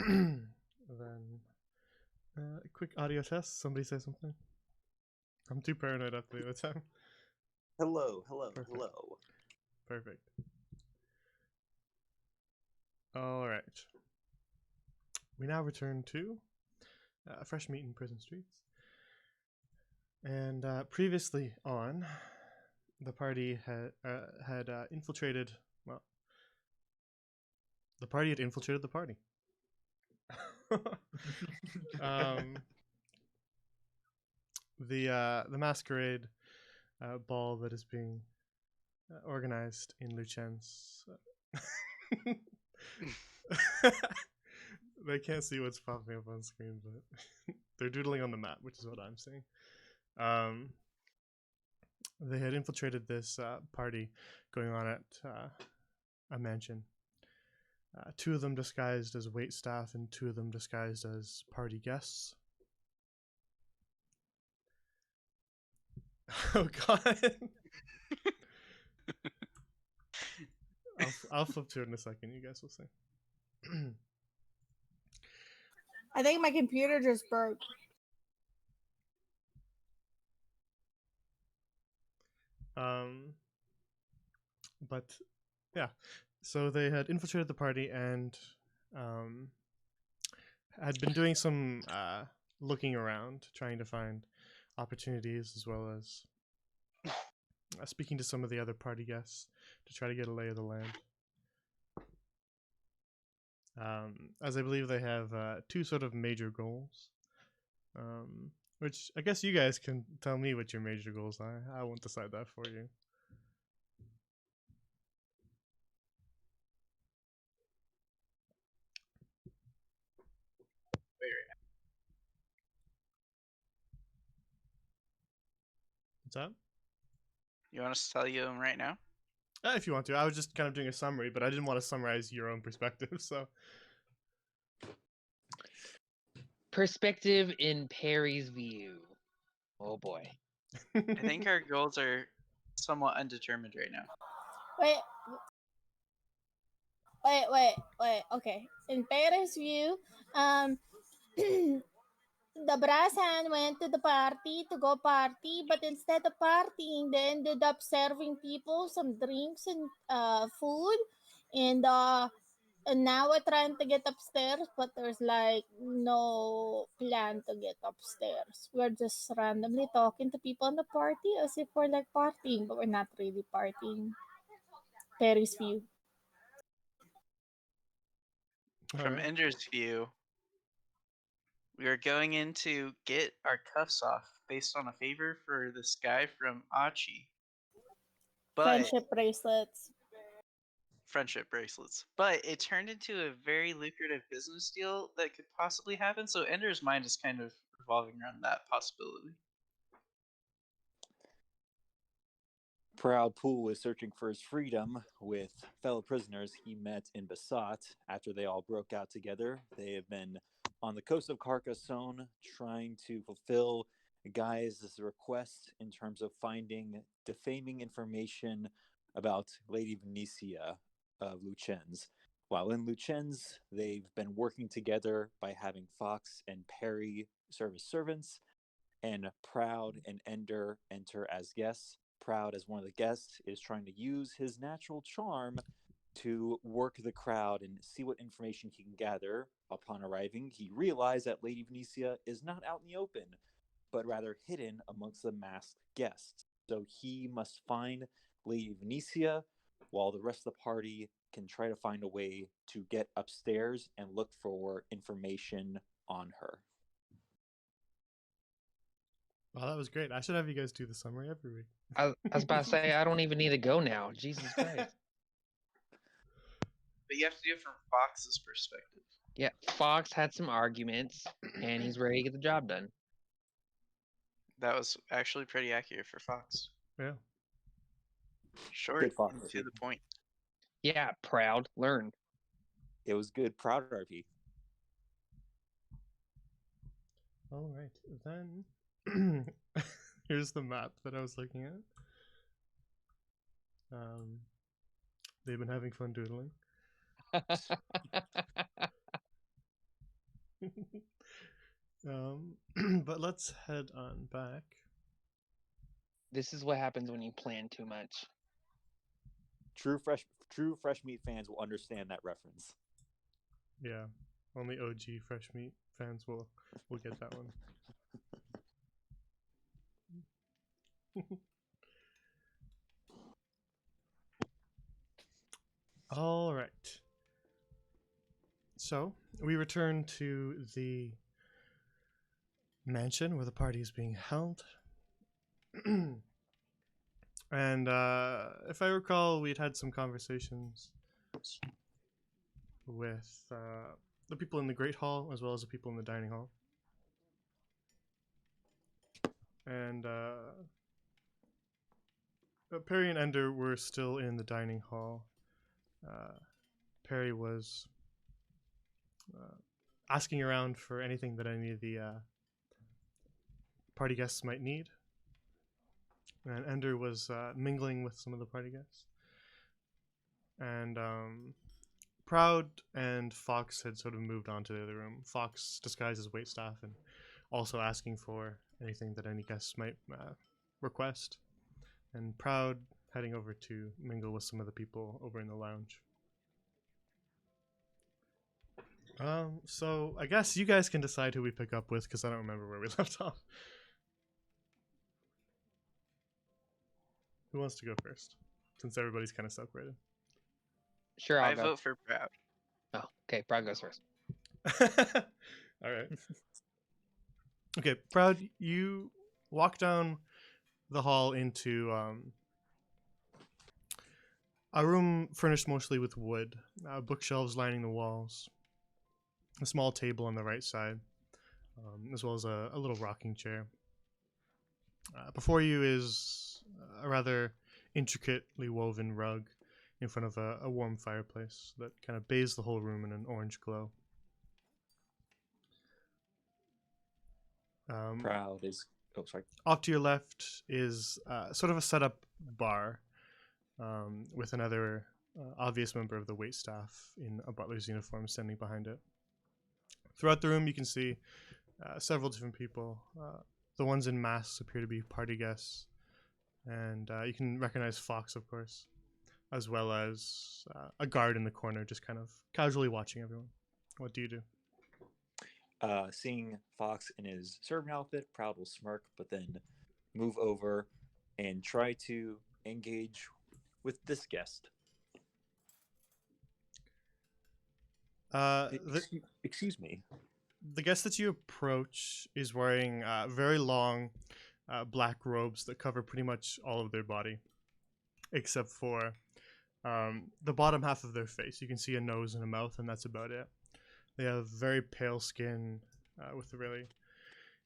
Then, a quick audio test. Somebody say something. I'm too paranoid after the other time. Hello. Perfect. All right. We now return to Fresh Meat in Prison Streets. And previously on, the party had infiltrated. Well, the party had infiltrated the party. The masquerade ball that is being organized in Luchen's. They can't see what's popping up on screen, but they're doodling on the map, which is what I'm saying. They had infiltrated this party going on at a mansion. Two of them disguised as wait staff and two of them disguised as party guests. Oh god. I'll flip to it in a second. You guys will see. I think my computer just broke. But yeah, so they had infiltrated the party and had been doing some looking around, trying to find opportunities, as well as speaking to some of the other party guests to try to get a lay of the land. As I believe they have two sort of major goals, which I guess you guys can tell me what your major goals are. I won't decide that for you. What's up? You want us to tell you them right now? If you want to. I was just kind of doing a summary, but I didn't want to summarize your own perspective, so. Perspective in Perry's view. Oh boy. I think our goals are somewhat undetermined right now. Wait. Okay. In Perez's view, the brass hand went to the party to go party, but instead of partying, they ended up serving people some drinks and food, and now we're trying to get upstairs, but there's like no plan to get upstairs. We're just randomly talking to people in the party as if we're like partying, but we're not really partying. Perry's view. From Alright. Ender's view, we are going in to get our cuffs off based on a favor for this guy from Achi. But Friendship bracelets. friendship bracelets. But it turned into a very lucrative business deal that could possibly happen, so Ender's mind is kind of revolving around that possibility. Proud Pool is searching for his freedom with fellow prisoners he met in Basat after they all broke out together. They have been on the coast of Carcassonne trying to fulfill Gaius' request in terms of finding defaming information about Lady Venetia of Lucens. While in Lucens, they've been working together by having Fox and Perry serve as servants, and Proud and Ender enter as guests. Proud, as one of the guests, is trying to use his natural charm to work the crowd and see what information he can gather. Upon arriving, he realized that Lady Venetia is not out in the open, but rather hidden amongst the masked guests. So he must find Lady Venetia, while the rest of the party can try to find a way to get upstairs and look for information on her. Wow, that was great. I should have you guys do the summary every week. I was about to say, I don't even need to go now. Jesus Christ. But you have to do it from Fox's perspective. Yeah, Fox had some arguments, and he's ready to get the job done. That was actually pretty accurate for Fox. Yeah. Short Good Fox, and I to think. the point. Yeah, Proud. Learn. It was good. Proud RP. All right. Then here's the map that I was looking at. They've been having fun doodling. But let's head on back. This is what happens when you plan too much. True fresh meat fans will understand that reference. Yeah, only OG fresh meat fans will get that one. All right. So we return to the mansion where the party is being held. And if I recall, we'd had some conversations with the people in the Great Hall as well as the people in the dining hall. And Perry and Ender were still in the dining hall. Perry was asking around for anything that any of the party guests might need. And Ender was mingling with some of the party guests. And Proud and Fox had sort of moved on to the other room. Fox disguised as waitstaff and also asking for anything that any guests might request. And Proud heading over to mingle with some of the people over in the lounge. So I guess you guys can decide who we pick up with, because I don't remember where we left off. Who wants to go first? Since everybody's kind of separated. Sure, I'll I go. vote for Proud. Oh, okay. Brad goes first. All right. Okay, Proud, you walk down the hall into a room furnished mostly with wood, bookshelves lining the walls, a small table on the right side, as well as a little rocking chair. Before you is a rather intricately woven rug in front of a warm fireplace that kind of bathes the whole room in an orange glow. Proud is. Oh, sorry. Off to your left is sort of a setup bar with another obvious member of the waitstaff in a butler's uniform standing behind it. Throughout the room, you can see several different people. The ones in masks appear to be party guests, and you can recognize Fox, of course, as well as a guard in the corner just kind of casually watching everyone. What do you do? Seeing Fox in his servant outfit, Proud will smirk, but then move over and try to engage with this guest. Excuse me. The guest that you approach is wearing very long black robes that cover pretty much all of their body, except for the bottom half of their face. You can see a nose and a mouth, and that's about it. They have very pale skin with a really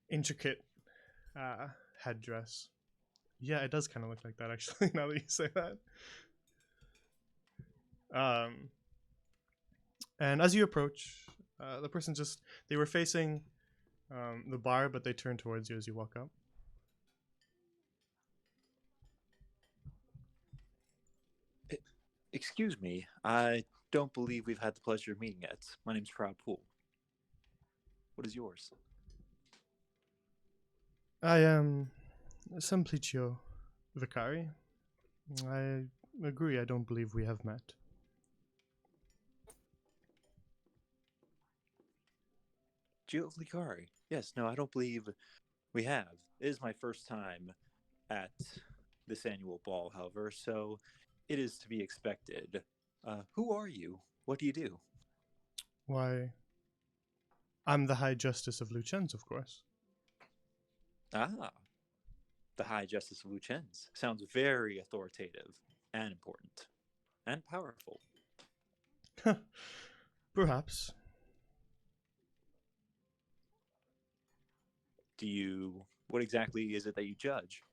intricate headdress. Yeah, it does kind of look like that, actually, now that you say that. And as you approach, the person they were facing the bar, but they turn towards you as you walk up. Excuse me, I don't believe we've had the pleasure of meeting yet. My name's Proud Pool. What is yours? I am Semplicio Vicari. I agree, I don't believe we have met. Gio Licari. Yes, no, I don't believe we have. It is my first time at this annual ball, however, so it is to be expected. Who are you? What do you do? Why, I'm the High Justice of Lucens, of course. Ah, the High Justice of Lucens. Sounds very authoritative and important and powerful. Perhaps. What exactly is it that you judge?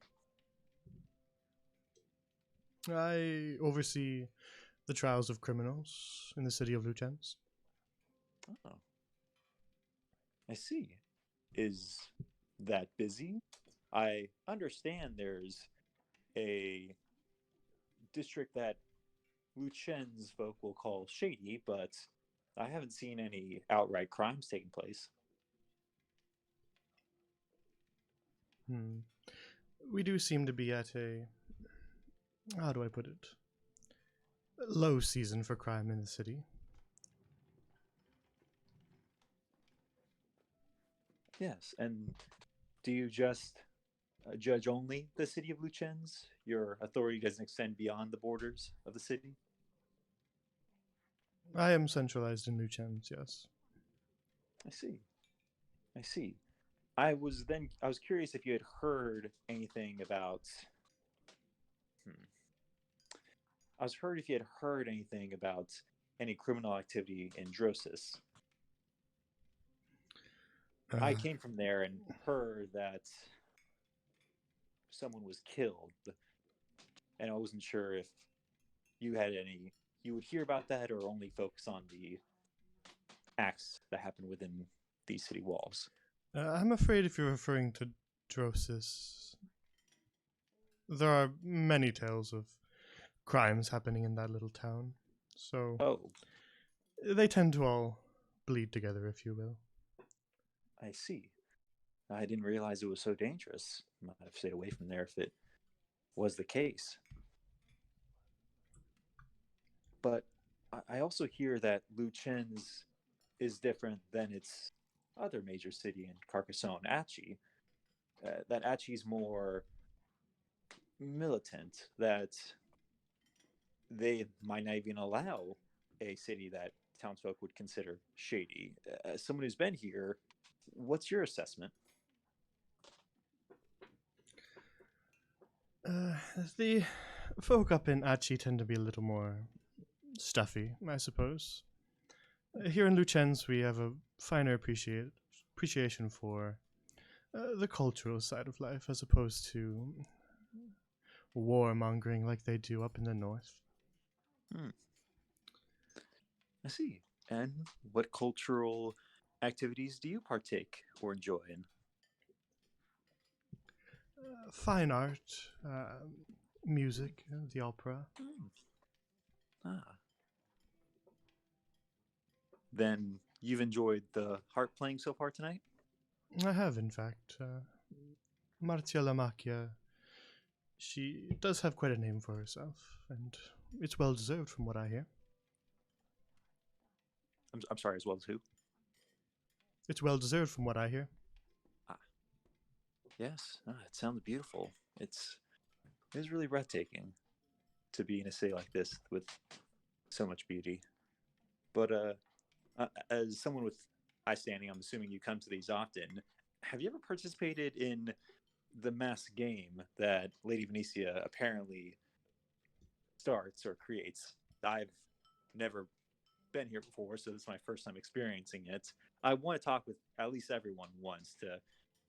I oversee the trials of criminals in the city of Lucens. Oh, I see. Is that busy? I understand there's a district that Lucens folk will call shady, but I haven't seen any outright crimes taking place. Hmm. We do seem to be at a, how do I put it, low season for crime in the city. Yes, and do you just judge only the city of Lucens? Your authority doesn't extend beyond the borders of the city? I am centralized in Lucens, yes. I see. I see. I was curious if you had heard anything about hmm, I was heard if you had heard anything about any criminal activity in Drosis. I Uh, came from there and heard that someone was killed, and I wasn't sure if you had any you would hear about that or only focus on the acts that happen within these city walls. I'm afraid if you're referring to Drosis, there are many tales of crimes happening in that little town. So Oh, they tend to all bleed together, if you will. I see. I didn't realize it was so dangerous. Might have stayed away from there if it was the case. But I also hear that Lucens is different than its other major city in Carcassonne, Achi. That Achi's more militant, that they might not even allow a city that townsfolk would consider shady. As someone who's been here, what's your assessment? Uh, the folk up in Achi tend to be a little more stuffy, I suppose. Here in Lucens, we have a finer appreciation for the cultural side of life as opposed to warmongering like they do up in the north. Hmm. I see. And what cultural activities do you partake or enjoy in? Fine art, music, the opera. Hmm. Ah. Then you've enjoyed the harp playing so far tonight? I have, in fact. Marcia Lamacchia, she does have quite a name for herself, and it's well deserved from what I hear. I'm sorry, as well as who? It's well deserved from what I hear. Ah, yes. Ah, it sounds beautiful. It's really breathtaking to be in a city like this with so much beauty. But as someone with eye standing, I'm assuming you come to these often. Have you ever participated in the mass game that Lady Venetia apparently starts or creates? I've never been here before, so this is my first time experiencing it. I want to talk with at least everyone once to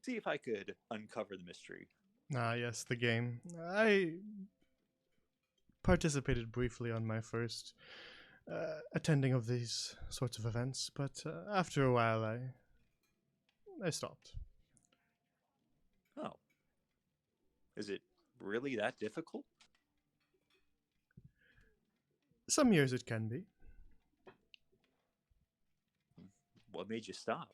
see if I could uncover the mystery. Ah, yes, the game. I participated briefly on my first attending of these sorts of events, but after a while I stopped. Oh, is it really that difficult? Some years it can be. What made you stop?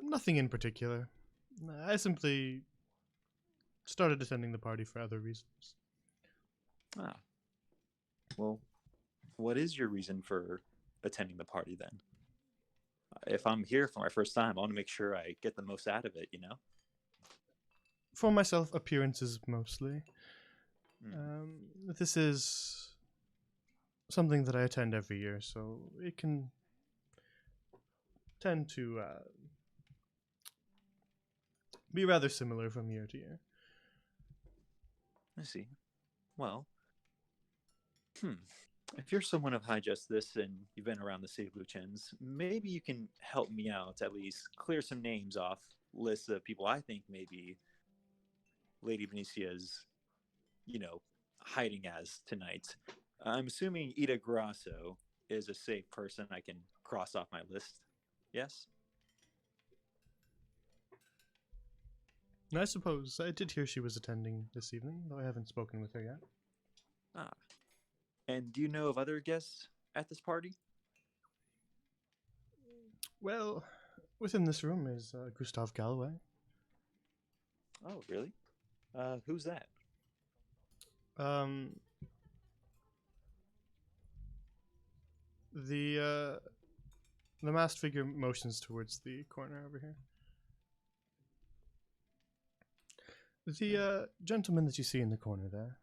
Nothing in particular. I simply started attending the party for other reasons. Ah, well, what is your reason for attending the party then? If I'm here for my first time, I want to make sure I get the most out of it, you know? For myself, appearances mostly. Mm. This is something that I attend every year, so it can tend to be rather similar from year to year. I see. Well, if you're someone of high justice and you've been around the city of Lucens, maybe you can help me out, at least clear some names off lists of people I think maybe Lady Venetia's, hiding as tonight. I'm assuming Ida Grasso is a safe person I can cross off my list. Yes? I suppose I did hear she was attending this evening, though I haven't spoken with her yet. Ah. And do you know of other guests at this party? Well, Within this room is Gustav Galloway. Oh, really? Who's that? Um, the masked figure motions towards the corner over here. The gentleman that you see in the corner there.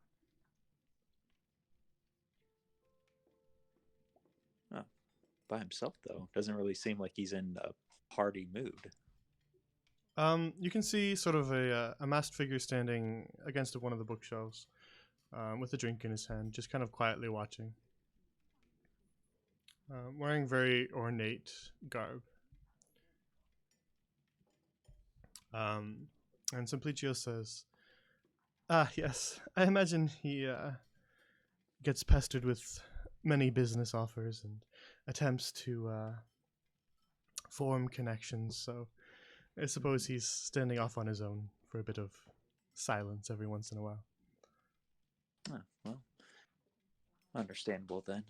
Oh, by himself though. Doesn't really seem like he's in a party mood. You can see sort of a masked figure standing against one of the bookshelves, with a drink in his hand, just kind of quietly watching. Wearing very ornate garb. And Simplicio says, "Ah, yes, I imagine he gets pestered with many business offers and attempts to form connections, so I suppose he's standing off on his own for a bit of silence every once in a while." Oh, well, understandable then.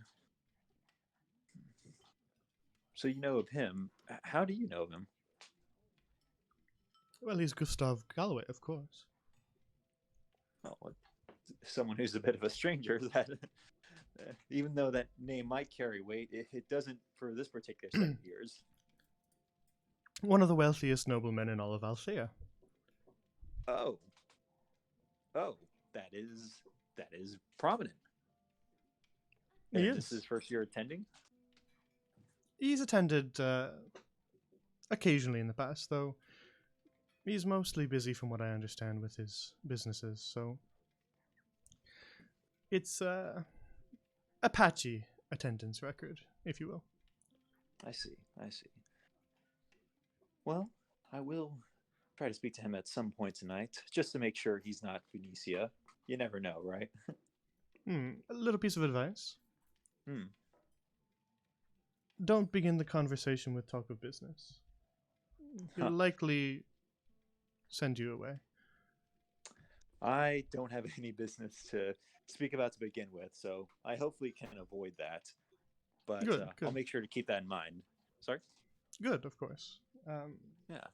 So you know of him. How do you know of him? Well, he's Gustav Galloway, of course. Well, someone who's a bit of a stranger, that even though that name might carry weight, it doesn't for this particular set of years. One of the wealthiest noblemen in all of Althea. Oh, that is prominent. He And is. this is first year attending. He's attended occasionally in the past, though he's mostly busy from what I understand with his businesses, so it's a patchy attendance record, if you will. I see. Well, I will try to speak to him at some point tonight, just to make sure he's not Phoenicia. You never know, right? A little piece of advice. Hmm. Don't begin the conversation with talk of business. He'll Huh. likely send you away. I don't have any business to speak about to begin with, so I hopefully can avoid that. But Good, I'll good. make sure to keep that in mind. Sorry? Good, of course. Yeah.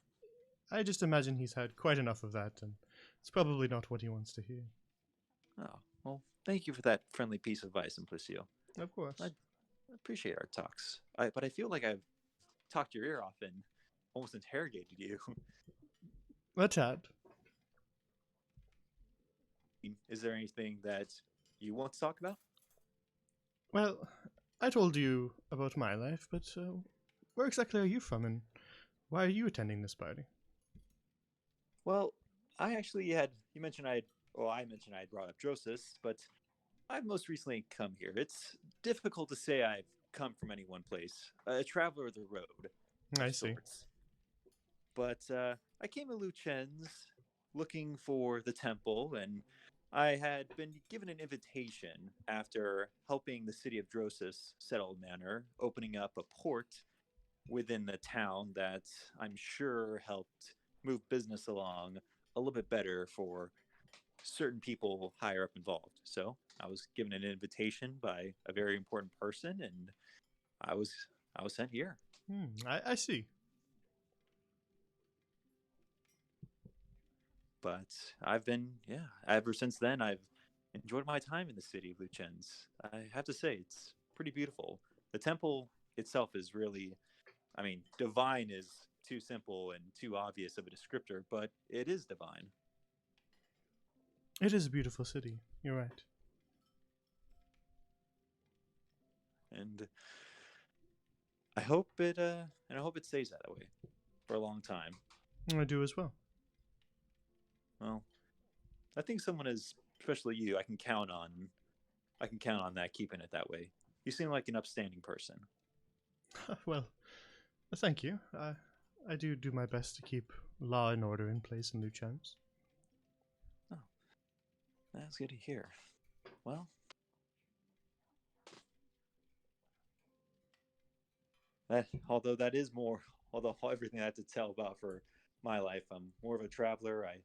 I just imagine he's had quite enough of that, and it's probably not what he wants to hear. Oh, well, thank you for that friendly piece of advice, Simplicio. Of course. I appreciate our talks. But I feel like I've talked your ear off and almost interrogated you. A tad. Is there anything that you want to talk about? Well, I told you about my life, but where exactly are you from, and why are you attending this party? Well, I actually had, I mentioned I had brought up Drosis, but I've most recently come here. It's difficult to say I've come from any one place. A traveler of the road. I of see. sorts. But I came to Luchen's looking for the temple, and I had been given an invitation after helping the city of Drosis settle manor, opening up a port within the town that I'm sure helped move business along a little bit better for certain people higher up involved. So I was given an invitation by a very important person, and I was sent here. I see. But I've been, ever since then, I've enjoyed my time in the city of Luchen's. I have to say, it's pretty beautiful. The temple itself is really, divine is too simple and too obvious of a descriptor, but it is divine. It is a beautiful city. You're right. And I hope it stays that way for a long time. I do as well. Well, I think someone especially you, I can count on that, keeping it that way. You seem like an upstanding person. Well, thank you. I do my best to keep law and order in place in Luchen's. Oh, that's good to hear. Well, although everything I have to tell about for my life, I'm more of a traveler. I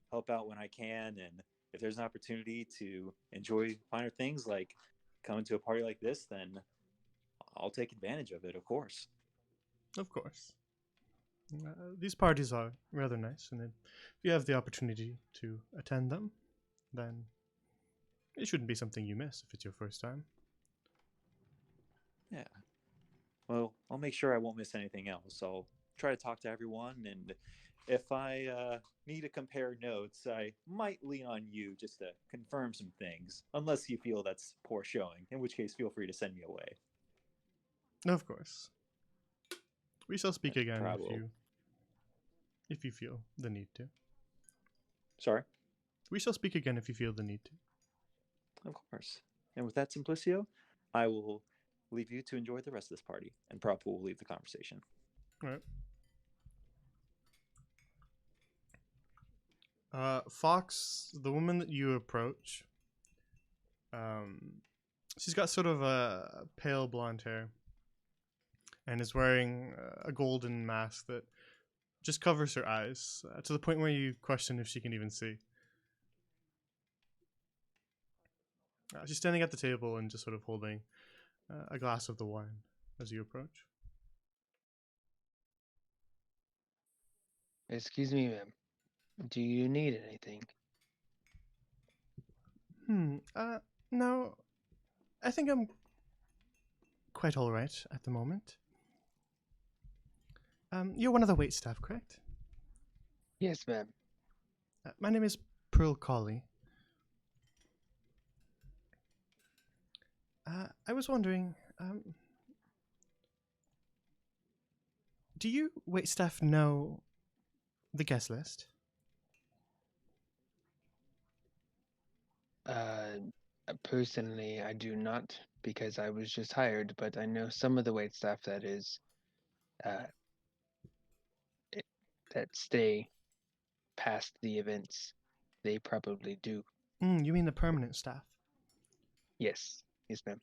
help out when I can, and if there's an opportunity to enjoy finer things like coming to a party like this, then I'll take advantage of it, of course. Of course. These parties are rather nice, and if you have the opportunity to attend them, then it shouldn't be something you miss if it's your first time. Yeah. Well, I'll make sure I won't miss anything else. I'll try to talk to everyone, and if I need to compare notes, I might lean on you just to confirm some things, unless you feel that's poor showing, in which case, feel free to send me away. Of course. We shall speak And again Prowl. if you feel the need to. Sorry? We shall speak again if you feel the need to. Of course. And with that, Simplicio, I will leave you to enjoy the rest of this party, and Prowl will leave the conversation. All right. Fox, the woman that you approach, she's got sort of a pale blonde hair and is wearing a golden mask that just covers her eyes to the point where you question if she can even see. She's standing at the table and just sort of holding a glass of the wine as you approach. Excuse me, ma'am. Do you need anything? No, I think I'm quite all right at the moment. You're one of the wait staff, correct? Yes, ma'am. My name is Pearl Colley. I was wondering, do you wait staff know the guest list? Personally, I do not because I was just hired, but I know some of the wait staff that is, uh, that stay past the events. They probably do. You mean the permanent staff? Yes, yes, ma'am.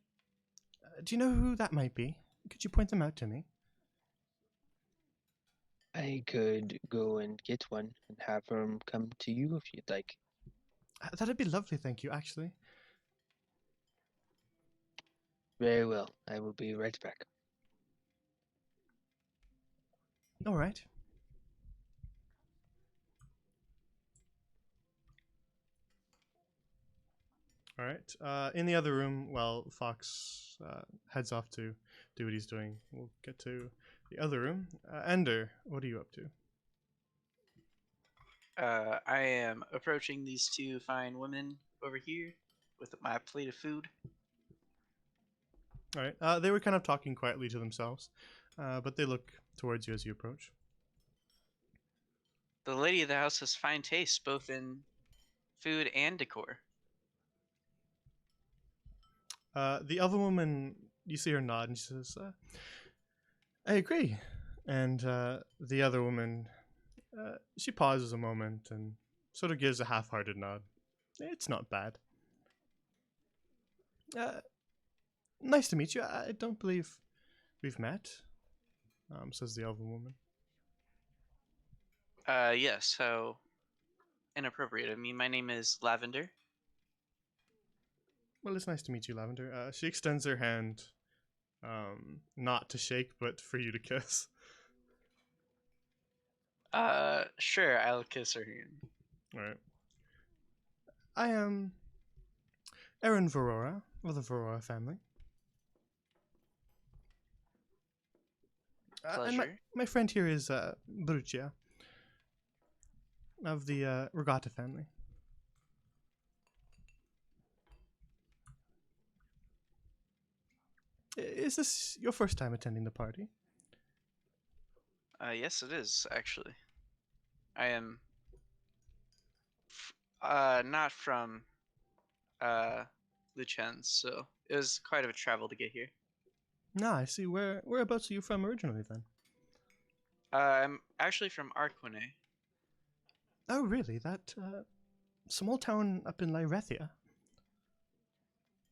Do you know who that might be? Could you point them out to me? I could go and get one and have them come to you if you'd like. That'd be lovely, thank you, actually. Very well. I will be right back. All right. All right. In the other room, while Fox heads off to do what he's doing, we'll get to the other room. Ender, what are you up to? I am approaching these two fine women over here with my plate of food. All right. They were kind of talking quietly to themselves, but they look towards you as you approach. The lady of the house has fine taste, both in food and decor. The other woman, you see her nod, and she says, I agree. And the other woman, she pauses a moment and sort of gives a half-hearted nod. It's not bad. Nice to meet you. I don't believe we've met, says the other woman. Yes, how inappropriate. I mean, my name is Lavender. Well, it's nice to meet you, Lavender. She extends her hand, not to shake, but for you to kiss. Sure, I'll kiss her hand. Alright. I am Aaron Varora of the Varora family. And Pleasure. my friend here is Brucia of the Regatta family. Is this your first time attending the party? Yes, it is, actually. I am not from Lucens, so it was quite of a travel to get here. Ah, I see. Whereabouts are you from originally, then? I'm actually from Arquine. Oh, really? That small town up in Lyrethia?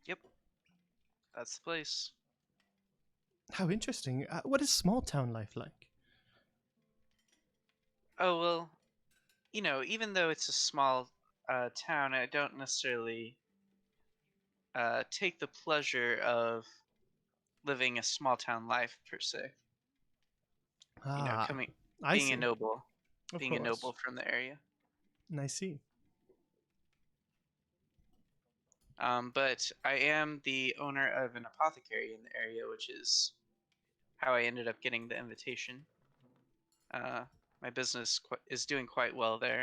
Yep, that's the place. How interesting. What is small town life like? Oh, well, you know, even though it's a small town, I don't necessarily take the pleasure of living a small town life per se. You know, Ah, coming. I being see. a noble, Of being a course. noble from the area. I see. But I am the owner of an apothecary in the area, which is how I ended up getting the invitation. My business is doing quite well there,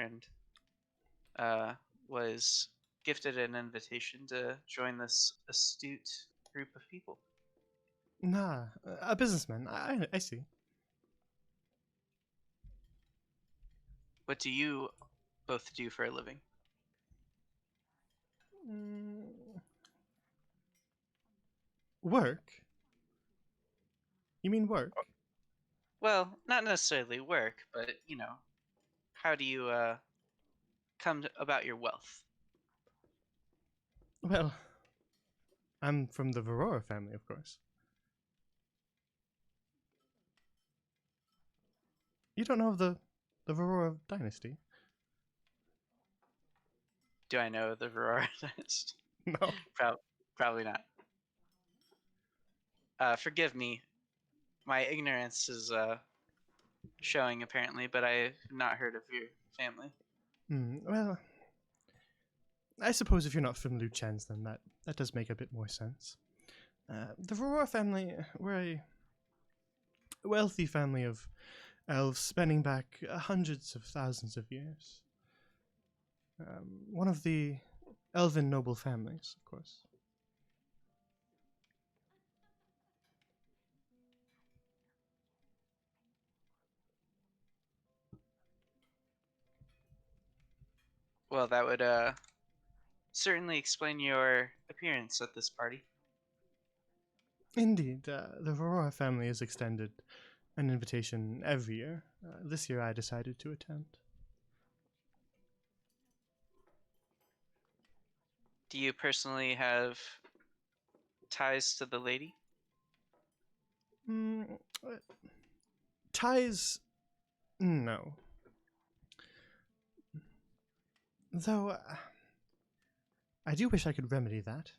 and was gifted an invitation to join this astute group of people. Nah, a businessman. I see. What do you both do for a living? Mm, work? You mean work? Well, not necessarily work, but how do you come about your wealth? Well, I'm from the Varora family, of course. You don't know of the Varora dynasty? Do I know the Varora dynasty? No. Probably not. Forgive me. My ignorance is showing apparently, but I have not heard of your family. Well, I suppose if you're not from Luchens, then that does make a bit more sense. The Varora family were a wealthy family of elves spanning back hundreds of thousands of years. One of the elven noble families, of course. Well, that would certainly explain your appearance at this party. Indeed, the Varora family has extended an invitation every year. This year I decided to attend. Do you personally have ties to the lady? Mm, uh, ties? No. Though, I do wish I could remedy that.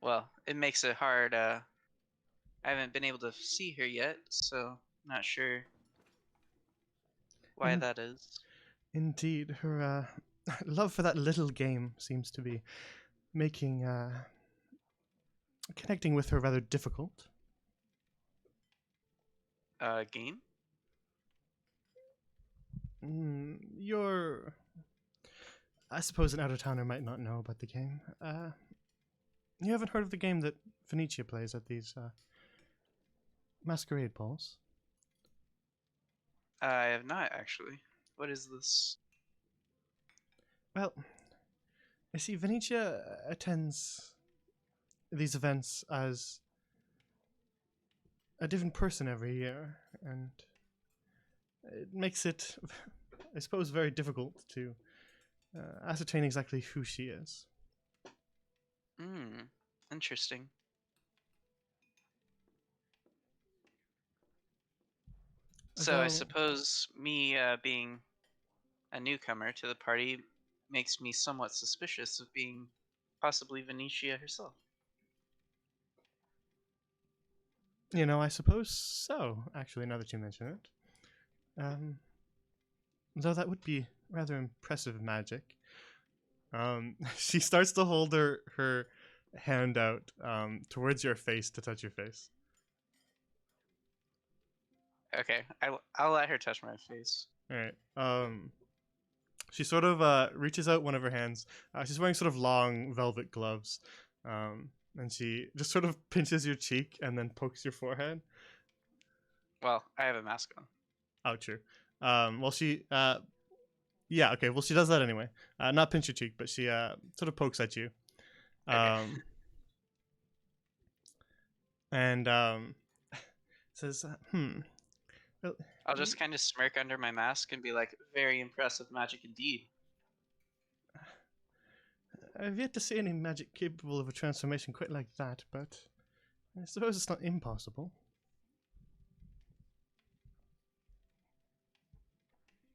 Well, it makes it hard. I haven't been able to see her yet, so not sure why In- that is. Indeed, her love for that little game seems to be making connecting with her rather difficult. Game? You're, I suppose, an out-of-towner might not know about the game. You haven't heard of the game that Venetia plays at these masquerade balls? I have not actually. What is this? Well, I see Venetia attends these events as a different person every year, and it makes it, I suppose, very difficult to ascertain exactly who she is. Interesting. So I Though, suppose me being a newcomer to the party makes me somewhat suspicious of being possibly Venetia herself. I suppose so, actually, now that you mention it. Though that would be rather impressive magic. She starts to hold her hand out towards your face to touch your face. Okay, I'll let her touch my face. All right. She sort of reaches out one of her hands. She's wearing sort of long velvet gloves, and she just sort of pinches your cheek and then pokes your forehead. Well, I have a mask on. Oh, true. Well, she, yeah, okay. Well, she does that anyway. Not pinch your cheek, but she sort of pokes at you. Okay. And says, well, I'll just kind of smirk under my mask and be like, very impressive magic indeed. I've yet to see any magic capable of a transformation quite like that, but I suppose it's not impossible.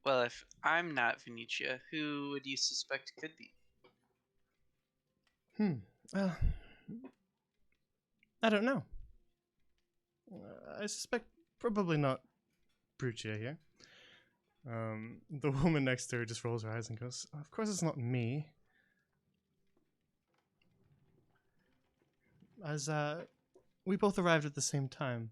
Well, if I'm not Venetia, who would you suspect could be? Well, I don't know. I suspect probably not Brucia here. The woman next to her just rolls her eyes and goes, "Of course it's not me. As we both arrived at the same time,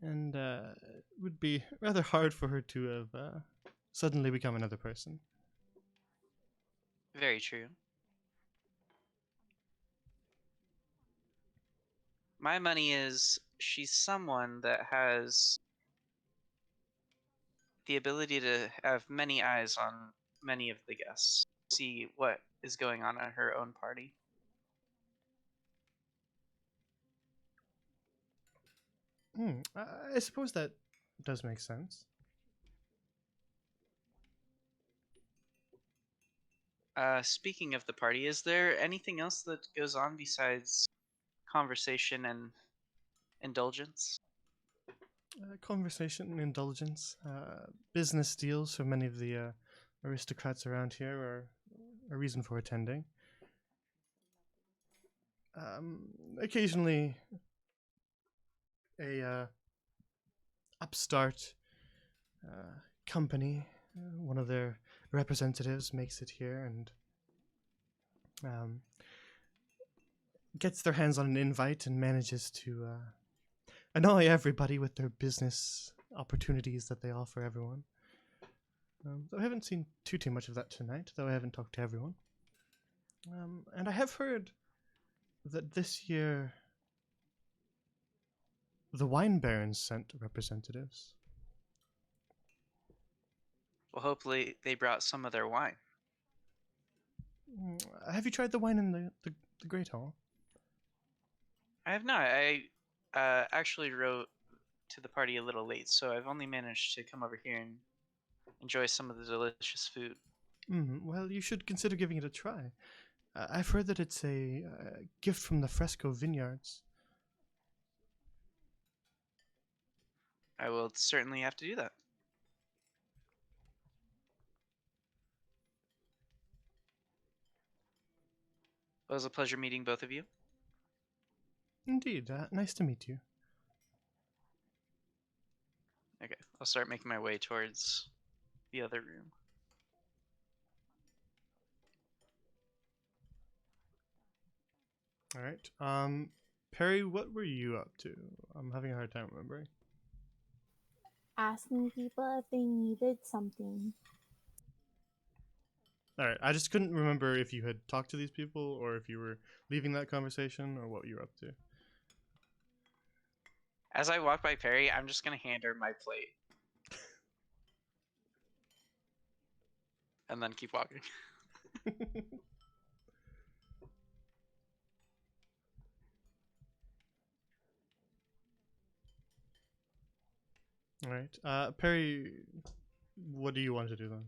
and it would be rather hard for her to have suddenly become another person." Very true. My money is she's someone that has the ability to have many eyes on many of the guests, see what is going on at her own party. I suppose that does make sense. Speaking of the party, is there anything else that goes on besides conversation and indulgence? Conversation and indulgence, business deals for many of the aristocrats around here are a reason for attending. Occasionally, a upstart company, one of their representatives makes it here and gets their hands on an invite and manages to annoy everybody with their business opportunities that they offer everyone. Though I haven't seen too much of that tonight, though I haven't talked to everyone. And I have heard that this year the wine barons sent representatives. Well, hopefully they brought some of their wine. Have you tried the wine in the Great Hall? I have not. I actually wrote to the party a little late, so I've only managed to come over here and enjoy some of the delicious food. Well, you should consider giving it a try. I've heard that it's a gift from the Fresco Vineyards. I will certainly have to do that. It was a pleasure meeting both of you. Indeed, nice to meet you. Okay, I'll start making my way towards the other room. All right. Perry, what were you up to? I'm having a hard time remembering. Asking people if they needed something. All right. I just couldn't remember if you had talked to these people or if you were leaving that conversation or what you were up to. As I walk by Perry, I'm just gonna hand her my plate. And then keep walking. All right. Perry, what do you want to do then?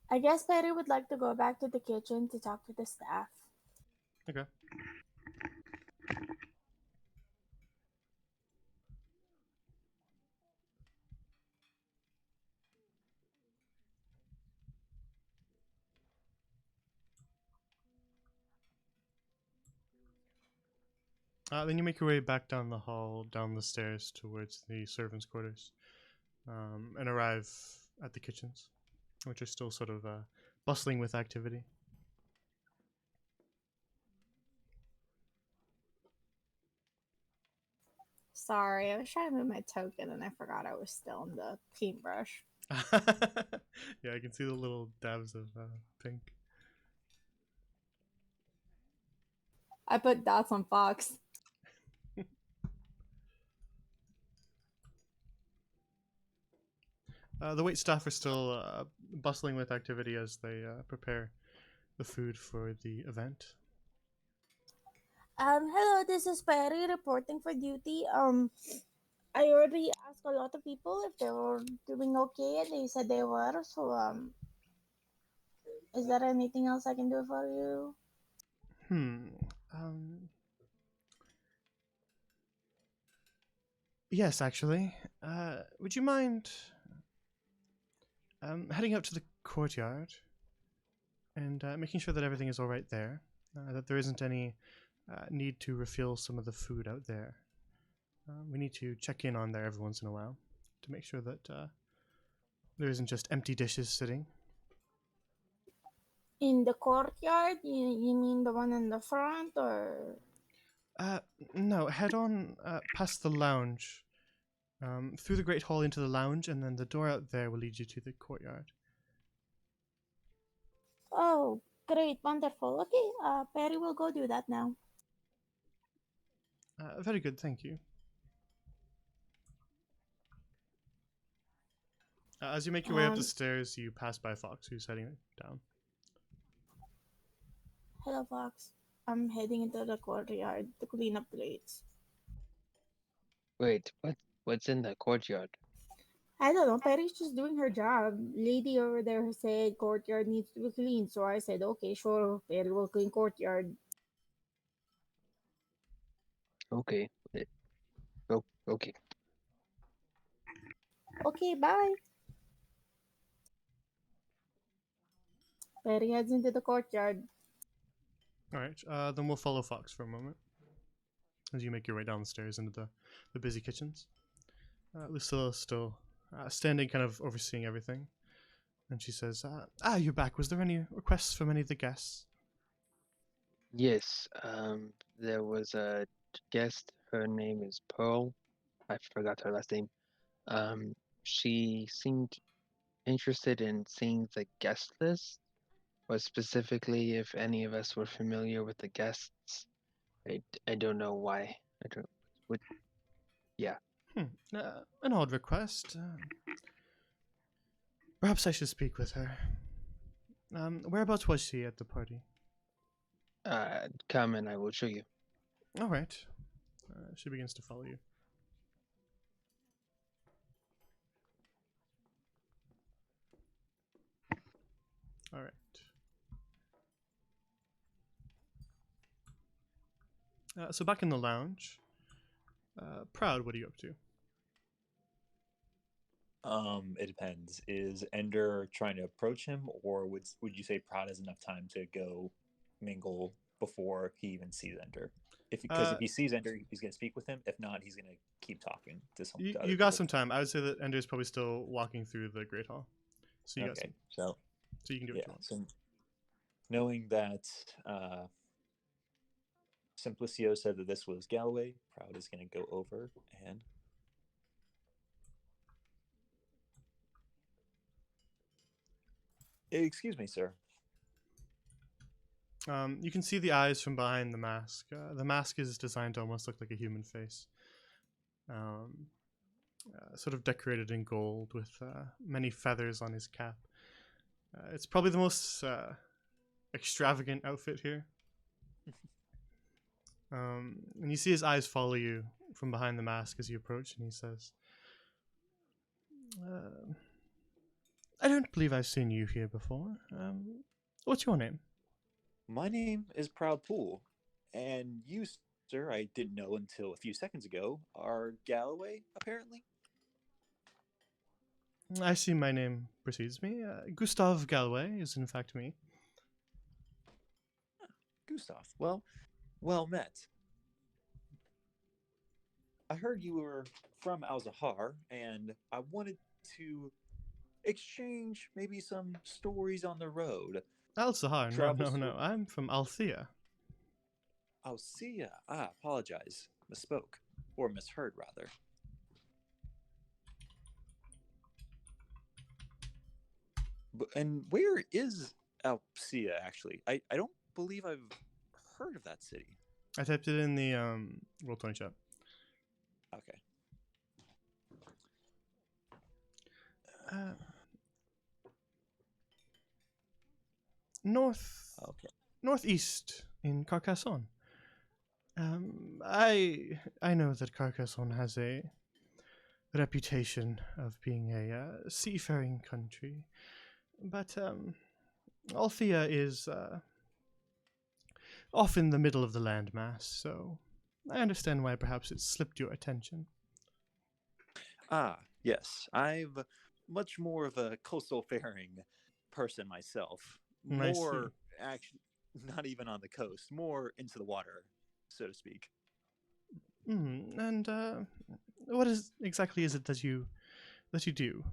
I guess Perry would like to go back to the kitchen to talk to the staff. Okay. Then you make your way back down the hall, down the stairs towards the servants' quarters, and arrive at the kitchens, which are still sort of bustling with activity. Sorry, I was trying to move my token and I forgot I was still in the paintbrush. Yeah, I can see the little dabs of pink. I put dots on Fox. The wait staff are still bustling with activity as they prepare the food for the event. Hello, this is Perry reporting for duty. I already asked a lot of people if they were doing okay, and they said they were. So, is there anything else I can do for you? Yes, actually. Would you mind heading out to the courtyard and making sure that everything is all right there, that there isn't any need to refill some of the food out there. We need to check in on there every once in a while to make sure that there isn't just empty dishes sitting. In the courtyard? You mean the one in the front, or? No, head on past the lounge, through the Great Hall into the lounge, and then the door out there will lead you to the courtyard. Oh, great, wonderful. Okay, Perry will go do that now. Very good, thank you. As you make your way up the Um, stairs, you pass by Fox, who's heading down. Hello, Fox. I'm heading into the courtyard to clean up plates. Wait, what's in the courtyard? I don't know, Perry's just doing her job. Lady over there said courtyard needs to be cleaned, so I said, okay, sure, Perry will clean courtyard. Okay. Oh, okay. Okay, bye. Perry heads into the courtyard. Alright, then we'll follow Fox for a moment as you make your way down the stairs into the busy kitchens. Lucilla's still standing, kind of overseeing everything. And she says, you're back. Was there any requests from any of the guests? Yes, there was a guest. Her name is Pearl. I forgot her last name. She seemed interested in seeing the guest list, but specifically if any of us were familiar with the guests. I don't know why. I don't. What? Yeah. An odd request. Perhaps I should speak with her. Whereabouts was she at the party? Come and I will show you. All right. She begins to follow you. All right. So back in the lounge, Proud, what are you up to? It depends. Is Ender trying to approach him, or would you say Proud has enough time to go mingle before he even sees Ender? Because if he sees Ender, he's gonna speak with him. If not, he's gonna keep talking to some. To other You got people. some time. I would say that Ender's probably still walking through the Great Hall. So you got Okay, some. So you can do what you want. So knowing that Simplicio said that this was Galloway, Proud is gonna go over and. Excuse me, sir. You can see the eyes from behind the mask. The mask is designed to almost look like a human face. Sort of decorated in gold with many feathers on his cap. It's probably the most extravagant outfit here. And you see his eyes follow you from behind the mask as you approach, and he says, I don't believe I've seen you here before. What's your name? My name is Proud Pool, and you, sir, I didn't know until a few seconds ago, are Galloway, apparently? I see my name precedes me. Gustav Galloway is in fact me. Gustav, well met. I heard you were from Al-Zahar, and I wanted to exchange maybe some stories on the road. Al-Zahar, no. I'm from Althea. Althea. Apologize. Misspoke. Or misheard, rather. And where is Althea, actually? I don't believe I've heard of that city. I typed it in the Roll20 chat. Okay. Northeast in Carcassonne. I know that Carcassonne has a reputation of being a seafaring country, but Althea is off in the middle of the landmass, so I understand why perhaps it slipped your attention. Yes. I'm much more of a coastal faring person myself. I see. Actually, not even on the coast, more into the water. so to speak. And what exactly is it that you do?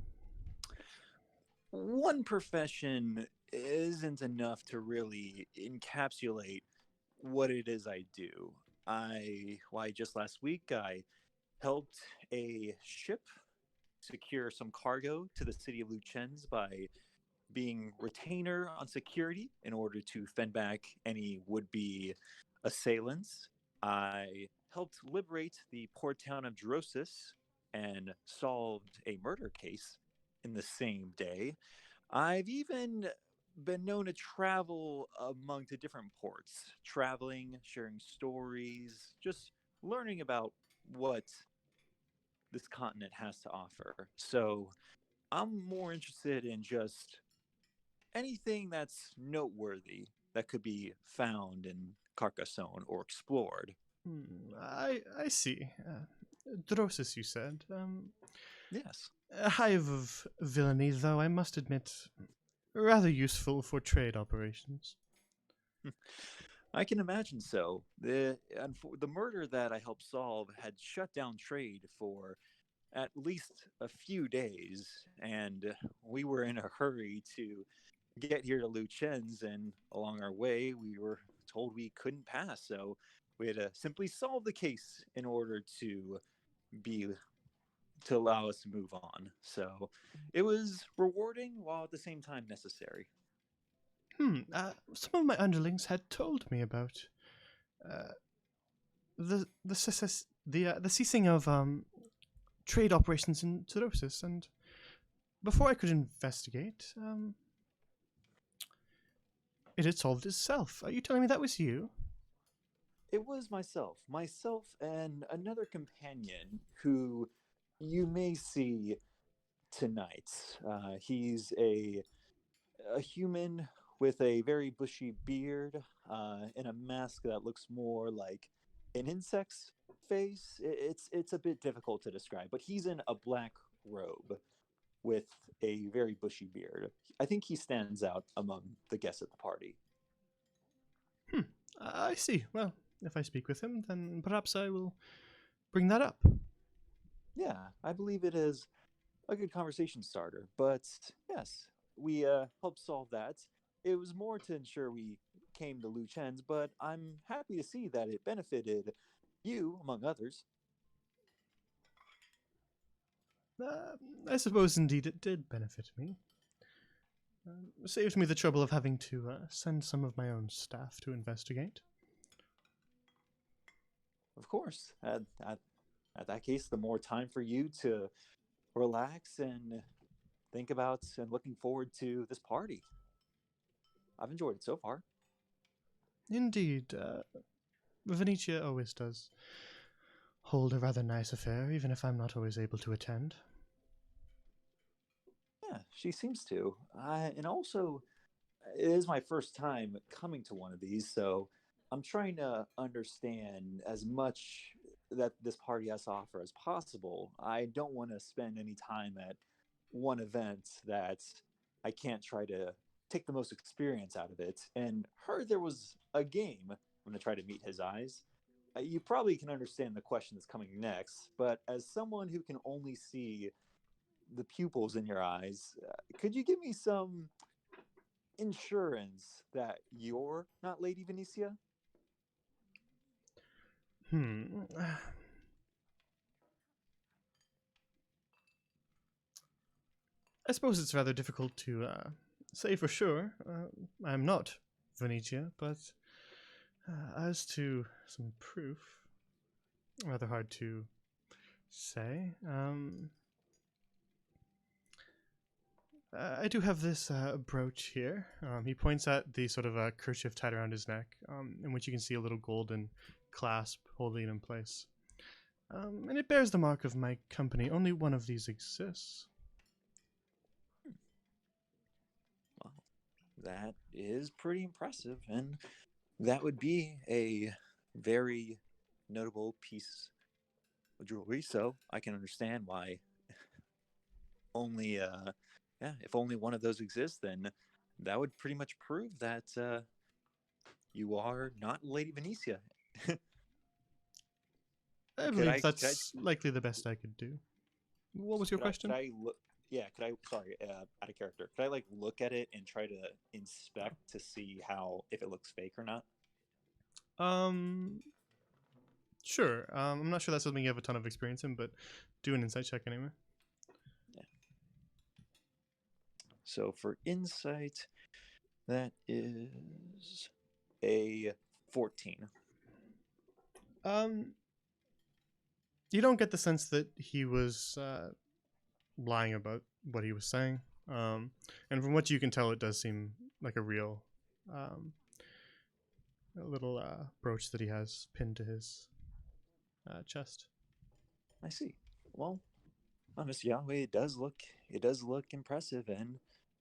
One profession isn't enough to really encapsulate what it is I do. Just last week I helped a ship secure some cargo to the city of Lucens by being retainer on security in order to fend back any would-be assailants. I helped liberate the port town of Drosis and solved a murder case in the same day. I've even been known to travel among the different ports, traveling, sharing stories, just learning about what this continent has to offer. So I'm more interested in just anything that's noteworthy that could be found in Carcassonne or explored. I see. Drosis, you said. Yes. A hive of villainy, though I must admit, rather useful for trade operations. I can imagine so. The murder that I helped solve had shut down trade for at least a few days, and we were in a hurry to get here to Lucens, and along our way, we were told we couldn't pass, so we had to simply solve the case in order be to allow us to move on. So it was rewarding while at the same time necessary. Some of my underlings had told me about uh, the ceasing of trade operations in Torosis, and before I could investigate, it had solved itself. Are you telling me that was you? It was myself and another companion who you may see tonight. He's a human with a very bushy beard and a mask that looks more like an insect's face. It's a bit difficult to describe, but he's in a black robe with a very bushy beard. I think he stands out among the guests at the party. I see. Well, if I speak with him, then perhaps I will bring that up. Yeah, I believe it is a good conversation starter. But yes, we helped solve that. It was more to ensure we came to Lucens, but I'm happy to see that it benefited you, among others. Uh, I suppose indeed it did benefit me. Saved me the trouble of having to send some of my own staff to investigate. Of course, at that case, the more time for you to relax and think about and looking forward to this party. I've enjoyed it so far. Indeed, Venetia always does hold a rather nice affair, even if I'm not always able to attend. Yeah, she seems to. And also, it is my first time coming to one of these, so I'm trying to understand as much that this party has to offer as possible. I don't want to spend any time at one event that I can't try to take the most experience out of it. And heard there was a game. I'm going to try to meet his eyes. You probably can understand the question that's coming next, but as someone who can only see the pupils in your eyes, could you give me some insurance that you're not Lady Venetia? Hmm. I suppose it's rather difficult to say for sure. I'm not Venetia, but as to some proof, rather hard to say. I do have this brooch here. He points at the sort of kerchief tied around his neck, in which you can see a little golden clasp holding it in place. And it bears the mark of my company. Only one of these exists. Well, that is pretty impressive, and that would be a very notable piece of jewelry. So I can understand why only, if only one of those exists, then that would pretty much prove that you are not Lady Venetia. I Could believe I- could I- that's likely the best I could do. What was your question? Could I look? Yeah, could I? Sorry, out of character. Could I like look at it and try to inspect to see how if it looks fake or not? Um, sure. I'm not sure that's something you have a ton of experience in, but do an insight check anyway. So for insight, that is a 14. You don't get the sense that he was lying about what he was saying. And from what you can tell, it does seem like a real a little brooch that he has pinned to his chest. I see. Well, honest Yahweh, it does look impressive, and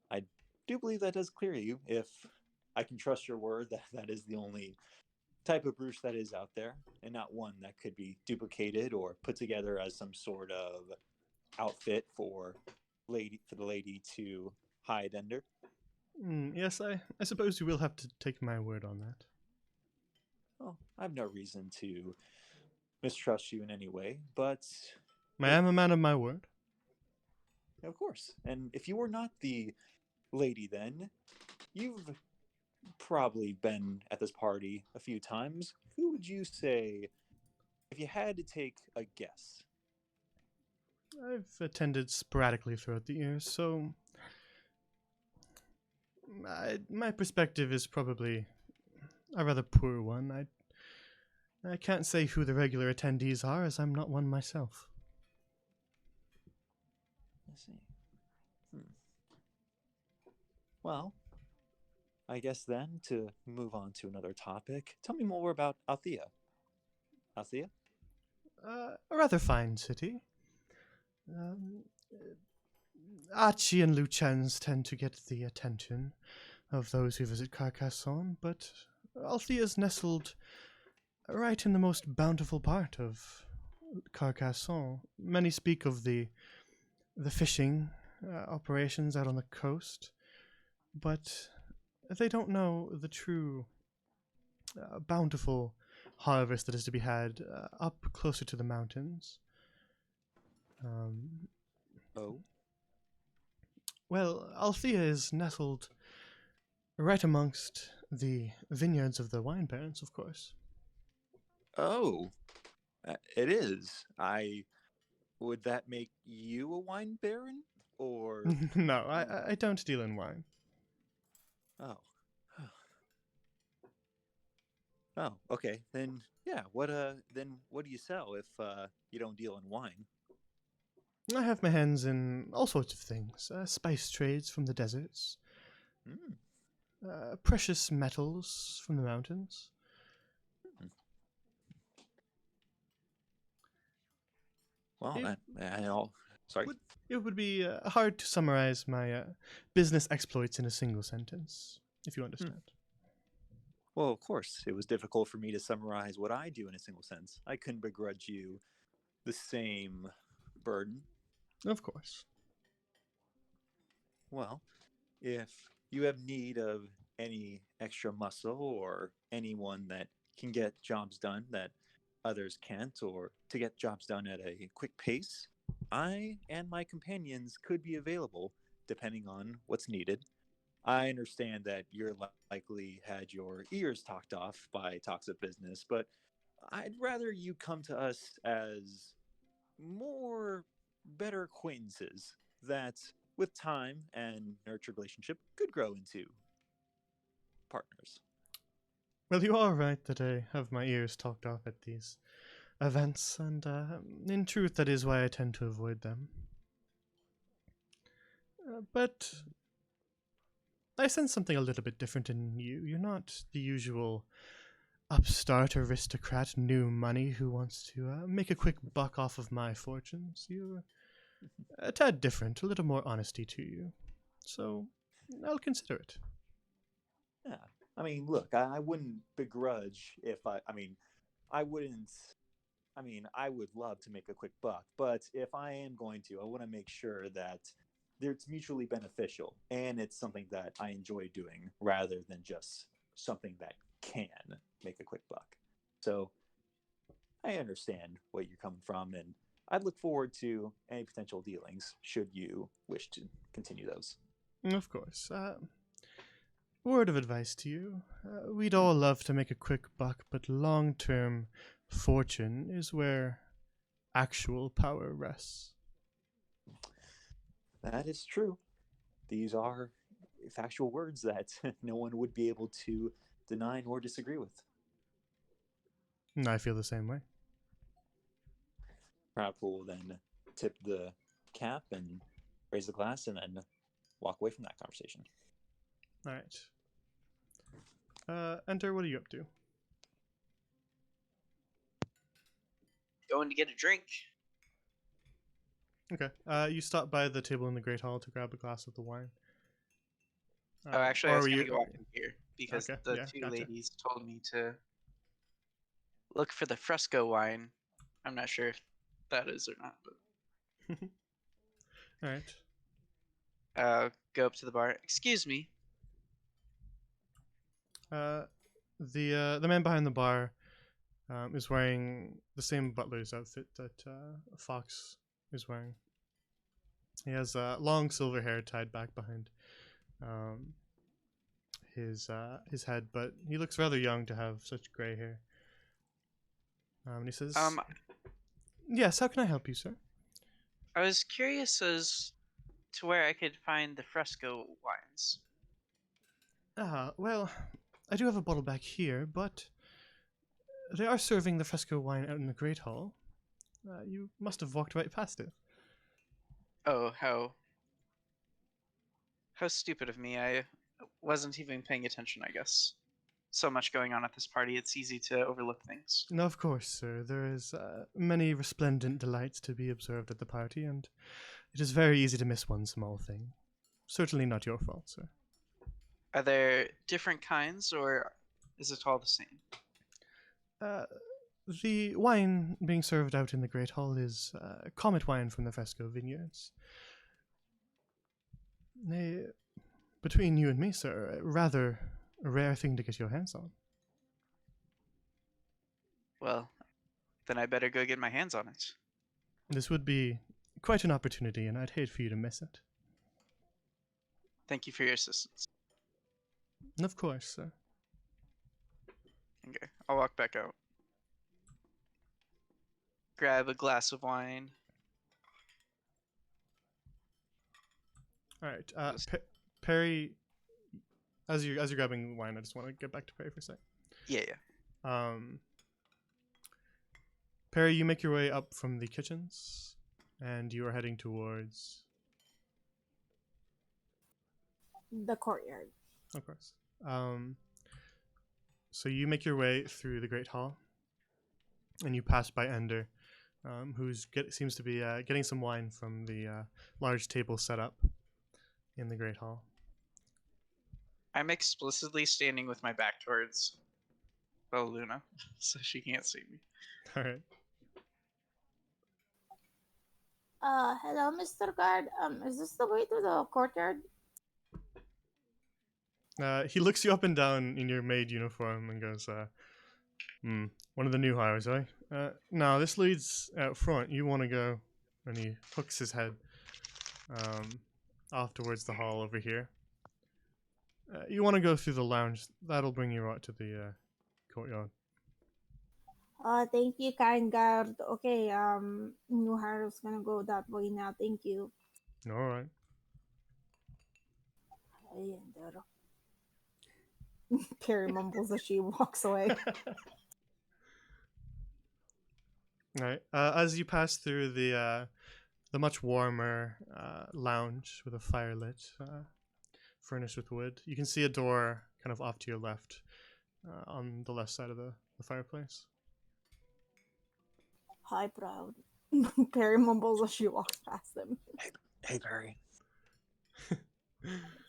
I do believe that does clear you if I can trust your word that that is the only type of brooch that is out there, and not one that could be duplicated or put together as some sort of outfit for the lady to hide under. Yes, I suppose you will have to take my word on that. Well, I have no reason to mistrust you in any way, but I am a man of my word. of course. And if you were not the lady, then you've probably been at this party a few times. Who would you say, if you had to take a guess? I've attended sporadically throughout the years, so my perspective is probably a rather poor one. I can't say who the regular attendees are, as I'm not one myself. Let's see. Well, I guess then to move on to another topic, tell me more about Althea. Althea? A rather fine city. Archie and Lucens tend to get the attention of those who visit Carcassonne, but Althea's nestled right in the most bountiful part of Carcassonne. Many speak of the fishing operations out on the coast, but they don't know the true bountiful harvest that is to be had up closer to the mountains. Oh. Well, Althea is nestled right amongst the vineyards of the wine barons, of course. Oh. It is. Would that make you a wine baron? Or. No, I don't deal in wine. Oh. Oh, okay. Then yeah, what do you sell if you don't deal in wine? I have my hands in all sorts of things. Spice trades from the deserts, precious metals from the mountains. Well, sorry. It would be hard to summarize my business exploits in a single sentence, if you understand. Well, of course, it was difficult for me to summarize what I do in a single sentence. I couldn't begrudge you the same burden. Of course. Well, if you have need of any extra muscle or anyone that can get jobs done that others can't, or to get jobs done at a quick pace, I and my companions could be available depending on what's needed. I understand that you're likely had your ears talked off by talks of business, but I'd rather you come to us as more better acquaintances that with time and nurtured relationship could grow into partners. Well, you are right that I have my ears talked off at these events, and in truth, that is why I tend to avoid them. But I sense something a little bit different in you. You're not the usual upstart aristocrat, new money who wants to make a quick buck off of my fortunes. You're a tad different, a little more honesty to you. So I'll consider it. Yeah. I mean, look, I wouldn't begrudge if I wouldn't, I would love to make a quick buck, but if I am going to, I want to make sure that it's mutually beneficial and it's something that I enjoy doing rather than just something that can make a quick buck. So I understand what you're coming from, and I'd look forward to any potential dealings should you wish to continue those. Of course. Word of advice to you. We'd all love to make a quick buck, but long term fortune is where actual power rests. That is true. These are factual words that no one would be able to deny nor disagree with. And I feel the same way. Proudpool will then tip the cap and raise the glass and then walk away from that conversation. All right. Enter, what are you up to? Going to get a drink. Okay. You stop by the table in the Great Hall to grab a glass of the wine. Oh, actually, I or was were going you- to go up in here because Okay, the yeah, two gotcha. ladies told me to look for the fresco wine. I'm not sure if that is or not, but All right. go up to the bar. Excuse me. The man behind the bar is wearing the same butler's outfit that Fox is wearing. He has long silver hair tied back behind his head, but he looks rather young to have such gray hair. And he says, "Yes, how can I help you, sir?" I was curious as to where I could find the fresco wines. Well, I do have a bottle back here, but they are serving the fresco wine out in the Great Hall. You must have walked right past it. Oh, how stupid of me. I wasn't even paying attention, I guess. So much going on at this party, it's easy to overlook things. No, of course, sir. There is many resplendent delights to be observed at the party, and it is very easy to miss one small thing. Certainly not your fault, sir. Are there different kinds, or is it all the same? The wine being served out in the Great Hall is Comet wine from the Fresco Vineyards. Between you and me, sir, rather a rare thing to get your hands on. Well, then I better go get my hands on it. This would be quite an opportunity, and I'd hate for you to miss it. Thank you for your assistance. And of course, sir. Okay, I'll walk back out. Grab a glass of wine. All right, Perry. As you're grabbing wine, I just want to get back to Perry for a sec. Yeah. Perry, you make your way up from the kitchens, and you are heading towards, The courtyard. of course. So you make your way through the Great Hall, and you pass by Ender, seems to be getting some wine from the large table set up in the Great Hall. I'm explicitly standing with my back towards Luna, so she can't see me. All right. Hello, Mr. Guard. Is this the way to the courtyard? He looks you up and down in your maid uniform and goes, one of the new hires, eh? No, this leads out front. You want to go. And he hooks his head off towards the hall over here. You want to go through the lounge. That'll bring you right to the courtyard. Thank you, kind guard. Okay, new hire is gonna go that way now. Thank you. All right. Ay, Ender. Perry mumbles as she walks away. All right. As you pass through the much warmer lounge with a fire lit, furnished with wood, you can see a door kind of off to your left, on the left side of the fireplace. Hi, Proud. Perry mumbles as she walks past them. Hey, Perry.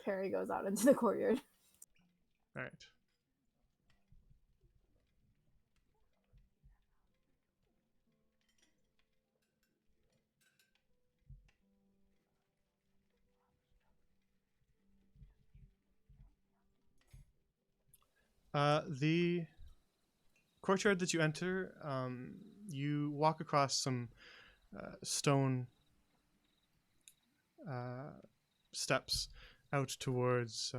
Perry goes out into the courtyard. All right. The courtyard that you enter you walk across some stone steps out towards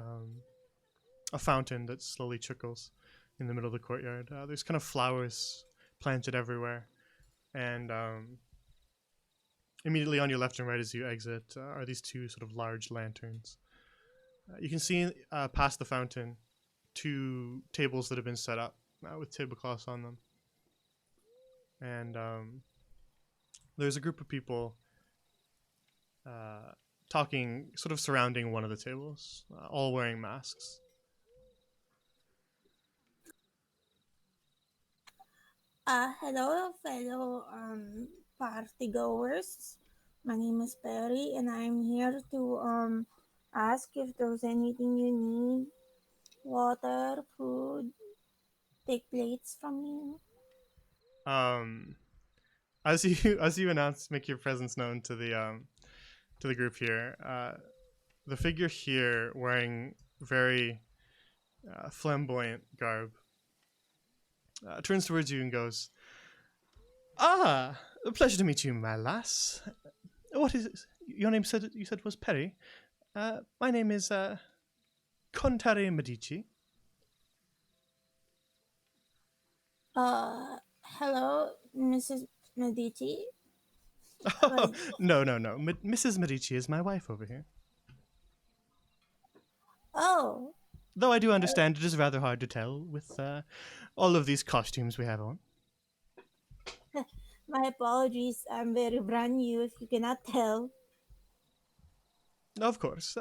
a fountain that slowly trickles in the middle of the courtyard. There's kind of flowers planted everywhere, and immediately on your left and right as you exit are these two sort of large lanterns. You can see past the fountain two tables that have been set up with tablecloths on them. And there's a group of people talking, sort of surrounding one of the tables, all wearing masks. Hello, fellow party goers. My name is Perry, and I'm here to ask if there's anything you need. Water, food, take plates from you. As you announce, make your presence known to the group here. The figure here, wearing very flamboyant garb, turns towards you and goes, "Ah, a pleasure to meet you, my lass. What is it? Your name you said was Perry? My name is Contare Medici." Hello, Mrs. Medici. Oh, no. Mrs. Medici is my wife over here. Oh, Though I do understand it is rather hard to tell with all of these costumes we have on. my apologies. I'm very brand new, if you cannot tell. Of course,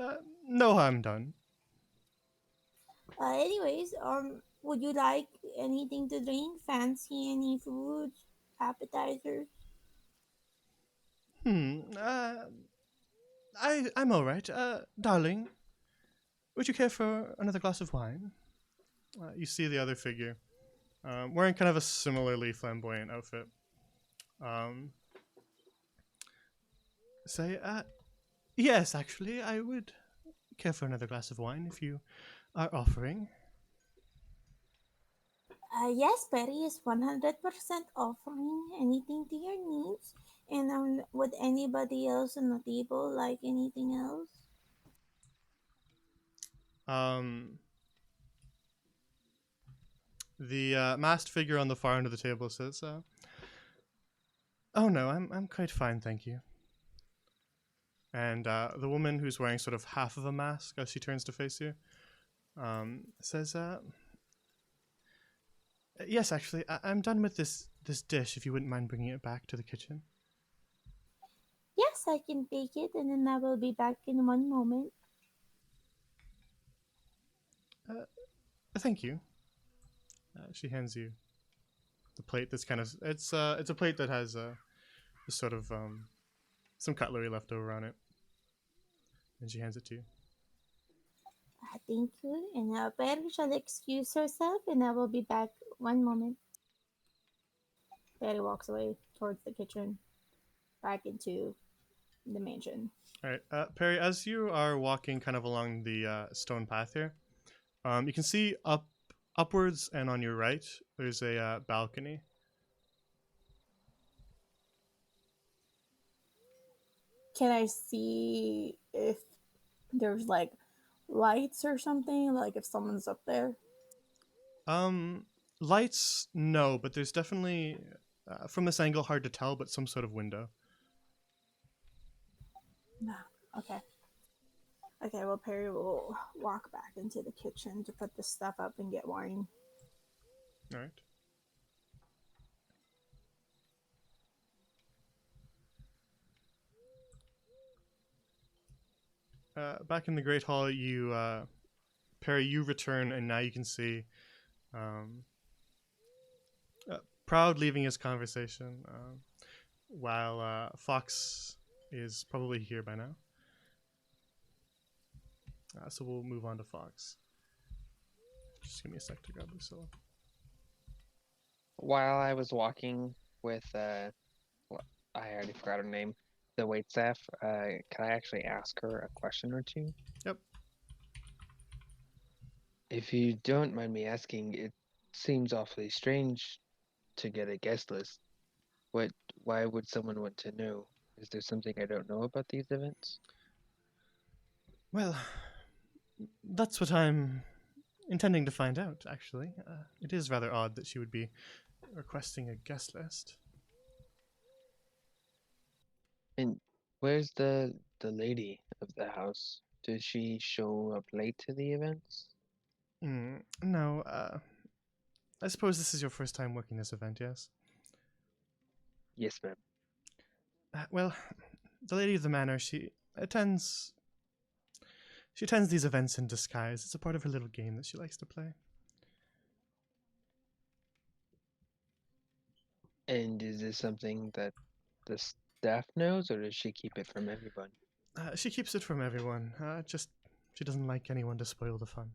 no harm done. Anyways, would you like anything to drink? Fancy any food, appetizers? I'm all right. Darling, would you care for another glass of wine? You see the other figure, wearing kind of a similarly flamboyant outfit. Say, yes, actually, I would care for another glass of wine if you are offering. Yes, Perry is 100% offering anything to your needs. And would anybody else on the table like anything else? The masked figure on the far end of the table says, "Oh no, I'm quite fine, thank you." And the woman who's wearing sort of half of a mask as she turns to face you, says, "Yes, actually, I'm done with this dish. If you wouldn't mind bringing it back to the kitchen." Yes, I can take it, and then I will be back in one moment. Thank you. She hands you the plate. That's kind of it's a plate that has sort of some cutlery left over on it, and she hands it to you. Thank you. And Perry shall excuse herself, and I will be back one moment. Perry walks away towards the kitchen, back into the mansion. All right, Perry, as you are walking kind of along the stone path here, you can see upwards and on your right, there's a balcony. Can I see if there's like lights or something? Like if someone's up there? Lights, no, but there's definitely, from this angle, hard to tell, but some sort of window. No. Okay. Okay, well, Perry will walk back into the kitchen to put the stuff up and get wine. All right. Back in the Great Hall, you, Perry, you return, and now you can see Proud leaving his conversation, while Fox is probably here by now. So we'll move on to Fox. Just give me a sec to grab Lucilla. While I was walking with, I already forgot her name, the waitstaff, can I actually ask her a question or two? Yep. If you don't mind me asking, it seems awfully strange to get a guest list What? Why would someone want to know? Is there something I don't know about these events? Well, that's what I'm intending to find out, actually. It is rather odd that she would be requesting a guest list. And where's the lady of the house? Does she show up late to the events? No, I suppose this is your first time working this event, yes? Yes, ma'am. Well, the lady of the manor, attends she attends these events in disguise. It's a part of her little game that she likes to play. And is this something that the staff knows, or does she keep it from everyone? She keeps it from everyone. Just she doesn't like anyone to spoil the fun.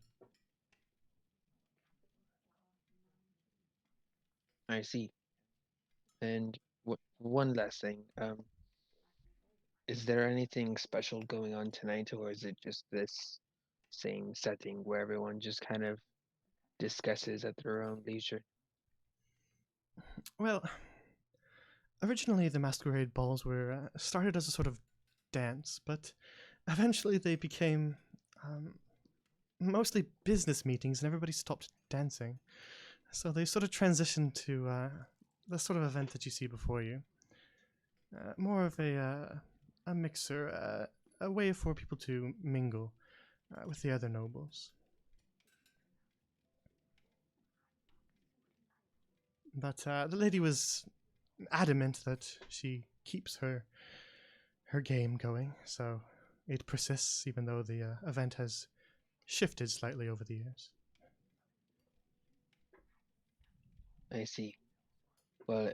I see. And one last thing. Is there anything special going on tonight, or is it just this same setting where everyone just kind of discusses at their own leisure? Well, originally the masquerade balls were started as a sort of dance, but eventually they became mostly business meetings, and everybody stopped dancing. So they sort of transitioned to the sort of event that you see before you. More of a mixer, a way for people to mingle with the other nobles. But the lady was adamant that she keeps her game going, so it persists even though the event has shifted slightly over the years. I see. Well,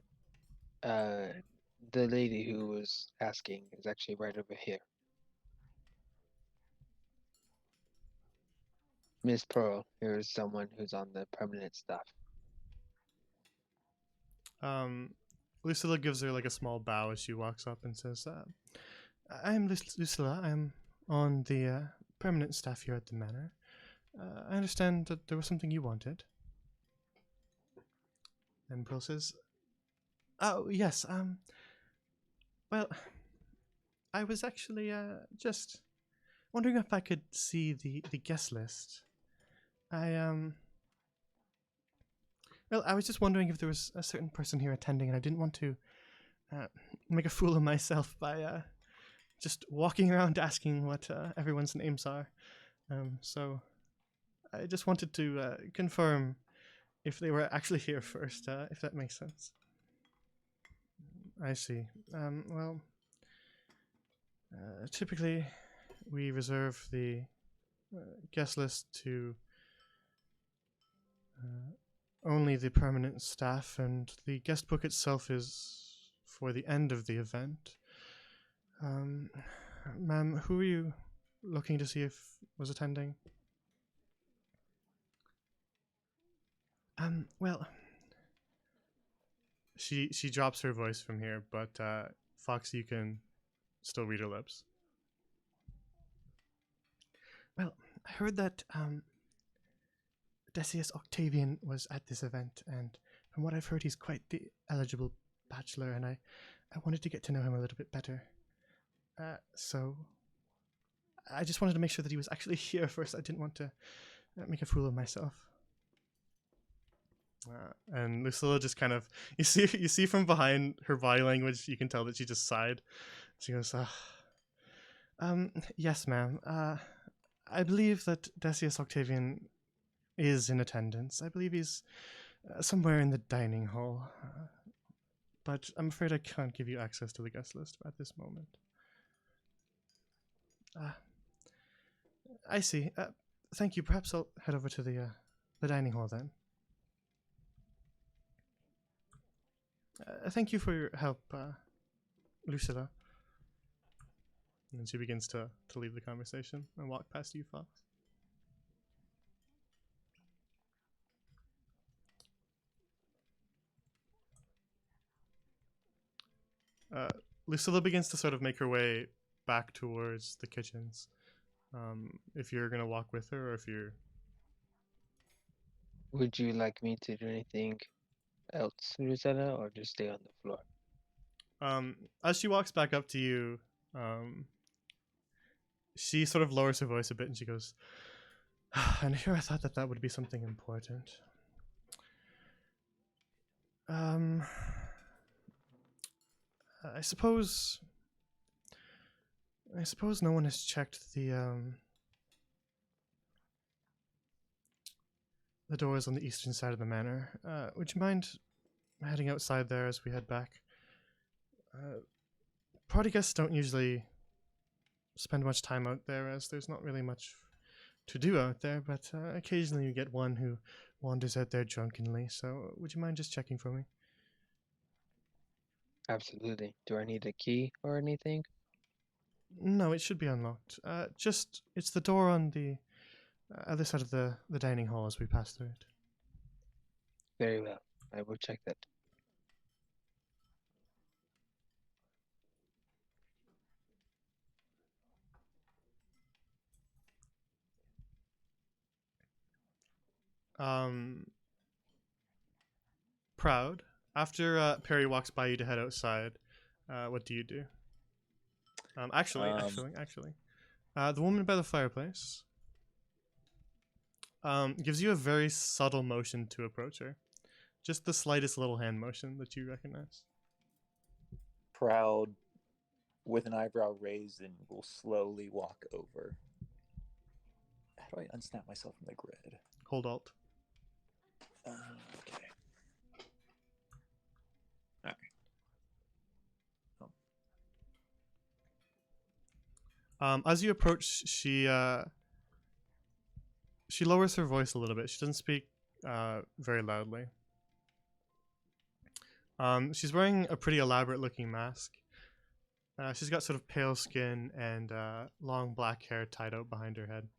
the lady who was asking is actually right over here. Miss Pearl, here is someone who's on the permanent staff. Lucilla gives her like a small bow as she walks up and says, I am Lucilla. I am on the permanent staff here at the manor. I understand that there was something you wanted. And Pearl says, oh, yes, well, I was actually just wondering if I could see the guest list. Well, I was just wondering if there was a certain person here attending, and I didn't want to make a fool of myself by just walking around asking what everyone's names are. So I just wanted to confirm if they were actually here first, if that makes sense. I see. Well, typically we reserve the guest list to only the permanent staff, and the guest book itself is for the end of the event. Ma'am, who are you looking to see if was attending? Well, she drops her voice from here, but Fox, you can still read her lips. Well, I heard that Decius Octavian was at this event, and from what I've heard, he's quite the eligible bachelor, and I wanted to get to know him a little bit better. So I just wanted to make sure that he was actually here first. I didn't want to make a fool of myself. And Lucilla just kind of you see from behind her body language, you can tell that she just sighed. She goes, yes, ma'am. I believe that Decius Octavian is in attendance. I believe he's somewhere in the dining hall. But I'm afraid I can't give you access to the guest list at this moment. I see. Thank you. Perhaps I'll head over to the dining hall then. Thank you for your help, Lucilla. And then she begins to leave the conversation and walk past you, Fox. Lucilla begins to sort of make her way back towards the kitchens. If you're going to walk with her, or if you're... Would you like me to do anything else, Rosetta, or just stay on the floor? As she walks back up to you, she sort of lowers her voice a bit and she goes, "And here I thought that would be something important. Um, I suppose no one has checked the doors on the eastern side of the manor. Would you mind heading outside there as we head back? Party guests don't usually spend much time out there, as there's not really much to do out there, but occasionally you get one who wanders out there drunkenly, so would you mind just checking for me?" Absolutely. Do I need a key or anything? No, it should be unlocked. It's the door on the other side of the dining hall as we pass through it. Very well. I will check that. Um, Proud. After Perry walks by you to head outside, what do you do? Actually, the woman by the fireplace gives you a very subtle motion to approach her. Just the slightest little hand motion that you recognize. Proud, with an eyebrow raised, and will slowly walk over. How do I unsnap myself from the grid? Hold Alt. Okay. All right. As you approach, she lowers her voice a little bit. She doesn't speak very loudly. She's wearing a pretty elaborate looking mask. She's got sort of pale skin and long black hair tied out behind her head.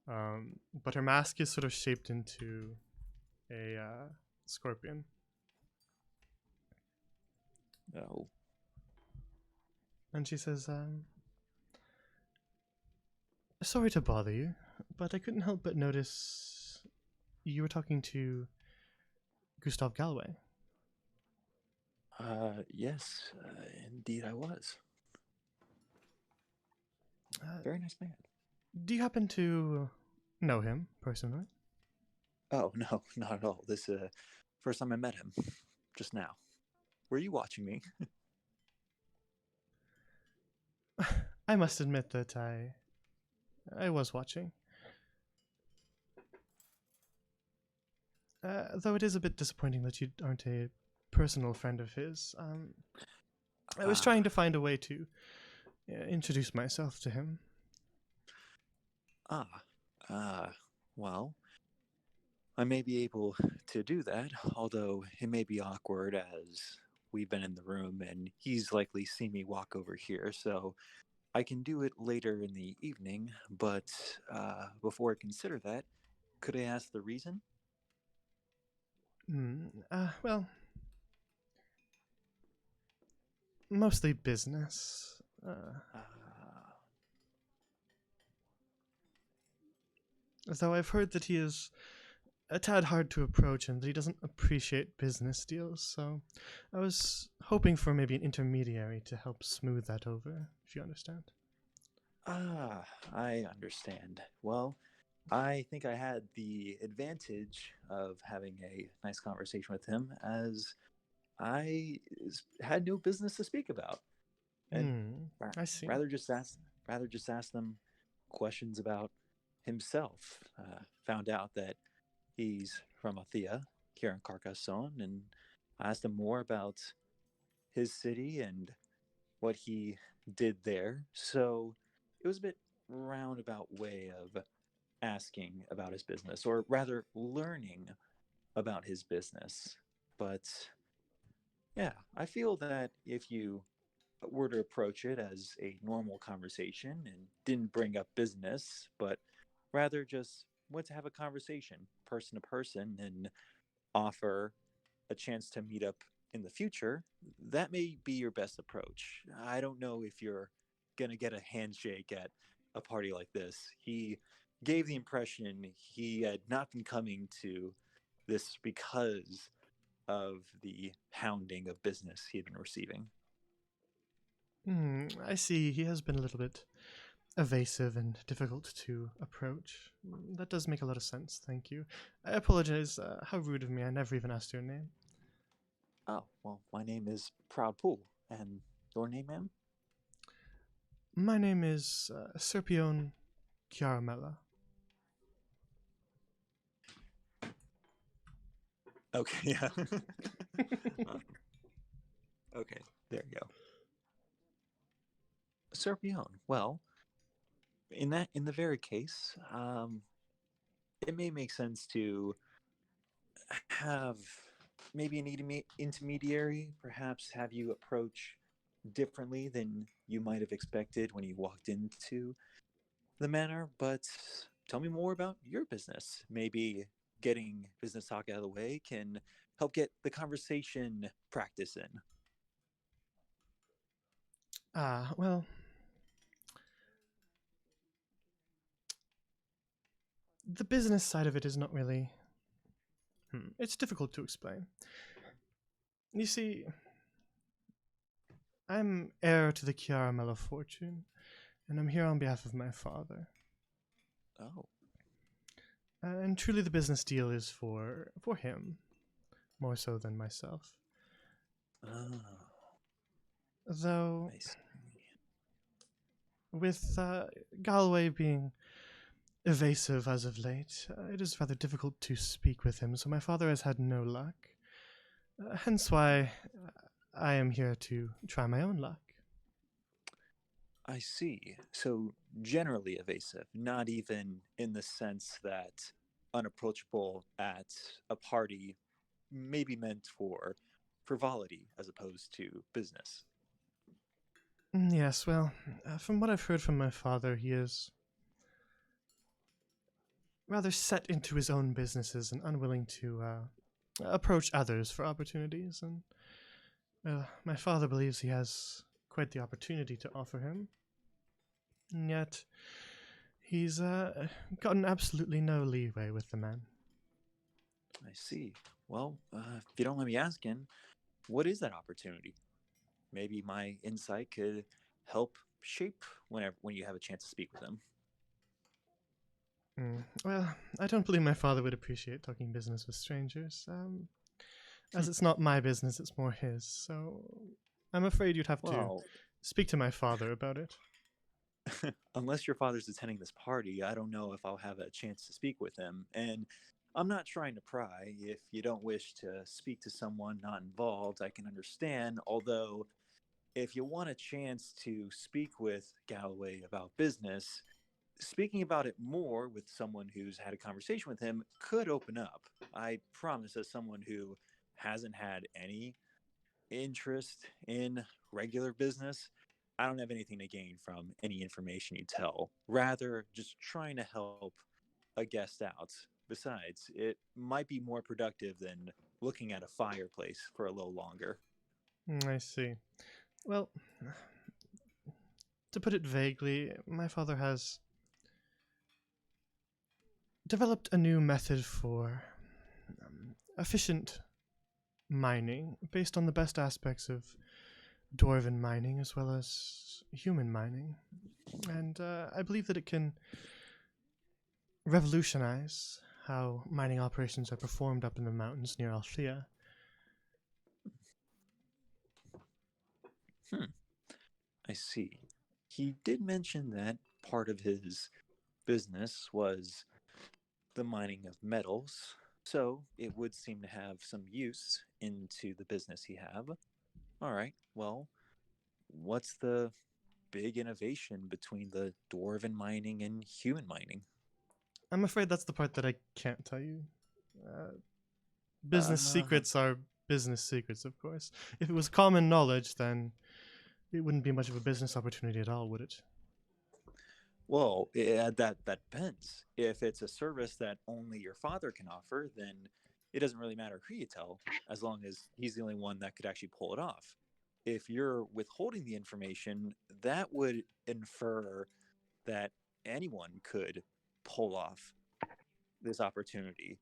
But her mask is sort of shaped into a scorpion. No. And she says, "Sorry to bother you, but I couldn't help but notice you were talking to Gustav Galway." Yes, indeed I was. Very nice man. Do you happen to know him personally? Oh, no, not at all. This, first time I met him. Just now. Were you watching me? I must admit that I was watching. Though it is a bit disappointing that you aren't a personal friend of his. I was trying to find a way to introduce myself to him. Well, I may be able to do that, although it may be awkward as we've been in the room and he's likely seen me walk over here, so I can do it later in the evening, but before I consider that, could I ask the reason? Well, mostly business. Though I've heard that he is a tad hard to approach and that he doesn't appreciate business deals, so I was hoping for maybe an intermediary to help smooth that over, if you understand. I understand. Well, I think I had the advantage of having a nice conversation with him, as I had no business to speak about, and I see. rather just ask them questions about himself. Found out that he's from Athea, here in Carcassonne, and I asked him more about his city and what he did there. So it was a bit roundabout way of asking about his business, or rather learning about his business. But yeah, I feel that if you were to approach it as a normal conversation and didn't bring up business, but rather just went to have a conversation person to person and offer a chance to meet up in the future, that may be your best approach. I don't know if you're going to get a handshake at a party like this. He gave the impression he had not been coming to this because of the hounding of business he had been receiving. I see. He has been a little bit evasive and difficult to approach. That does make a lot of sense. Thank you. I apologize. How rude of me. I never even asked your name. Oh, well, my name is Proud Pool. And your name, ma'am? My name is Serpion Chiaramella. Okay, yeah. Okay, there you go. Serpion. Well, in the very case, it may make sense to have maybe an intermediary, perhaps have you approach differently than you might have expected when you walked into the manor. But tell me more about your business. Maybe getting business talk out of the way can help get the conversation practice in. Well, the business side of it is not really. It's difficult to explain. You see, I'm heir to the Chiaramella fortune, and I'm here on behalf of my father. Oh, And truly, the business deal is for him, more so than myself. oh, Though, I see. with Galway being evasive as of late, it is rather difficult to speak with him, so my father has had no luck. Hence why I am here to try my own luck. I see. So generally evasive, not even in the sense that unapproachable at a party may be meant for frivolity as opposed to business. Yes, well, from what I've heard from my father, he is rather set into his own businesses and unwilling to approach others for opportunities. And my father believes he has quite the opportunity to offer him, and yet he's gotten absolutely no leeway with the man. I see. Well, if you don't mind me asking, what is that opportunity? Maybe my insight could help shape when you have a chance to speak with him. Well, I don't believe my father would appreciate talking business with strangers. As it's not my business, it's more his. So I'm afraid you'd have to Well, speak to my father about it. unless your father's attending this party, I don't know if I'll have a chance to speak with him. And I'm not trying to pry. If you don't wish to speak to someone not involved, I can understand. Although, if you want a chance to speak with Galloway about business, speaking about it more with someone who's had a conversation with him could open up. I promise, as someone who hasn't had any interest in regular business, I don't have anything to gain from any information you tell. Rather, just trying to help a guest out. Besides, it might be more productive than looking at a fireplace for a little longer. I see. Well, to put it vaguely, my father has developed a new method for efficient mining based on the best aspects of dwarven mining as well as human mining. And I believe that it can revolutionize how mining operations are performed up in the mountains near Althea. I see. He did mention that part of his business was the mining of metals, so it would seem to have some use into the business he have. All right, well, what's the big innovation between the dwarven mining and human mining? I'm afraid that's the part that I can't tell you. Business Uh, secrets are business secrets, of course. If it was common knowledge, then it wouldn't be much of a business opportunity at all, would it? well, that depends. If it's a service that only your father can offer, then it doesn't really matter who you tell, as long as he's the only one that could actually pull it off. If you're withholding the information, that would infer that anyone could pull off this opportunity.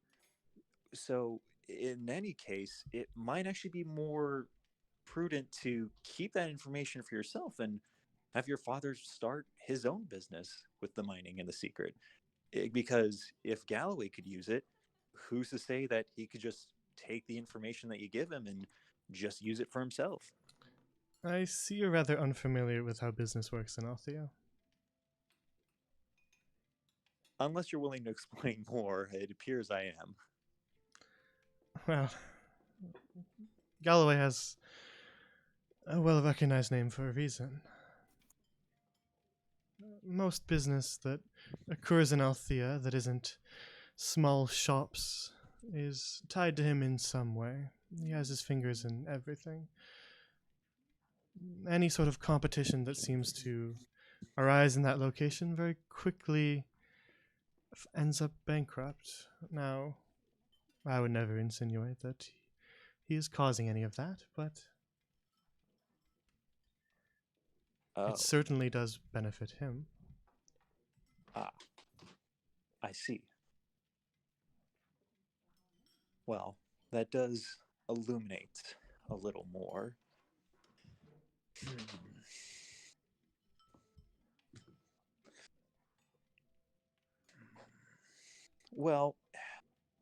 So in any case, it might actually be more prudent to keep that information for yourself and have your father start his own business with the mining and the secret. Because if Galloway could use it, who's to say that he could just take the information that you give him and just use it for himself? I see you're rather unfamiliar with how business works in Althea. Unless you're willing to explain more, it appears I am. Well, Galloway has a well-recognized name for a reason. Most business that occurs in Althea that isn't small shops is tied to him in some way. He has his fingers in everything. Any sort of competition that seems to arise in that location very quickly ends up bankrupt. Now, I would never insinuate that he is causing any of that, but Oh, it certainly does benefit him. I see. Well, that does illuminate a little more. Well,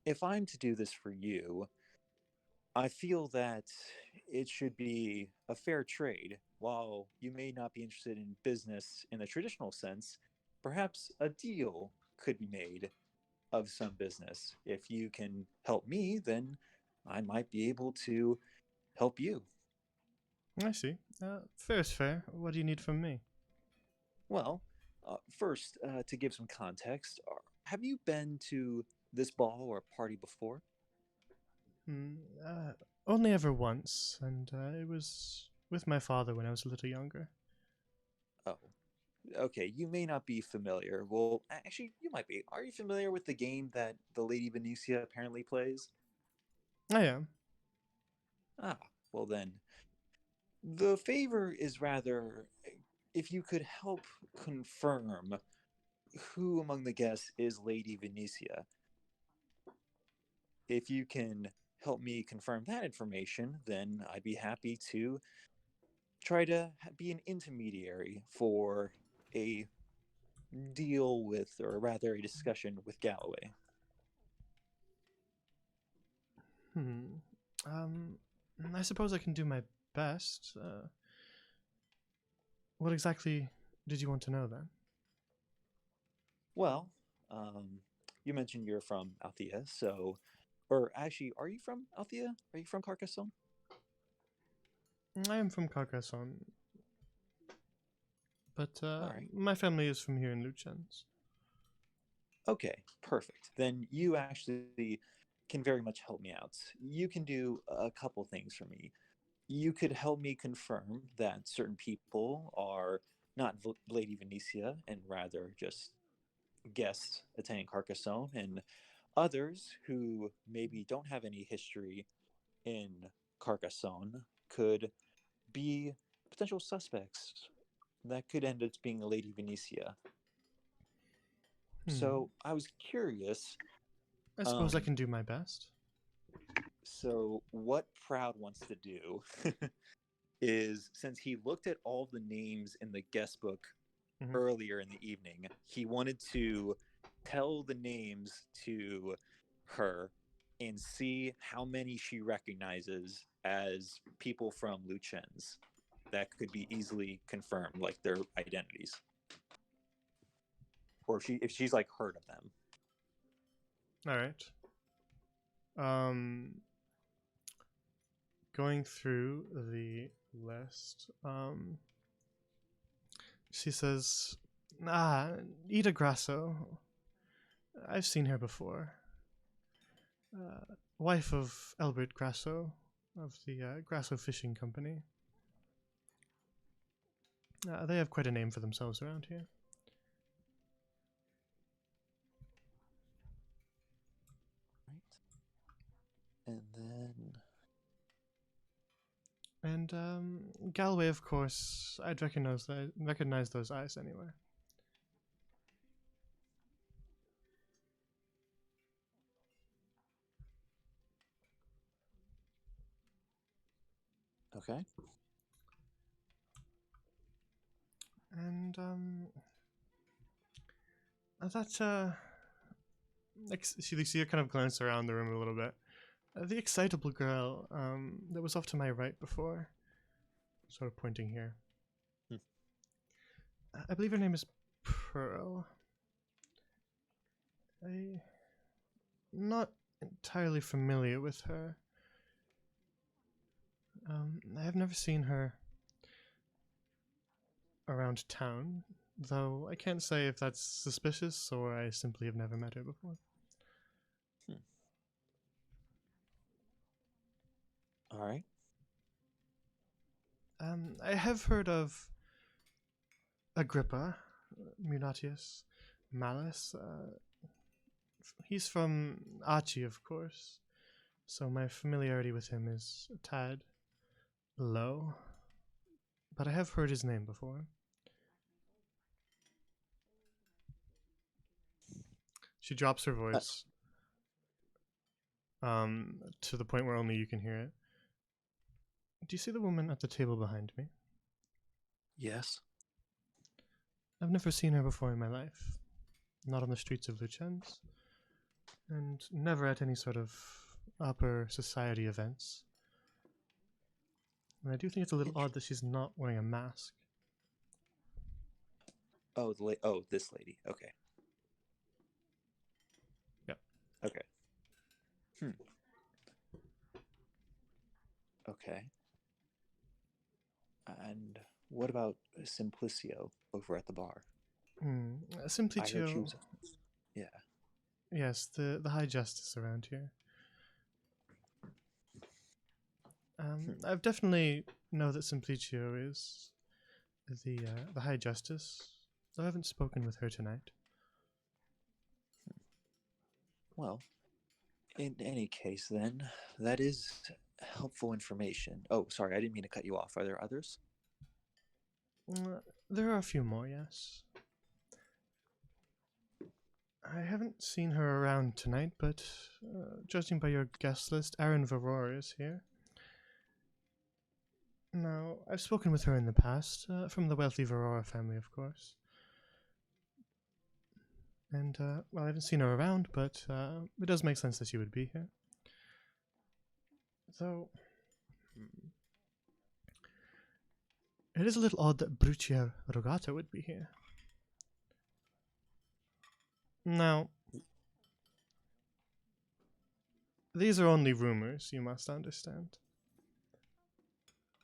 if I'm to do this for you, I feel that it should be a fair trade. While you may not be interested in business in the traditional sense, perhaps a deal could be made of some business. If you can help me, then I might be able to help you. I see. Fair is fair. What do you need from me? Well, first, to give some context, have you been to this ball or party before? Hmm, only ever once, and it was with my father when I was a little younger. Oh, okay. You may not be familiar. Well, actually, you might be. Are you familiar with the game that the Lady Venetia apparently plays? I am. Ah, well then, the favor is rather if you could help confirm who among the guests is Lady Venetia. If you can help me confirm that information, then I'd be happy to try to be an intermediary for a deal with, or rather, a discussion with Galloway. Hmm. I suppose I can do my best. What exactly did you want to know then? Well, you mentioned you're from Althea, so, or actually, are you from Althea? Are you from Carcassonne? I am from Carcassonne, but All right. my family is from here in Lucens. Okay, perfect. Then you actually can very much help me out. You can do a couple things for me. You could help me confirm that certain people are not Lady Venetia and rather just guests attending Carcassonne, and others who maybe don't have any history in Carcassonne could be potential suspects that could end up being a Lady Venetia. Hmm. So I was curious. I suppose I Um, can do my best. so what Proud wants to do is, since he looked at all the names in the guest book Mhm. earlier in the evening, he wanted to tell the names to her and see how many she recognizes as people from Lucens that could be easily confirmed, like their identities, or if she's like heard of them. All right. Going through the list, she says, Ida Grasso. I've seen her before. Wife of Albert Grasso of the Grasso Fishing Company. They have quite a name for themselves around here. Right. And then And Galway, of course, I'd recognize those eyes anywhere. Okay. And that you see her kind of glance around the room a little bit. The excitable girl that was off to my right before, sort of pointing here. Hmm. I believe her name is Pearl. I'm not entirely familiar with her. I have never seen her around town, though I can't say if that's suspicious or I simply have never met her before. All right. I have heard of Agrippa, Munatius, Malice. He's from Archie, of course, so my familiarity with him is a tad low, but I have heard his name before. She drops her voice to the point where only you can hear it. Do you see the woman at the table behind me? Yes. I've never seen her before in my life. Not on the streets of Lucens, and never at any sort of upper society events. And I do think it's a little odd that she's not wearing a mask. Oh, this lady. Okay. Yep. Okay. Okay. And what about Simplicio over at the bar? Simply I heard she Chill. was. Yeah. Yes, the High Justice around here. I've definitely know that Simplicio is the High Justice, though I haven't spoken with her tonight. Well, in any case, then, that is helpful information. Oh, sorry, I didn't mean to cut you off. Are there others? There are a few more, yes. I haven't seen her around tonight, but judging by your guest list, Aaron Varor is here. Now, I've spoken with her in the past, from the wealthy Varora family, of course. And, well, I haven't seen her around, but it does make sense that she would be here. Though, it is a little odd that Brucia Rogata would be here. Now, these are only rumors, you must understand.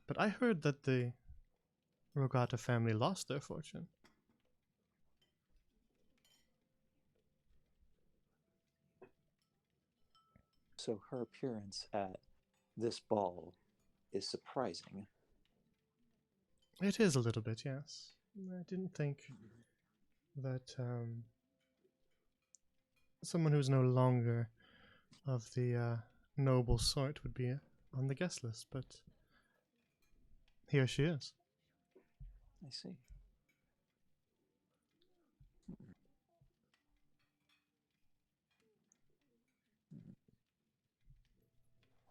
But I heard that the Rogata family lost their fortune. So her appearance at this ball is surprising. It is a little bit, yes. I didn't think that someone who's no longer of the noble sort would be on the guest list, but here she is. I see.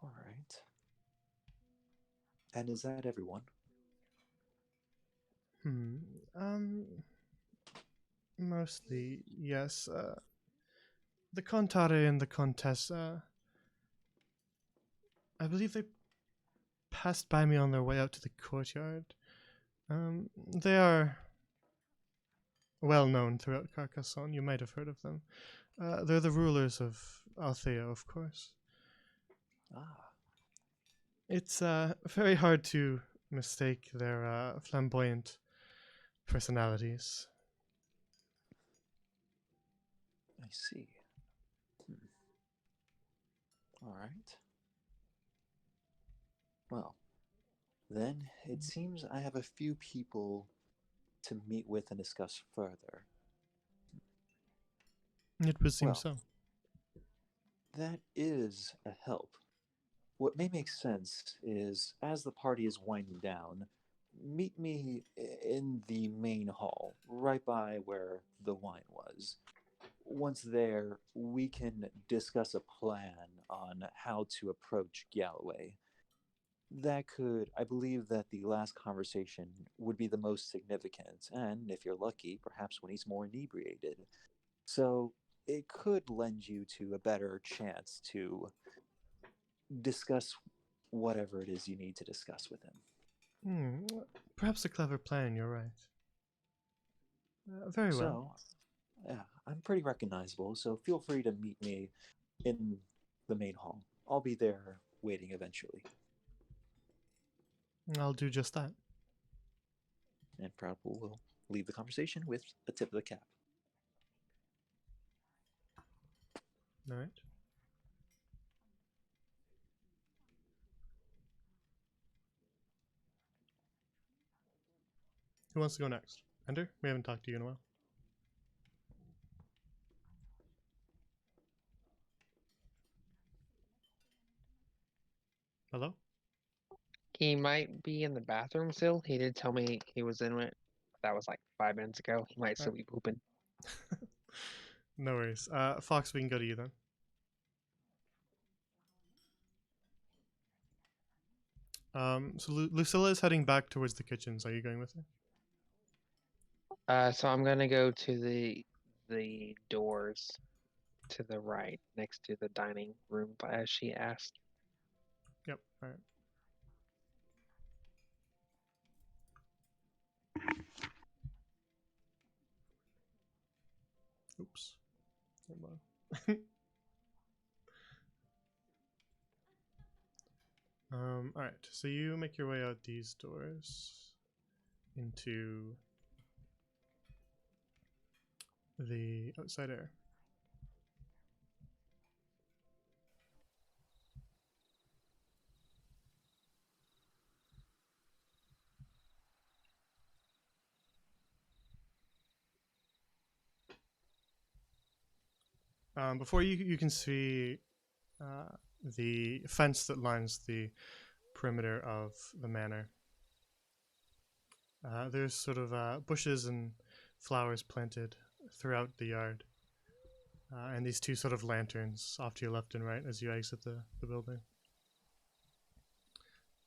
All right. And is that everyone? Mostly, yes. The Contare and the Contessa, I believe they passed by me on their way out to the courtyard. They are well known throughout Carcassonne. You might have heard of them. They're the rulers of Althea, of course. Ah, It's very hard to mistake their flamboyant personalities. I see. All right. Well, then it seems I have a few people to meet with and discuss further. It would seem Well, so. that is a help. What may make sense is, as the party is winding down, meet me in the main hall, right by where the wine was. Once there, we can discuss a plan on how to approach Galloway. I believe that the last conversation would be the most significant, and if you're lucky, perhaps when he's more inebriated. So it could lend you to a better chance to discuss whatever it is you need to discuss with him. Perhaps a clever plan, you're right. Very well. So, yeah, I'm pretty recognizable, so feel free to meet me in the main hall. I'll be there waiting eventually. I'll do just that. And Proudpool will leave the conversation with a tip of the cap. All right. Who wants to go next? Ender? We haven't talked to you in a while. Hello? He might be in the bathroom still. He did tell me he was in it. That was like 5 minutes ago. He might still be pooping. No worries. Fox, we can go to you then. So Lucilla is heading back towards the kitchens. Are you going with her? So I'm gonna go to the doors to the right, next to the dining room, as she asked. Yep. All right. Oops. Hold on. All right. So you make your way out these doors into the outside air. Before you can see the fence that lines the perimeter of the manor. There's sort of bushes and flowers planted throughout the yard. And these two sort of lanterns off to your left and right as you exit the building.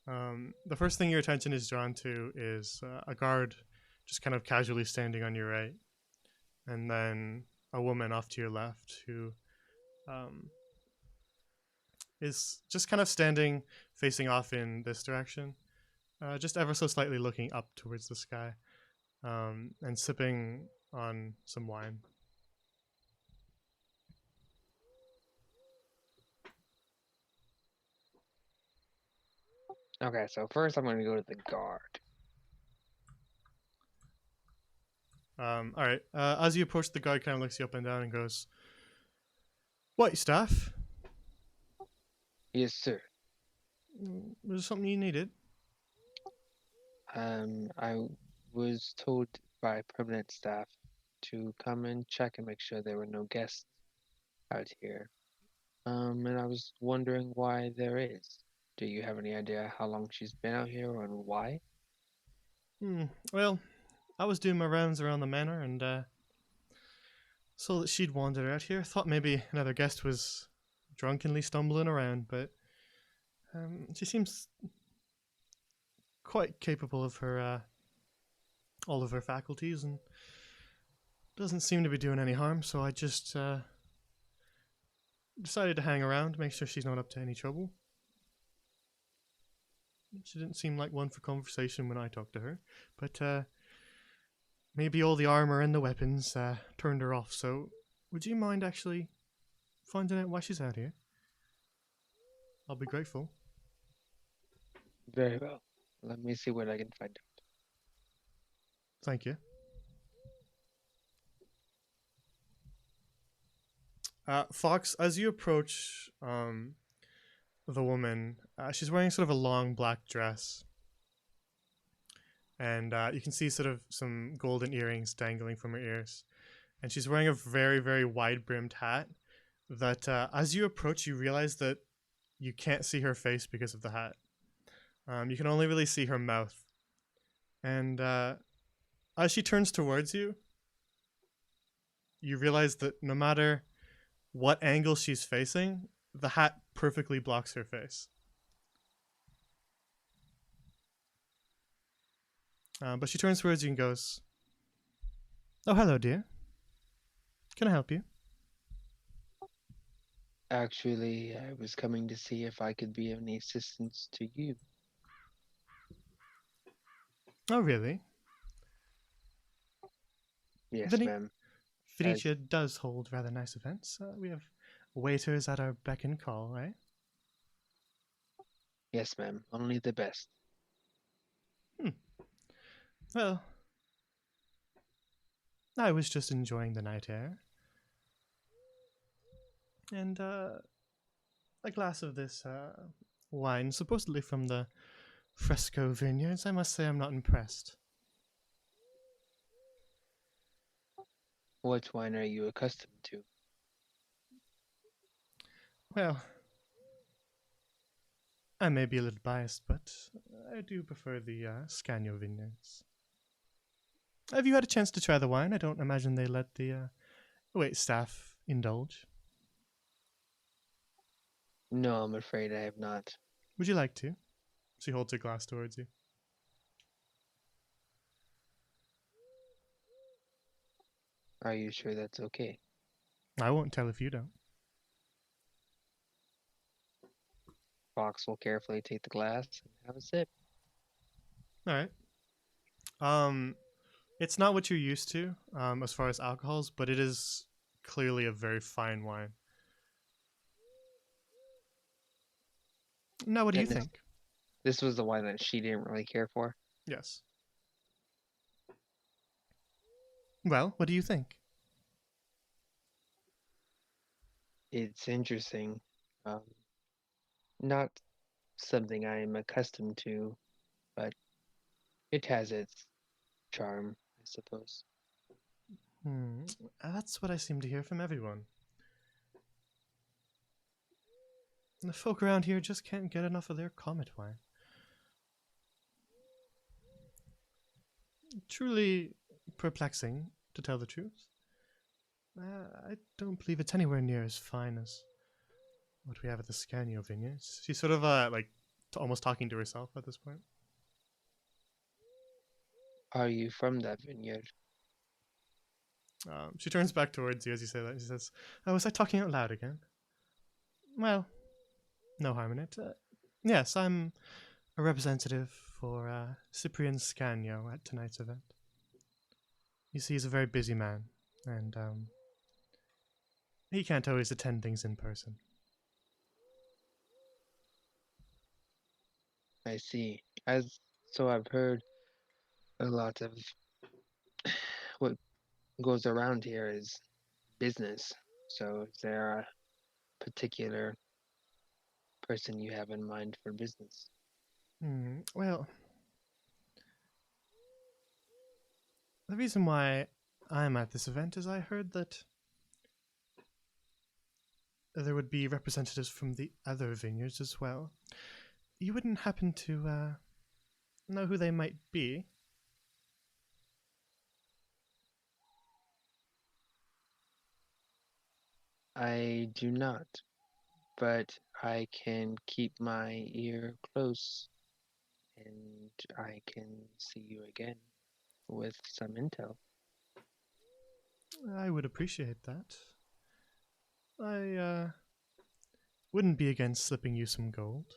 The first thing your attention is drawn to is a guard just kind of casually standing on your right. And then a woman off to your left who is just kind of standing facing off in this direction, just ever so slightly looking up towards the sky, and sipping on some wine. Okay, so first I'm gonna go to the guard. All right. As you approach, the guard kind of looks you up and down and goes, "What, staff? Yes, sir. Was there something you needed?" I was told by permanent staff to come and check and make sure there were no guests out here. And I was wondering why there is. Do you have any idea how long she's been out here and why? Well, I was doing my rounds around the manor and saw that she'd wandered out here. Thought maybe another guest was drunkenly stumbling around, but she seems quite capable of her all of her faculties and doesn't seem to be doing any harm. So I just decided to hang around, make sure she's not up to any trouble. She didn't seem like one for conversation when I talked to her, but maybe all the armor and the weapons turned her off. So would you mind actually finding out why she's out here? I'll be grateful. Very well. Let me see what I can find out. Thank you. Fox, as you approach the woman, she's wearing sort of a long black dress. And you can see sort of some golden earrings dangling from her ears. And she's wearing a very, very wide-brimmed hat that as you approach, you realize that you can't see her face because of the hat. You can only really see her mouth. And as she turns towards you, you realize that no matter what angle she's facing, the hat perfectly blocks her face. But she turns towards you and goes, "Oh, hello, dear. Can I help you?" Actually, I was coming to see if I could be of any assistance to you. Oh, really? Yes, Vene- ma'am. Venetia does hold rather nice events. We have waiters at our beck and call, right? Yes, ma'am. Only the best. Well, I was just enjoying the night air. And a glass of this wine, supposedly from the Fresco Vineyards. I must say I'm not impressed. What wine are you accustomed to? Well, I may be a little biased, but I do prefer the Scagno Vineyards. Have you had a chance to try the wine? I don't imagine they let the wait staff indulge. No, I'm afraid I have not. Would you like to? She holds her glass towards you. Are you sure that's okay? I won't tell if you don't. Fox will carefully take the glass and have a sip. All right. It's not what you're used to, as far as alcohols, but it is clearly a very fine wine. Now, what do you And think? This was the wine that she didn't really care for. Yes. Well, what do you think? It's interesting. Not something I am accustomed to, but it has its charm, I suppose. That's what I seem to hear from everyone. The folk around here just can't get enough of their comet wine. Truly perplexing, to tell the truth. I don't believe it's anywhere near as fine as what we have at the Scagno Vineyards. She's sort of almost talking to herself at this point. Are you from that vineyard? She turns back towards you as you say that. She says, "Oh, was I talking out loud again?" Well, no harm in it. Yes, I'm a representative for Cyprian Scagno at tonight's event. You see, he's a very busy man, and he can't always attend things in person. I see. So I've heard a lot of what goes around here is business. So is there a particular person you have in mind for business? Well, the reason why I'm at this event is I heard that there would be representatives from the other vineyards as well. You wouldn't happen to know who they might be? I do not, but I can keep my ear close and I can see you again with some intel. I would appreciate that. I wouldn't be against slipping you some gold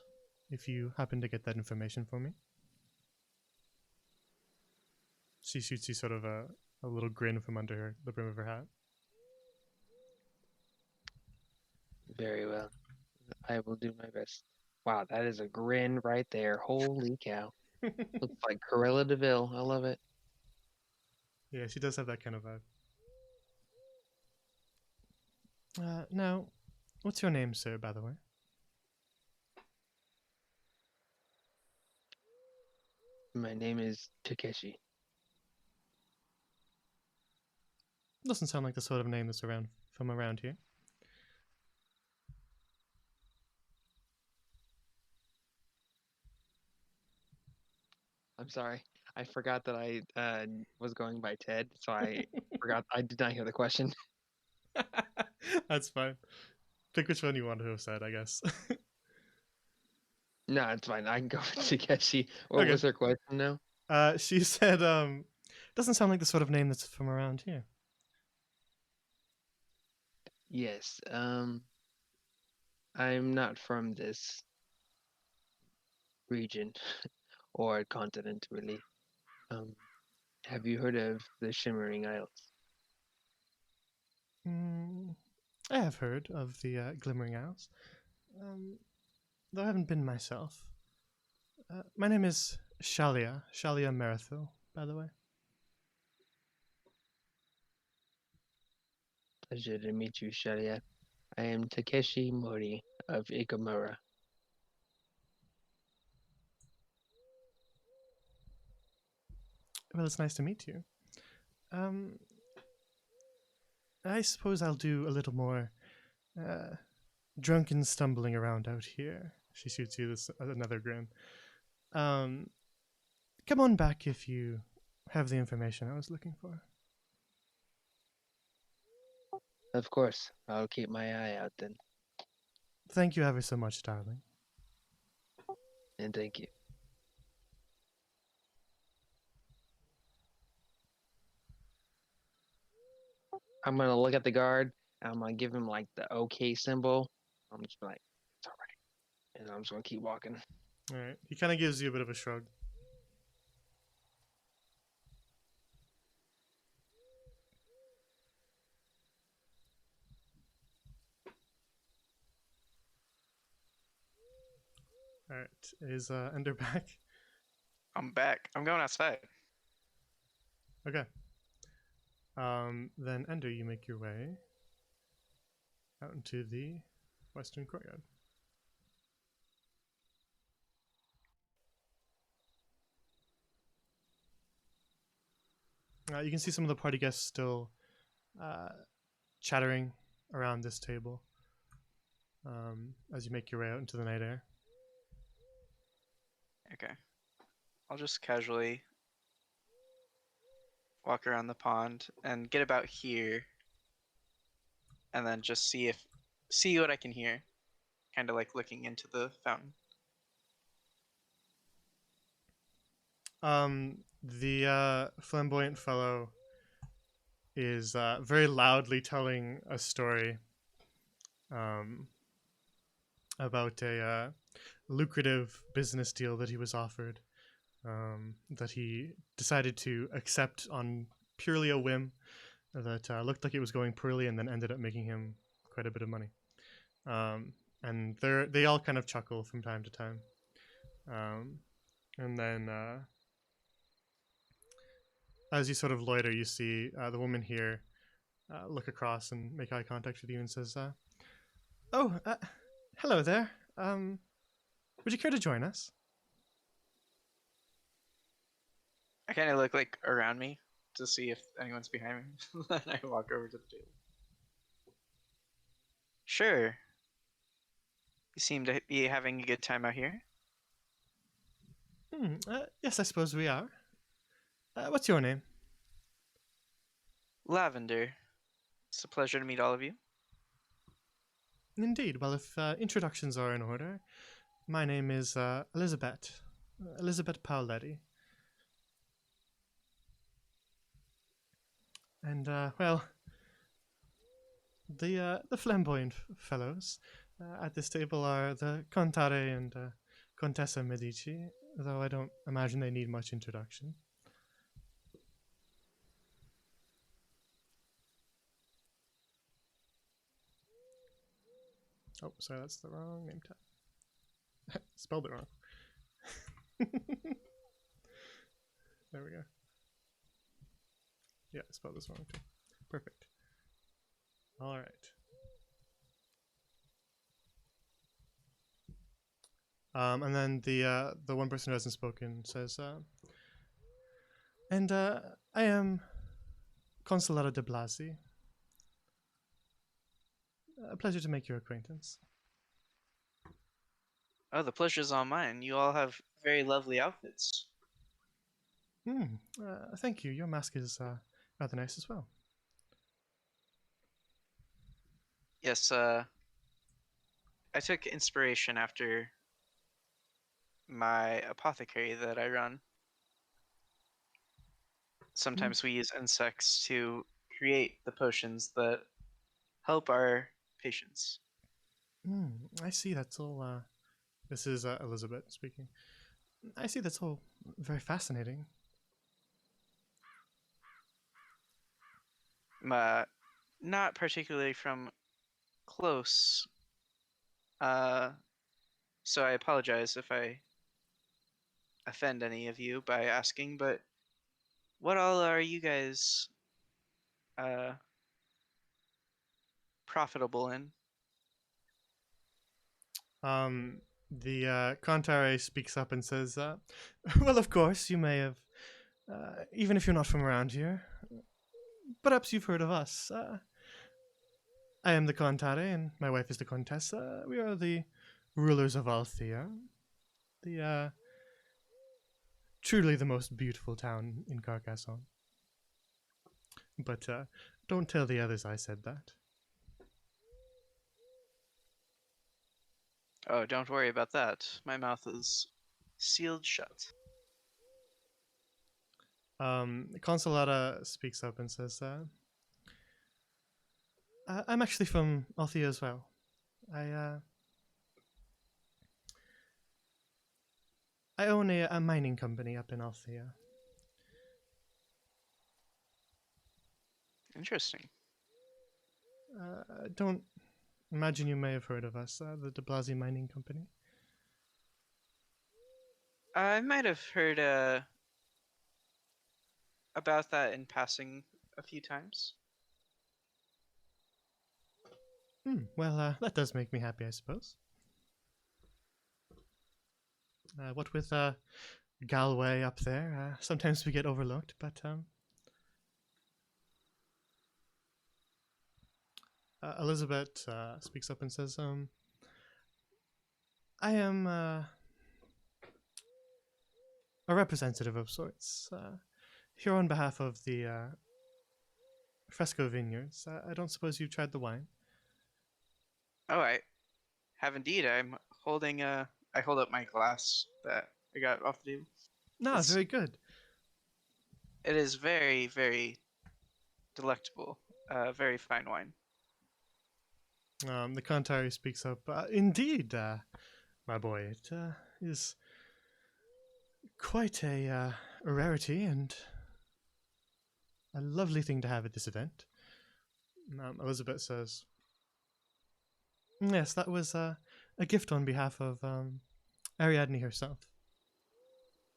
if you happen to get that information for me. She shoots you sort of a little grin from under the brim of her hat. Very well. I will do my best. Wow, that is a grin right there. Holy cow. Looks like Corella DeVille. I love it. Yeah, she does have that kind of vibe. Now, what's your name, sir, by the way? My name is Takeshi. Doesn't sound like the sort of name that's from around here. I'm sorry. I forgot that I was going by Ted, so I forgot. I did not hear the question. That's fine. Pick which one you want to have said, I guess. No, it's fine. I can go with Takeshi. What Okay. was her question now? She said, doesn't sound like the sort of name that's from around here. Yes. I'm not from this region or continent, really. Have you heard of the Shimmering Isles? I have heard of the Glimmering Isles, though I haven't been myself. My name is Shalia Merithil, by the way. Pleasure to meet you, Sharia. I am Takeshi Mori of Ikamura. Well, it's nice to meet you. I suppose I'll do a little more drunken stumbling around out here. She shoots you this another grin. Come on back if you have the information I was looking for. Of course, I'll keep my eye out then, Thank you ever so much, darling. and thank you. I'm gonna look at the guard, and I'm gonna give him like the OK symbol. I'm just like, it's all right, and I'm just gonna keep walking. All right. He kind of gives you a bit of a shrug. All right. Is Ender back? I'm back. I'm going outside. Okay. Then Ender, you make your way out into the western courtyard. You can see some of the party guests still chattering around this table as you make your way out into the night air. Okay. I'll just casually walk around the pond and get about here, and then just see what I can hear. Kind of like looking into the fountain. The flamboyant fellow is very loudly telling a story about a lucrative business deal that he was offered, that he decided to accept on purely a whim, that looked like it was going poorly and then ended up making him quite a bit of money. And they all kind of chuckle from time to time. And then as you sort of loiter, you see the woman here look across and make eye contact with you and says, "Oh, hello there. Would you care to join us?" I kind of look like around me to see if anyone's behind me. Then I walk over to the table. Sure. You seem to be having a good time out here. Yes, I suppose we are. What's your name? Lavender. It's a pleasure to meet all of you. Indeed. Well, if introductions are in order, my name is Elizabeth. Elizabeth Paoletti. And, well, the flamboyant fellows at this table are the Contare and Contessa Medici, though I don't imagine they need much introduction. Oh, sorry, that's the wrong name tag. Spelled it wrong. There we go. Yeah, I spelled this wrong too. Perfect. All right. And then the one person who hasn't spoken says, and I am Consolata de Blasi. A pleasure to make your acquaintance. Oh, the pleasure's all mine. You all have very lovely outfits. Thank you. Your mask is rather nice as well. Yes, I took inspiration after my apothecary that I run. sometimes we use insects to create the potions that help our patients. I see. That's all. This is Elizabeth speaking. I see. That's all very fascinating. Not particularly from close. So I apologize if I offend any of you by asking, but what all are you guys profitable in? The Kantare speaks up and says, "Well, of course, you may have, even if you're not from around here, perhaps you've heard of us. I am the Kantare, and my wife is the Contessa. We are the rulers of Althea, the truly the most beautiful town in Carcassonne. But don't tell the others I said that." Oh, don't worry about that. My mouth is sealed shut. Consolata speaks up and says, "I'm actually from Althea as well. I own a mining company up in Althea." Interesting. Don't imagine you may have heard of us, the de Blasi Mining Company. I might have heard about that in passing a few times. Well, that does make me happy, I suppose. What with Galway up there, sometimes we get overlooked, but Elizabeth speaks up and says, "I am a representative of sorts, here on behalf of the Fresco Vineyards. I don't suppose you've tried the wine?" Oh, I have indeed. I'm holding I hold up my glass that I got off the table. No, It's- very good. It is very, very delectable. Very fine wine. The Kantari speaks up. "Indeed, my boy, it is quite a rarity and a lovely thing to have at this event." Elizabeth says, "Yes, that was a gift on behalf of Ariadne herself."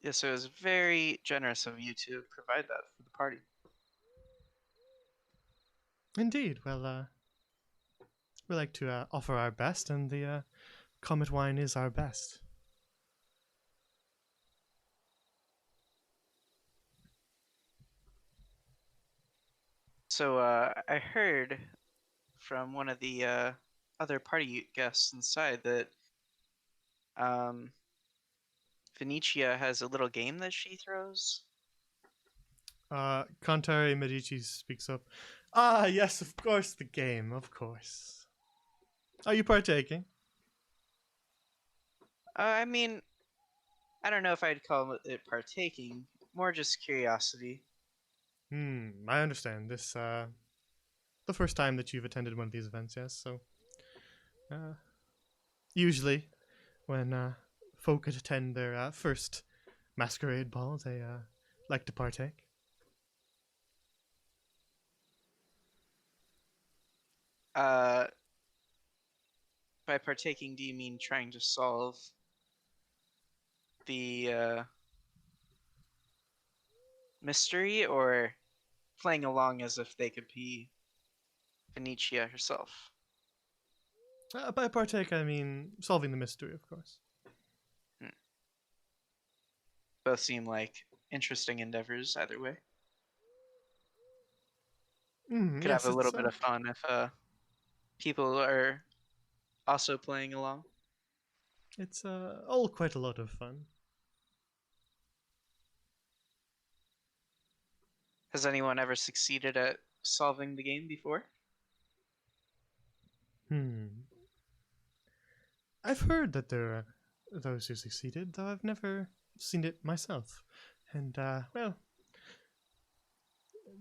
Yes, it was very generous of you to provide that for the party. "Indeed. Well, we like to offer our best, and the Comet wine is our best." So I heard from one of the other party guests inside that Venetia has a little game that she throws. Kantari Medici speaks up. "Ah, yes, of course, the game, of course. Are you partaking?" I mean, I don't know if I'd call it partaking, more just curiosity. I understand. This, the first time that you've attended one of these events, yes? So, usually, when folk attend their first masquerade ball, they like to partake. By partaking, do you mean trying to solve the mystery, or playing along as if they could be Venetia herself? By partake, I mean solving the mystery, of course. Both seem like interesting endeavors either way. Could Yes, have a little it's, bit of fun if people are also playing along. it's all quite a lot of fun. Has anyone ever succeeded at solving the game before? I've heard that there are those who succeeded, though I've never seen it myself. And, well,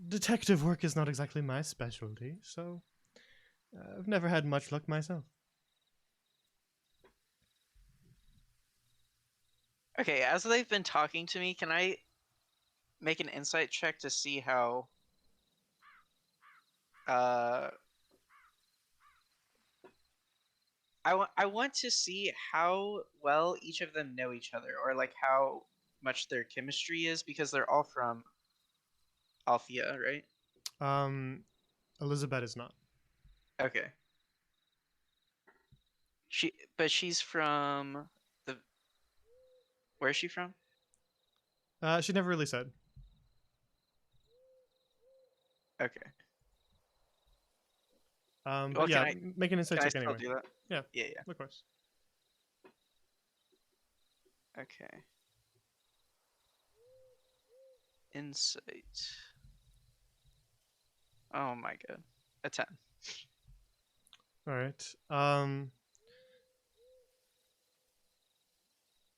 detective work is not exactly my specialty, so I've never had much luck myself. Okay, as they've been talking to me, can I make an insight check to see how I want to see how well each of them know each other, or like how much their chemistry is, because they're all from Althea, right? Elizabeth is not. Okay. She's from the. Where's she from? She never really said. Okay. But Well, yeah, make an insight can I check still anyway. do that? Yeah, Yeah. of course. Okay. Insight. Oh my god. A 10. All right.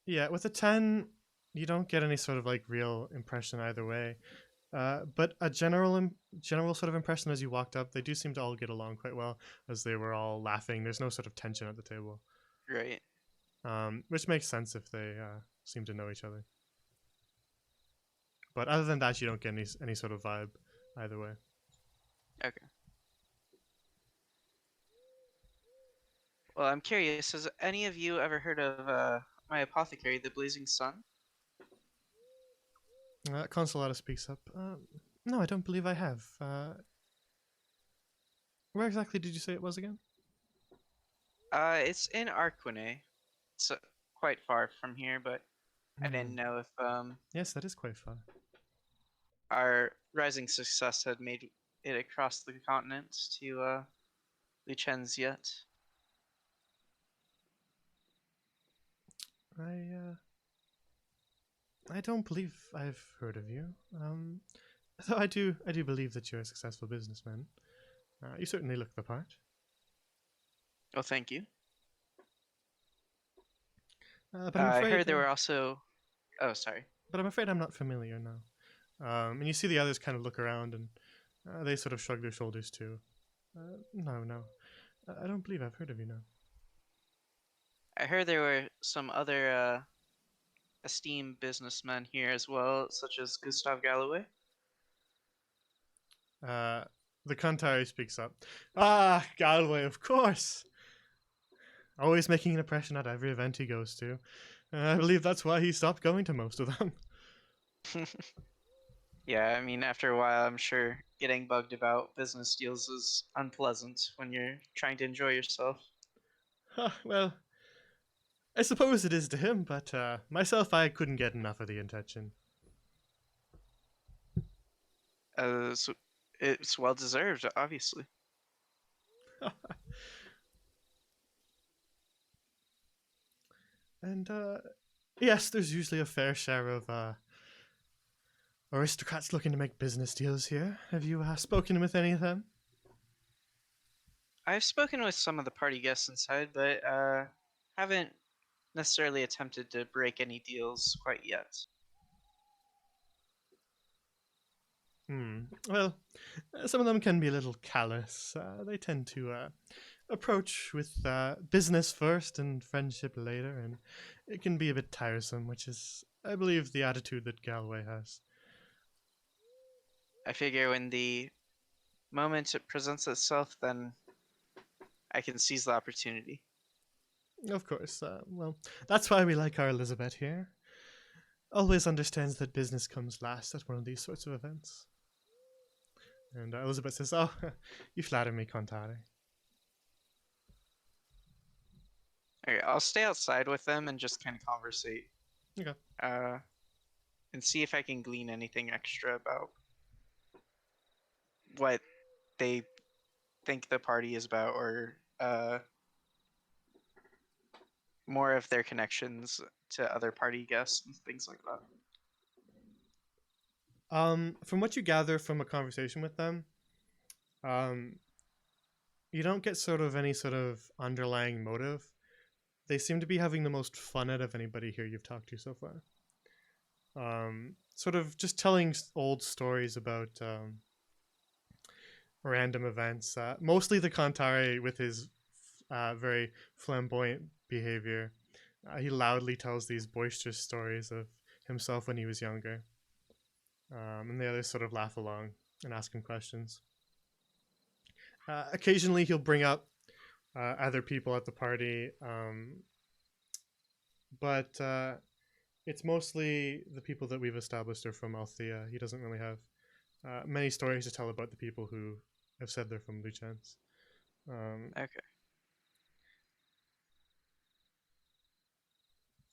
Yeah, with a 10, you don't get any sort of like real impression either way. But a general sort of impression as you walked up, they do seem to all get along quite well as they were all laughing. There's no sort of tension at the table, Right. which makes sense if they seem to know each other. But other than that, you don't get any sort of vibe either way. Okay. Well, I'm curious. Has any of you ever heard of my apothecary, the Blazing Sun? Consolata speaks up. No, I don't believe I have. Where exactly did you say it was again? It's in Arquine. It's quite far from here, but I didn't know if Yes, that is quite far. our rising success had made it across the continent to Lucens yet. I don't believe I've heard of you. Though I do believe that you're a successful businessman. You certainly look the part. Well, thank you. But I'm afraid I heard there were also. Oh, sorry. But I'm afraid I'm not familiar now. And you see the others kind of look around, and they sort of shrug their shoulders too. No. I don't believe I've heard of you now. I heard there were some other esteemed businessmen here as well, such as Gustav Galloway. The Kantari speaks up. Ah, Galway, of course. Always making an impression at every event he goes to. I believe that's why he stopped going to most of them. Yeah, I mean, after a while, I'm sure getting bugged about business deals is unpleasant when you're trying to enjoy yourself. Well, I suppose it is to him, but myself, I couldn't get enough of the attention. So it's well deserved, obviously. And yes, there's usually a fair share of aristocrats looking to make business deals here. Have you spoken with any of them? I've spoken with some of the party guests inside, but haven't necessarily attempted to break any deals quite yet. Well, some of them can be a little callous. They tend to approach with business first and friendship later, and it can be a bit tiresome, which is, I believe, the attitude that Galway has. I figure when the moment it presents itself, then I can seize the opportunity. Of course. Well, that's why we like our Elizabeth here. Always understands that business comes last at one of these sorts of events. And Elizabeth says, "Oh, you flatter me, Contare." Okay, I'll stay outside with them and just kind of conversate. Okay. And see if I can glean anything extra about what they think the party is about, or more of their connections to other party guests and things like that. From what you gather from a conversation with them, you don't get sort of any sort of underlying motive. They seem to be having the most fun out of anybody here you've talked to so far. Sort of just telling old stories about random events. Mostly the Kantare with his very flamboyant behavior. He loudly tells these boisterous stories of himself when he was younger. And the others sort of laugh along and ask him questions. Occasionally, he'll bring up other people at the party, but it's mostly the people that we've established are from Althea. He doesn't really have many stories to tell about the people who have said they're from Luchans. Okay.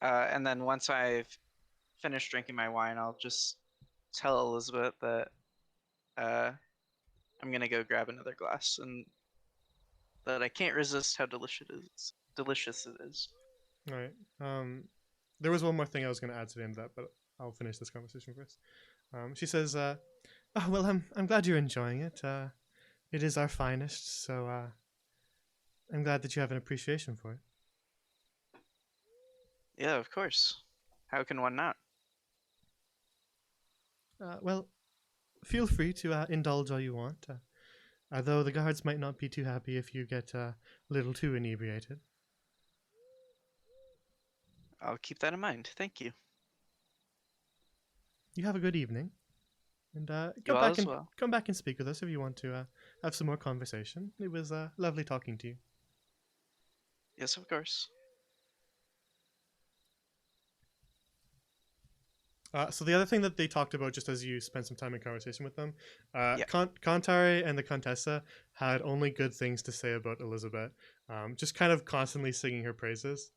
And then once I've finished drinking my wine, I'll just tell Elizabeth that I'm gonna go grab another glass, and that I can't resist how delicious it is. Delicious it is. All right. There was one more thing I was going to add to the end of that, but I'll finish this conversation first. She says, "Oh well, I'm glad you're enjoying it. It is our finest, so I'm glad that you have an appreciation for it." Yeah, of course. How can one not? Well, feel free to indulge all you want. Though the guards might not be too happy if you get a little too inebriated. I'll keep that in mind. Thank you. You have a good evening, and You all as well. come back and speak with us if you want to have some more conversation. It was lovely talking to you. Yes, of course. So the other thing that they talked about, just as you spent some time in conversation with them, Yeah. Kantare and the Contessa had only good things to say about Elizabeth, just kind of constantly singing her praises.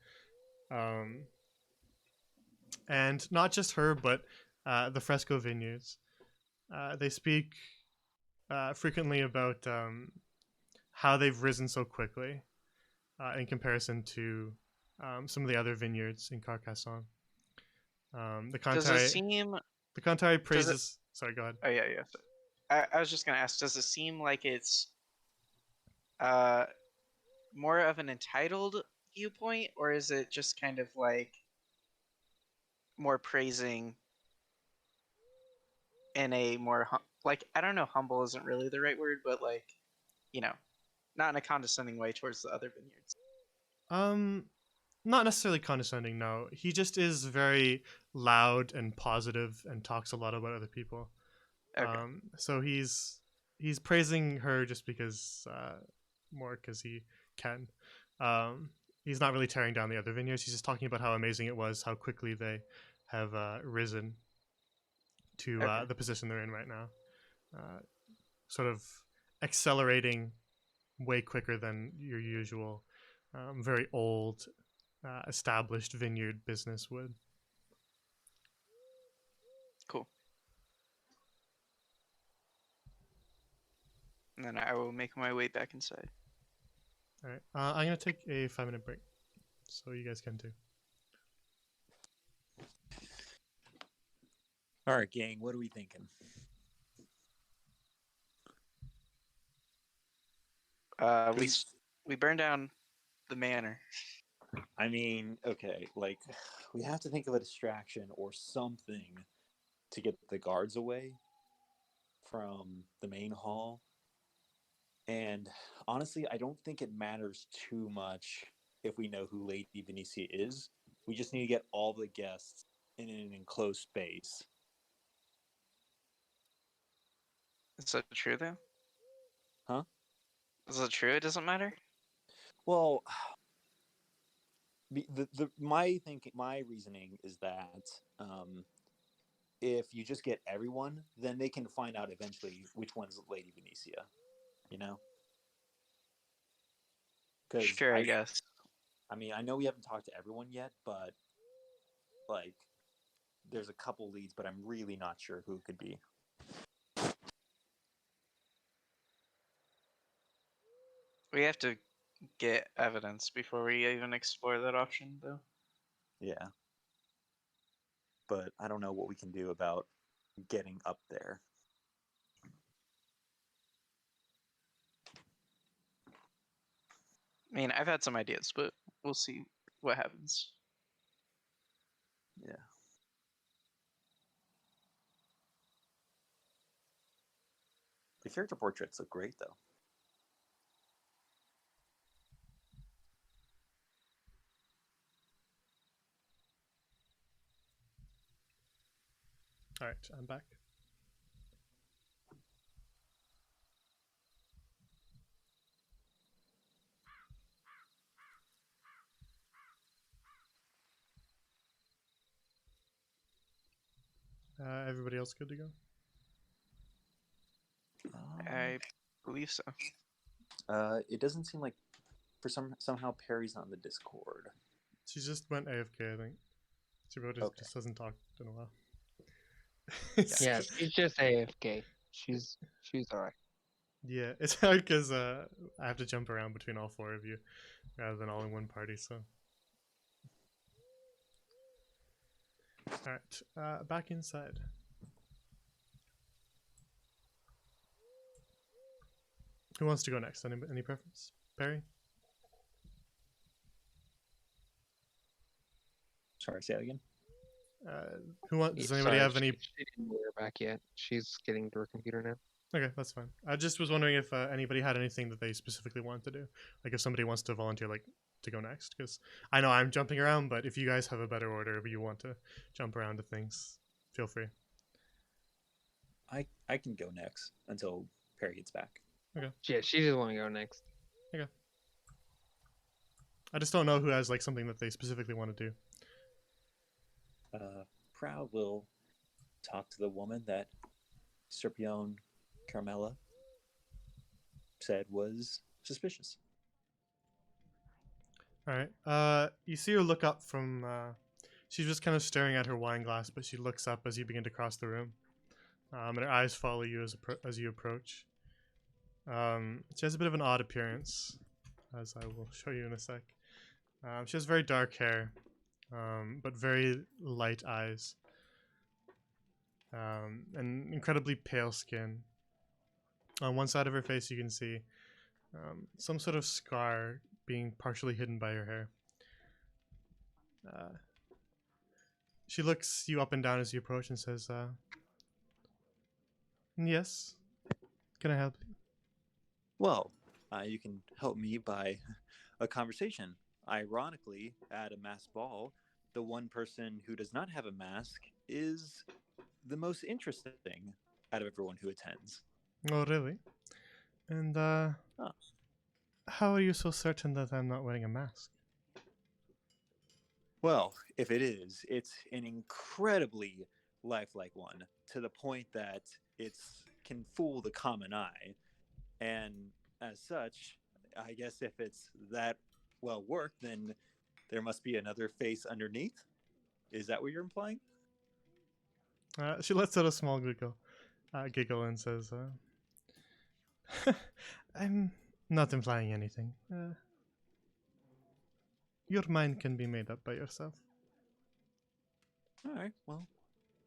And not just her, but the Fresco Vineyards. They speak frequently about how they've risen so quickly in comparison to some of the other vineyards in Carcassonne. The Does it seem? Kantare praises. Sorry, go ahead. Oh yeah. I was just gonna ask. Does it seem like it's more of an entitled viewpoint, or is it just kind of like more praising in a more like, I don't know, humble isn't really the right word, but like, you know, not in a condescending way towards the other vineyards? Not necessarily condescending. No, he just is very loud and positive and talks a lot about other people. Okay. So he's praising her just because more because he can. He's not really tearing down the other vineyards. He's just talking about how amazing it was, how quickly they have risen to Okay. the position they're in right now. Sort of accelerating way quicker than your usual very old established vineyard business would. Cool. And then I will make my way back inside. All right. I'm going to take a 5-minute break. So you guys can too. All right, gang, what are we thinking? We burned down the manor. I mean, okay, like, we have to think of a distraction or something to get the guards away from the main hall. And honestly, I don't think it matters too much if we know who Lady Venetia is. We just need to get all the guests in an enclosed space. Is that true though? Huh? Is it true? It doesn't matter. Well, my reasoning is that if you just get everyone, then they can find out eventually which one's Lady Venetia. You know? Sure, I guess. I mean, I know we haven't talked to everyone yet, but like, there's a couple leads, but I'm really not sure who it could be. We have to get evidence before we even explore that option, though. Yeah. But I don't know what we can do about getting up there. I mean, I've had some ideas, but we'll see what happens. Yeah. The character portraits look great, though. All right, I'm back. Everybody else good to go? I believe so. It doesn't seem like somehow Perry's not in the Discord. She just went AFK, I think. She probably Okay. just hasn't talked in a while. Yeah, she's just AFK. She's alright. Yeah, it's hard because I have to jump around between all four of you rather than all in one party, so. Alright, back inside. Who wants to go next? Any preference? Perry? Sorry, say that again. Does anybody have any? She didn't wear her back yet. She's getting to her computer now. Okay, that's fine. I just was wondering if anybody had anything that they specifically wanted to do. Like if somebody wants to volunteer, like to go next, because I know I'm jumping around, but if you guys have a better order, if you want to jump around to things, feel free. I can go next until Perry gets back. Yeah, she just want to go next. I just don't know who has like something that they specifically want to do. Proud will talk to the woman that Serpione Carmela said was suspicious. All right. You see her look up from. She's just kind of staring at her wine glass, but she looks up as you begin to cross the room, and her eyes follow you as you approach. She has a bit of an odd appearance, as I will show you in a sec. She has very dark hair, but very light eyes, and incredibly pale skin. On one side of her face, you can see some sort of scar being partially hidden by her hair. She looks you up and down as you approach and says, "Yes, can I help you?" Well, you can help me by a conversation. Ironically, at a masked ball, the one person who does not have a mask is the most interesting out of everyone who attends. Oh, really? And how are you so certain that I'm not wearing a mask? Well, if it is, it's an incredibly lifelike one, to the point that it can fool the common eye. And as such, I guess if it's that well worked, then there must be another face underneath. Is that what you're implying? She lets out a small giggle and says, "I'm not implying anything. Your mind can be made up by yourself." All right, well,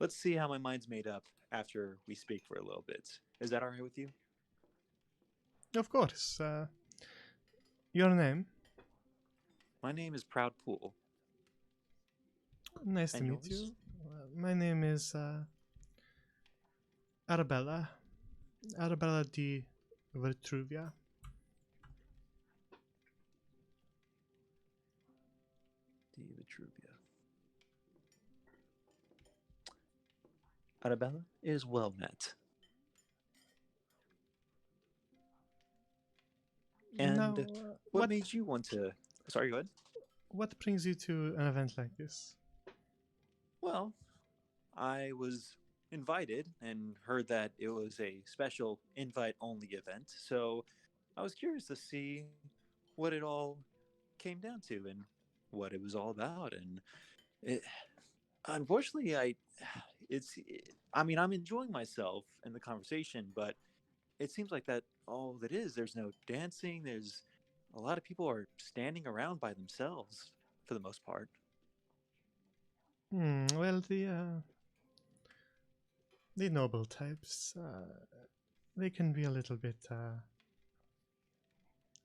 let's see how my mind's made up after we speak for a little bit. Is that all right with you? Of course. Your name? My name is Proud Pool. Nice to And meet yours? you. My name is Arabella. Arabella di Vitruvia. Di Vitruvia. Arabella is well met. And Now, what made you want to... Sorry, go ahead. what brings you to an event like this? Well, I was invited and heard that it was a special invite-only event, so I was curious to see what it all came down to and what it was all about. And unfortunately, I'm enjoying myself in the conversation, but it seems like that all that is, there's no dancing, there's a lot of people are standing around by themselves for the most part. Well, the noble types, they can be a little bit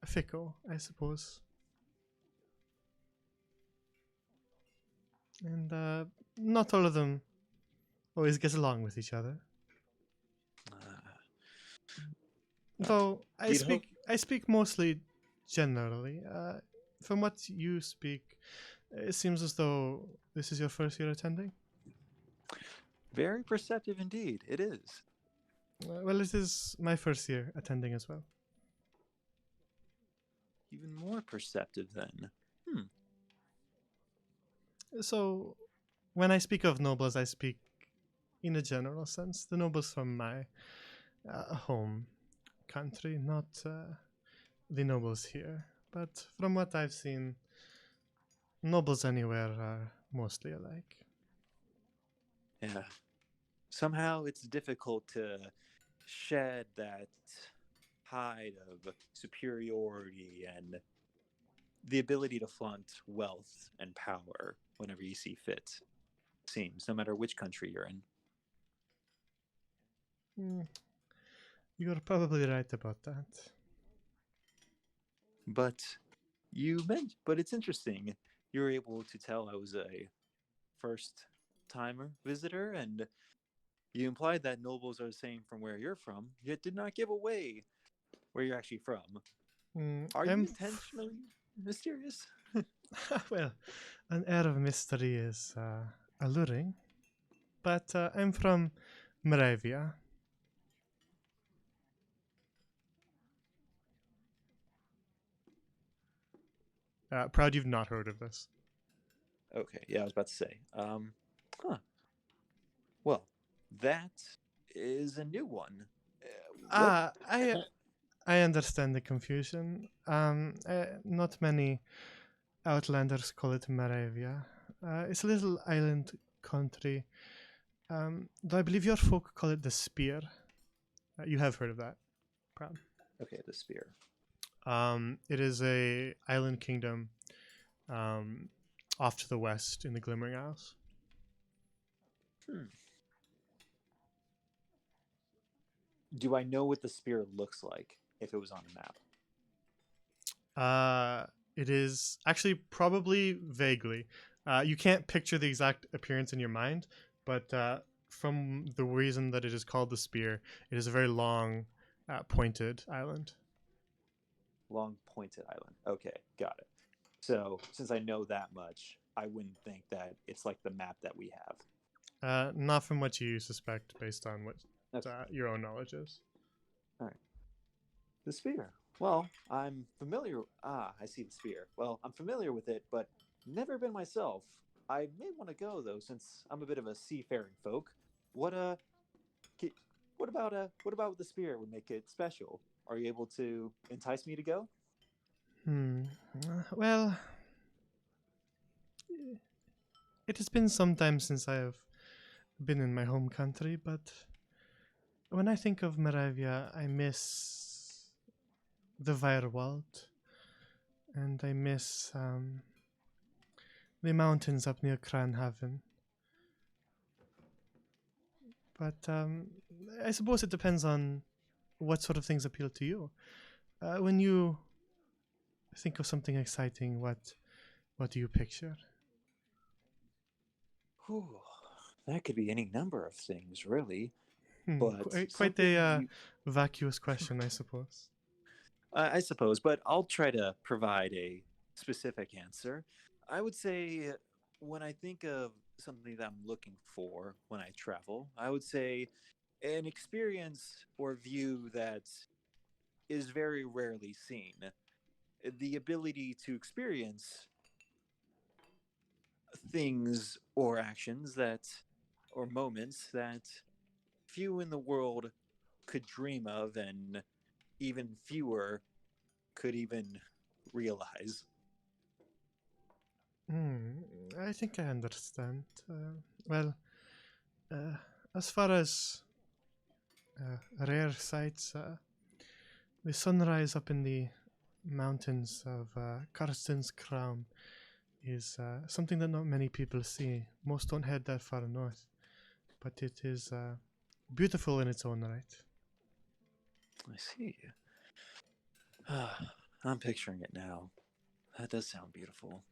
fickle, I suppose. And not all of them always get along with each other. Though You'd hope- I speak mostly generally. From what you speak, it seems as though this is your first year attending. Very perceptive indeed. It is. Well, it is my first year attending as well. Even more perceptive then. So, when I speak of nobles, I speak in a general sense. The nobles from my home country, not the nobles here. But from what I've seen, nobles anywhere are mostly alike. Yeah. Somehow it's difficult to shed that hide of superiority and the ability to flaunt wealth and power whenever you see fit. Seems, no matter which country you're in. You're probably right about that. But but it's interesting. You were able to tell I was a first timer visitor, and you implied that nobles are the same from where you're from, yet did not give away where you're actually from. Are you intentionally mysterious? Well, an air of mystery is alluring. But I'm from Moravia. Proud you've not heard of this. Okay, yeah, I was about to say. Huh. Well, that is a new one. I understand the confusion. Not many Outlanders call it Moravia. It's a little island country. Though I believe your folk call it the Spear. You have heard of that, Proud. Okay, the spear. It is a island kingdom off to the west in the Glimmering Isles. Do I know what the spear looks like if it was on a map? It is actually probably vaguely. You can't picture the exact appearance in your mind, but from the reason that it is called the Spear, it is a very long, pointed island. Long pointed island. Okay, got it. So since I know that much, I wouldn't think that it's like the map that we have. Not from what you suspect, based on what Okay. your own knowledge is. The spear. Well, I'm familiar. I see the spear. Well, I'm familiar with it, but never been myself. I may want to go though, since I'm a bit of a seafaring folk. What what about the spear would make it special? Are you able to entice me to go? Well, it has been some time since I have been in my home country, but when I think of Moravia, I miss the Weirwald, and I miss the mountains up near Cranhaven. But I suppose it depends on what sort of things appeal to you. When you think of something exciting, what do you picture? Whew, that could be any number of things, really. Hmm, But quite something a you- vacuous question, I suppose. I suppose, but I'll try to provide a specific answer. I would say when I think of something that I'm looking for when I travel, I would say an experience or view that is very rarely seen. The ability to experience things or actions or moments that few in the world could dream of, and even fewer could even realize. I think I understand. Well, as far as rare sights, the sunrise up in the mountains of Karsten's Crown is something that not many people see. Most don't head that far north, but it is beautiful in its own right. I see. I'm picturing it now. That does sound beautiful.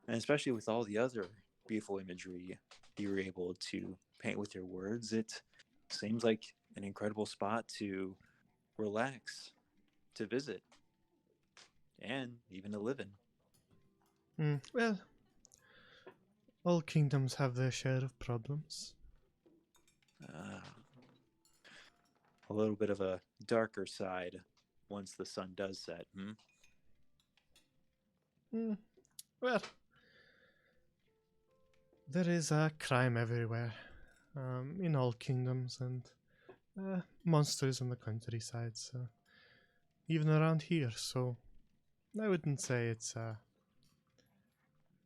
And especially with all the other beautiful imagery you were able to paint with your words, it seems like an incredible spot to relax, to visit, and even to live in. Well, all kingdoms have their share of problems. A little bit of a darker side once the sun does set. Well, there is crime everywhere, in all kingdoms, and monsters in the countryside, so even around here. So I wouldn't say it's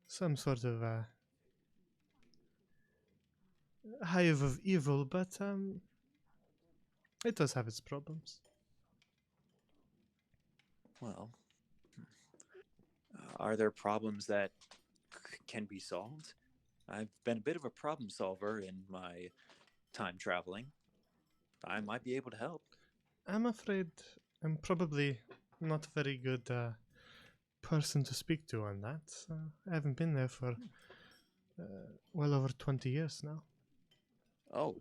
some sort of hive of evil, but it does have its problems. Well, are there problems that can be solved? I've been a bit of a problem solver in my time traveling. I might be able to help. I'm afraid I'm probably not a very good person to speak to on that. I haven't been there for well over 20 years now. Oh.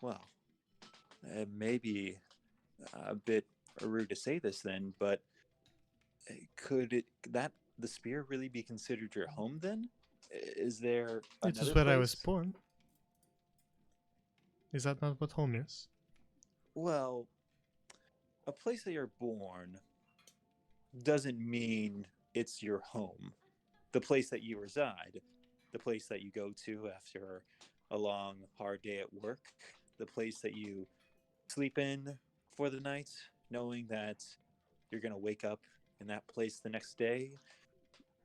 Well, it may be a bit rude to say this then, but could the spear really be considered your home then? Is there It was another where I was place? born. Is that not what home is? Well, a place that you're born doesn't mean it's your home. The place that you reside, the place that you go to after a long, hard day at work, the place that you sleep in for the night, knowing that you're going to wake up in that place the next day,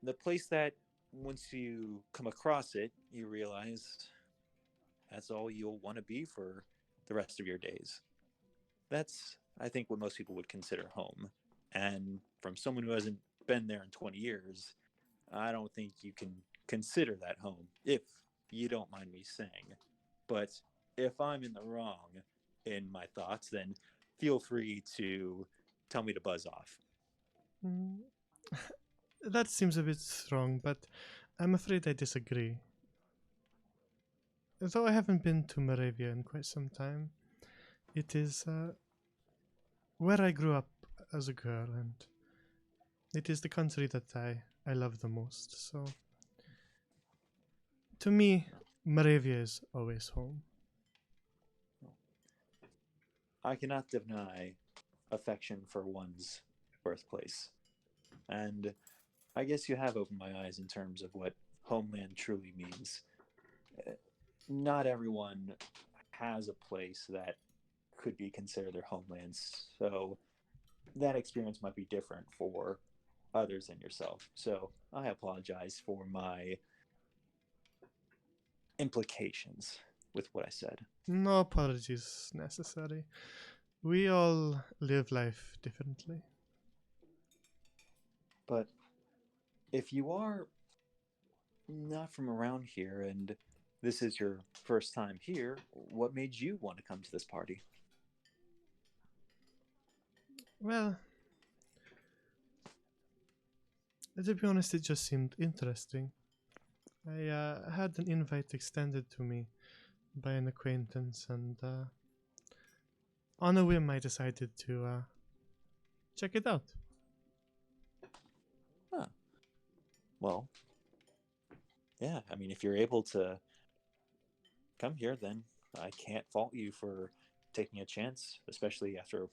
the place that once you come across it, you realize that's all you'll want to be for the rest of your days. That's, I think, what most people would consider home. And from someone who hasn't been there in 20 years, I don't think you can consider that home, if you don't mind me saying. But if I'm in the wrong in my thoughts, then feel free to tell me to buzz off. That seems a bit strong, but I'm afraid I disagree. Though I haven't been to Moravia in quite some time, it is where I grew up as a girl, and it is the country that I love the most. So, to me, Moravia is always home. I cannot deny affection for one's birthplace. And I guess you have opened my eyes in terms of what homeland truly means. Not everyone has a place that could be considered their homeland, so that experience might be different for others than yourself. So I apologize for my implications with what I said. No apologies necessary. We all live life differently. But if you are not from around here and this is your first time here, what made you want to come to this party? Well, to be honest, it just seemed interesting. I had an invite extended to me by an acquaintance, and on a whim, I decided to check it out. Huh. Well, yeah, I mean, if you're able to come here, then I can't fault you for taking a chance, especially after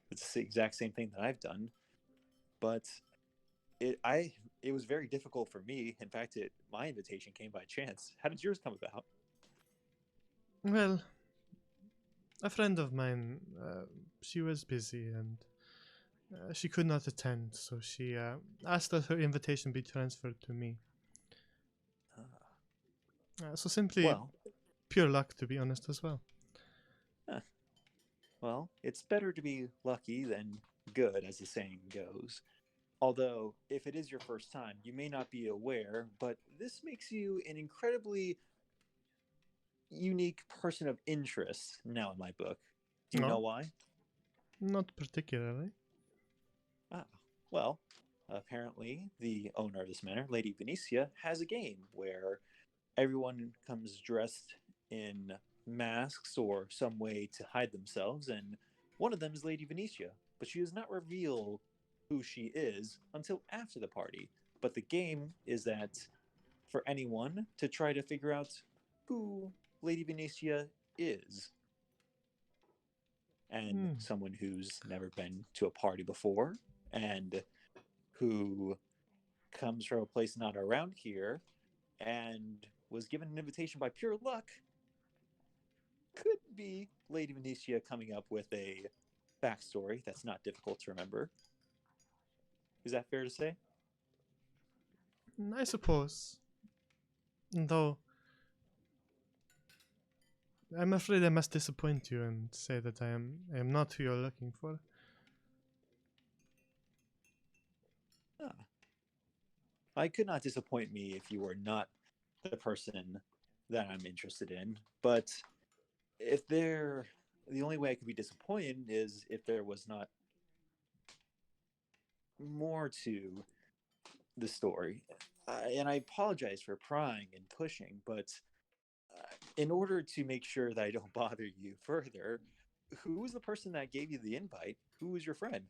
it's the exact same thing that I've done. But it was very difficult for me. In fact, my invitation came by chance. How did yours come about? Well, a friend of mine, she was busy and she could not attend, so she asked that her invitation be transferred to me. So simply Well, pure luck, to be honest, as well. well, it's better to be lucky than good, as the saying goes. Although, if it is your first time, you may not be aware, but this makes you an incredibly unique person of interest now in my book. Do you No. know why? Not particularly. Ah, well, apparently the owner of this manor, Lady Venetia, has a game where everyone comes dressed in masks or some way to hide themselves, and one of them is Lady Venetia, but she does not reveal who she is until after the party. But the game is that for anyone to try to figure out who Lady Venetia is. And someone who's never been to a party before and who comes from a place not around here and was given an invitation by pure luck could be Lady Venetia coming up with a backstory that's not difficult to remember. Is that fair to say? I suppose. Though, I'm afraid I must disappoint you and say that I am not who you're looking for. Ah. I could not disappoint me if you were not the person that I'm interested in, but if there, the only way I could be disappointed is if there was not more to the story. And I apologize for prying and pushing, but in order to make sure that I don't bother you further, who was the person that gave you the invite? Who was your friend?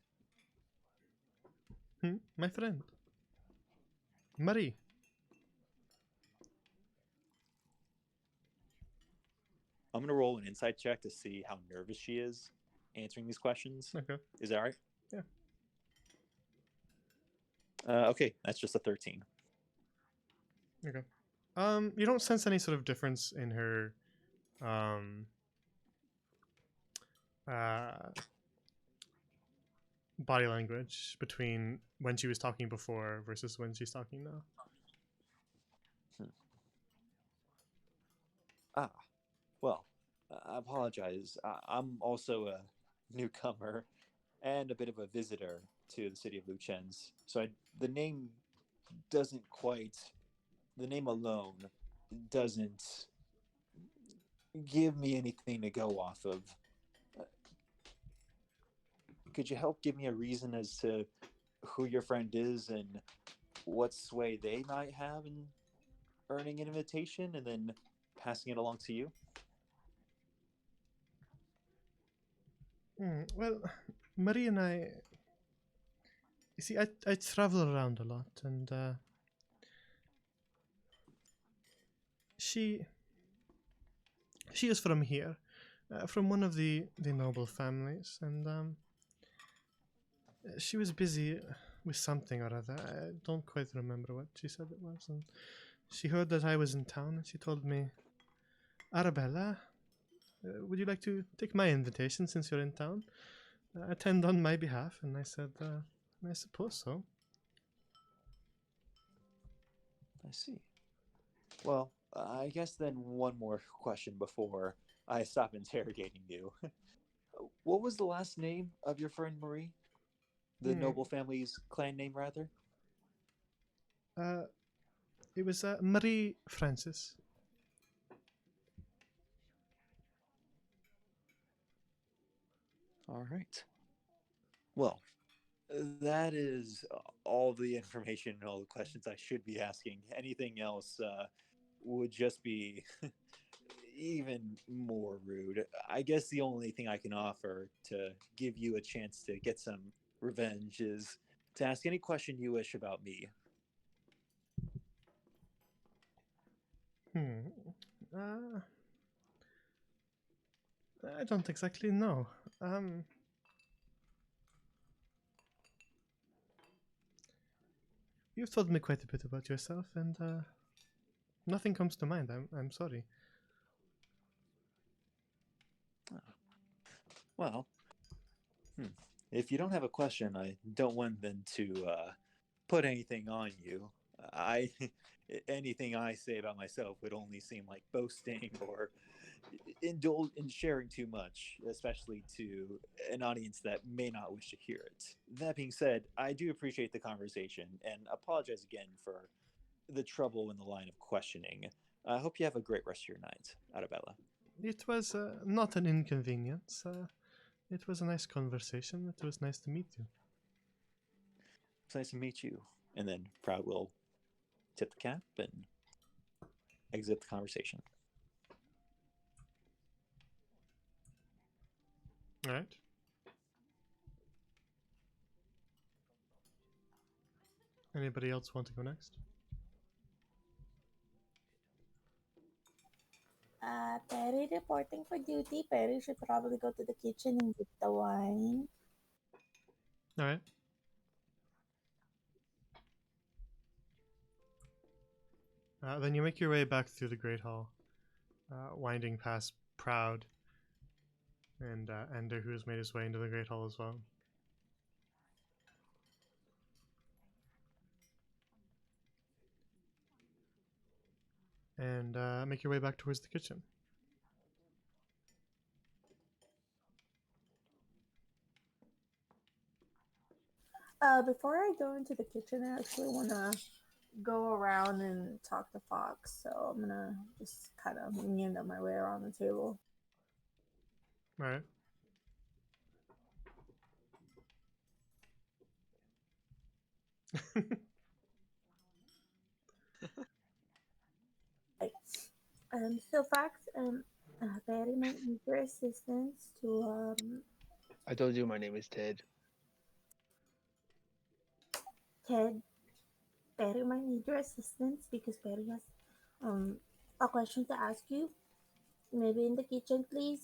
My friend. Marie. I'm going to roll an insight check to see how nervous she is answering these questions. Okay. Is that right? Yeah. Okay, that's just a 13. Okay. You don't sense any sort of difference in her body language between when she was talking before versus when she's talking now. Ah, well, I apologize. I'm also a newcomer and a bit of a visitor to the city of Lucens. So the name doesn't quite, the name alone doesn't give me anything to go off of. Could you help give me a reason as to who your friend is and what sway they might have in earning an invitation and then passing it along to you? Well, Marie and I, you see, I travel around a lot, and she is from here, from one of the noble families, and she was busy with something or other. I don't quite remember what she said it was, and she heard that I was in town, and she told me, Arabella, would you like to take my invitation since you're in town? Attend on my behalf? And I said, I suppose so. I see. Well, I guess then one more question before I stop interrogating you. What was the last name of your friend Marie? The noble family's clan name, rather? It was Marie Francis. All right. Well, that is all the information and all the questions I should be asking. Anything else would just be even more rude. I guess the only thing I can offer to give you a chance to get some revenge is to ask any question you wish about me. I don't exactly know. You've told me quite a bit about yourself, and nothing comes to mind. I'm sorry. Well, if you don't have a question, I don't want them to put anything on you. I anything I say about myself would only seem like boasting or indulge in sharing too much, especially to an audience that may not wish to hear it. That being said, I do appreciate the conversation and apologize again for the trouble in the line of questioning. I hope you have a great rest of your night, Arabella. It was not an inconvenience. It was a nice conversation. It was nice to meet you. It's nice to meet you. And then Proud will tip the cap and exit the conversation. All right. Anybody else want to go next? Perry reporting for duty. Perry should probably go to the kitchen and get the wine. All right. Then you make your way back through the Great Hall, winding past Proud and Ender, who has made his way into the Great Hall as well. And make your way back towards the kitchen. Before I go into the kitchen, I actually want to go around and talk to Fox. So I'm going to just kind of meander my way around the table. All right. So Fox, Perry might need your assistance to, I told you my name is Ted. Ted, Perry might need your assistance because Perry has, a question to ask you. Maybe in the kitchen, please.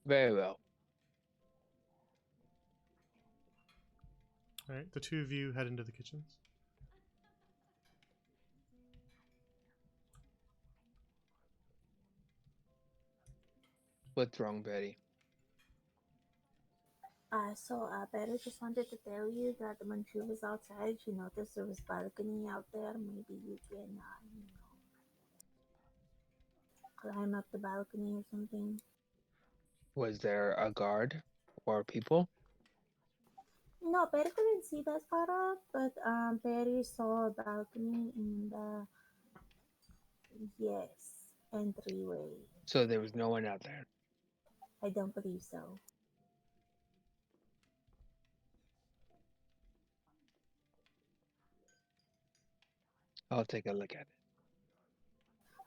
Very well. All right. The two of you head into the kitchens. What's wrong, Betty? Perry just wanted to tell you that when she was outside, she noticed there was balcony out there. Maybe you can, climb up the balcony or something. Was there a guard or people? No, Perry couldn't see that far up, but Perry saw a balcony in the entryway. So there was no one out there. I don't believe so. I'll take a look at it.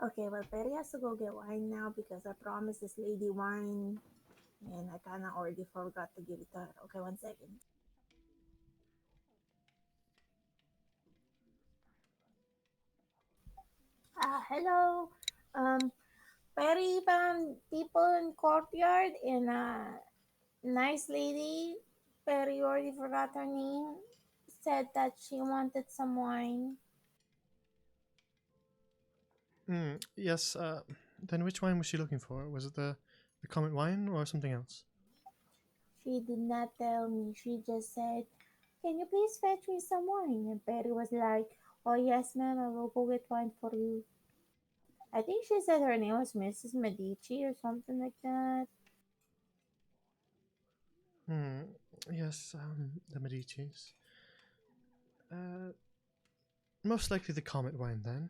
Okay, well, Perry has to go get wine now because I promised this lady wine, and I kind of already forgot to give it to her. Okay, 1 second. Hello. Perry found people in courtyard and a nice lady. Perry already forgot her name. Said that she wanted some wine. Yes. Then which wine was she looking for? Was it the Comet wine or something else? She did not tell me. She just said, "Can you please fetch me some wine?" And Perry was like, "Oh yes, ma'am. I will go get wine for you." I think she said her name was Mrs. Medici or something like that. Yes. The Medicis. Most likely the Comet wine then.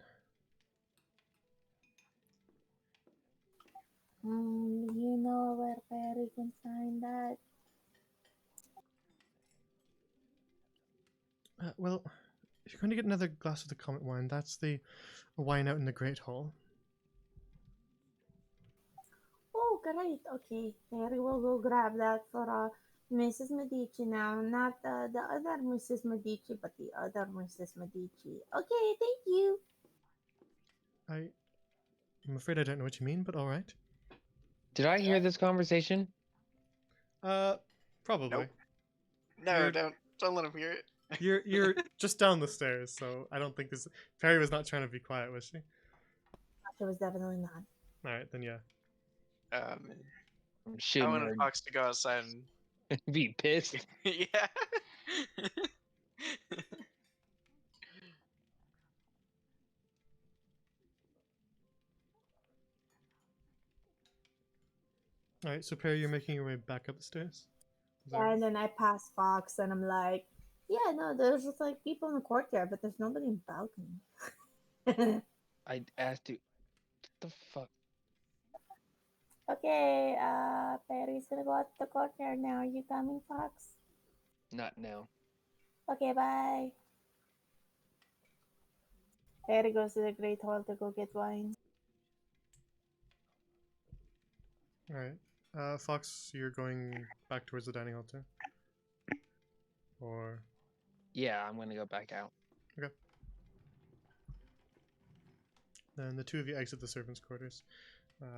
You know where Perry can find that? Well, if you're going to get another glass of the Comet wine, that's the wine out in the Great Hall. Oh, great. Okay, Perry will go grab that for Mrs. Medici now. Not the other Mrs. Medici, but the other Mrs. Medici. Okay, thank you. I'm afraid I don't know what you mean, but all right. Did I hear this conversation? Probably. Nope. No, You're- don't let him hear it. You're just down the stairs, so I don't think this. Perry was not trying to be quiet, was she? She was definitely not. All right, then yeah. I'm I shooting wanted her. Fox to go outside and Be pissed. yeah. All right, so Perry, you're making your way back up the stairs. Is that And right? then I pass Fox and I'm like, yeah, no, there's just like people in the courtyard, but there's nobody in the balcony. I asked you. What the fuck? Okay, Perry's gonna go out to the courtyard now. Are you coming, Fox? Not now. Okay, bye. Perry goes to the Great Hall to go get wine. All right. Fox, you're going back towards the dining hall too? Or Yeah, I'm gonna go back out. then the two of you exit the servants' quarters,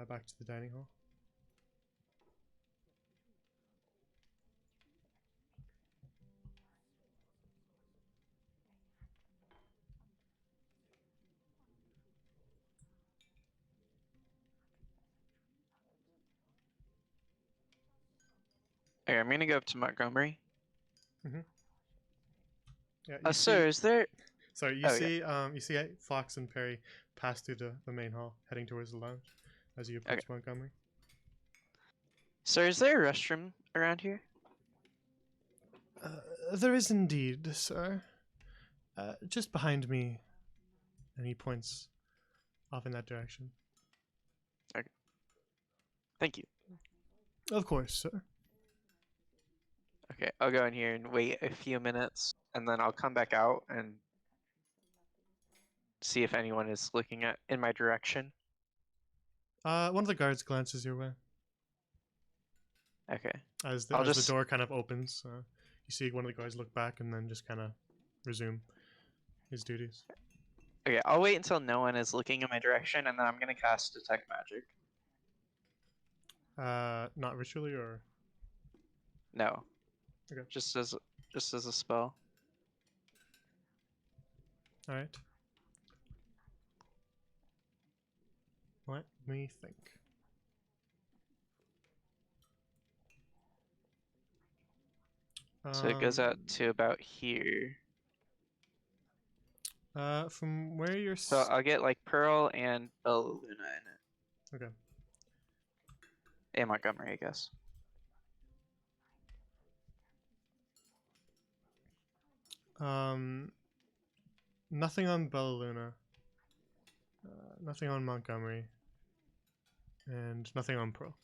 back to the dining hall. Okay, I'm gonna go up to Montgomery. Yeah, you Sir, see. is there? Sorry, Oh, yeah. you see Fox and Perry pass through the main hall, heading towards the lounge, as you approach Montgomery. Sir, is there a restroom around here? There is indeed, sir. Just behind me. And he points off in that direction. Thank you. Of course, sir. Okay, I'll go in here and wait a few minutes, and then I'll come back out and see if anyone is looking in my direction. One of the guards glances your way Okay. as I'll the just- door kind of opens. You see one of the guards look back and then just kind of resume his duties. Okay, I'll wait until no one is looking in my direction, and then I'm gonna cast Detect Magic. Not ritually or. No. Okay. Just as a spell. All right. Let me think. So it goes out to about here. From where you're. So I'll get like Pearl and Bella Luna in it. Okay. And Montgomery, I guess. Nothing on Bella Luna. Nothing on Montgomery. And nothing on Pearl.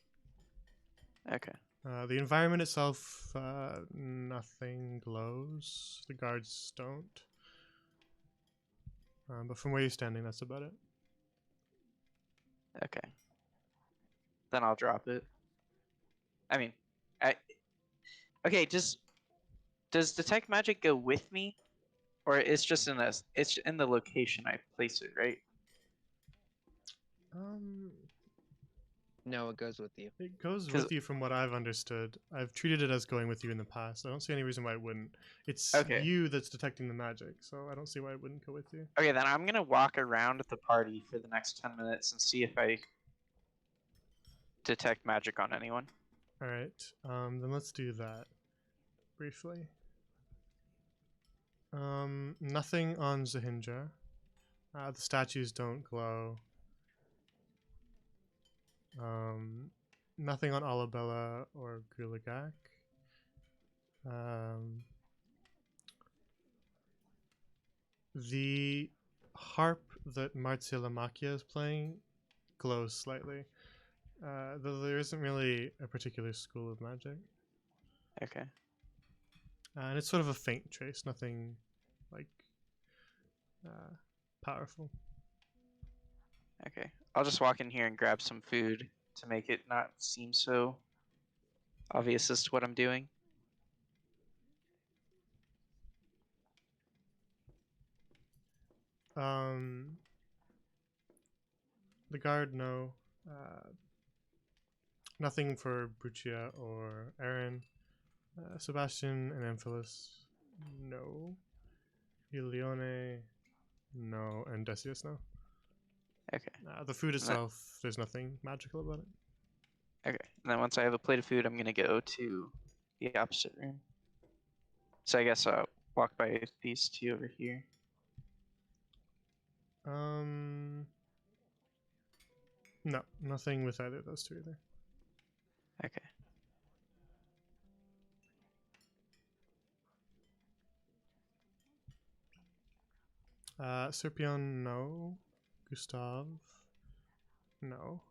Okay. The environment itself, nothing glows. The guards don't. But from where you're standing, that's about it. Okay. Then I'll drop it. I mean, okay. Does Detect Magic go with me, or it's just in this? It's in the location I place it, right? No, it goes with you. It goes 'Cause- with you from what I've understood. I've treated it as going with you in the past. I don't see any reason why it wouldn't. It's Okay. you that's detecting the magic, so I don't see why it wouldn't go with you. Okay, then I'm gonna walk around the party for the next 10 minutes and see if I detect magic on anyone. All right. Then let's do that briefly. Nothing on Zahinja. The statues don't glow. Nothing on Alabella or Gulagak. The harp that Martsilamakia is playing glows slightly. Though there isn't really a particular school of magic. Okay. And it's sort of a faint trace, nothing like powerful. Okay. I'll just walk in here and grab some food to make it not seem so obvious as to what I'm doing. The guard, no. Nothing for Brucia or Aaron. Sebastian and Amphilis, no. Ilione, no. And Decius, no. Okay. The food itself, there's nothing magical about it. Okay. And then once I have a plate of food, I'm gonna go to the opposite room. So I guess I'll walk by these two over here. No, nothing with either of those two either. Okay. Serpion, no. Gustav, no.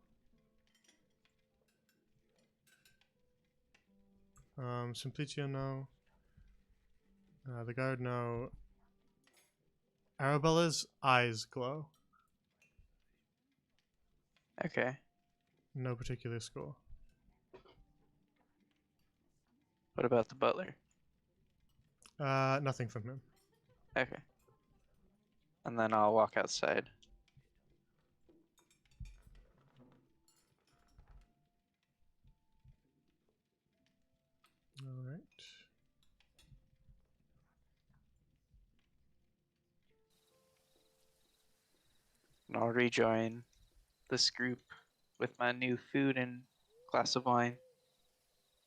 Simplicio, no. The guard, no. Arabella's eyes glow. Okay. No particular school. What about the butler? Nothing from him. Okay. And then I'll walk outside. All right. And I'll rejoin this group with my new food and glass of wine.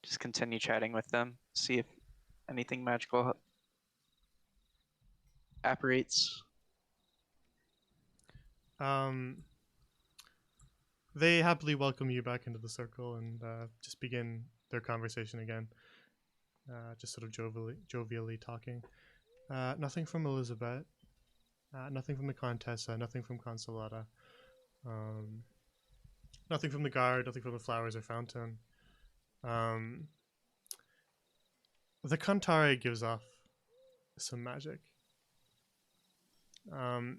Just continue chatting with them, see if anything magical apparates. They happily welcome you back into the circle and just begin their conversation again. Just sort of jovially talking. Nothing from Elizabeth. Nothing from the Contessa. Nothing from Consolata. Nothing from the guard. Nothing from the flowers or fountain. The Cantare gives off some magic.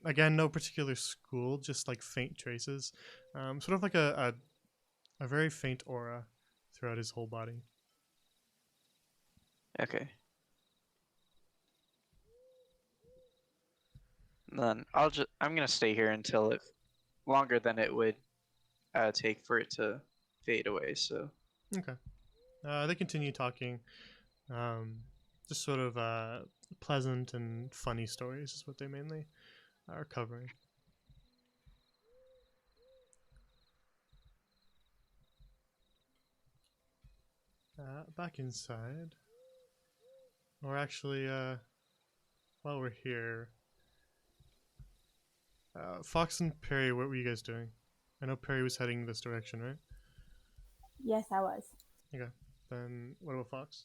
Again, no particular school, just like faint traces. Sort of like a very faint aura throughout his whole body. Okay. And then I'm gonna stay here until it longer than it would take for it to fade away. So Okay. They continue talking. Just sort of pleasant and funny stories is what they mainly are covering. Back inside. Or actually, while we're here, Fox and Perry, what were you guys doing? I know Perry was heading this direction, right? Yes, I was. Okay. Then what about Fox?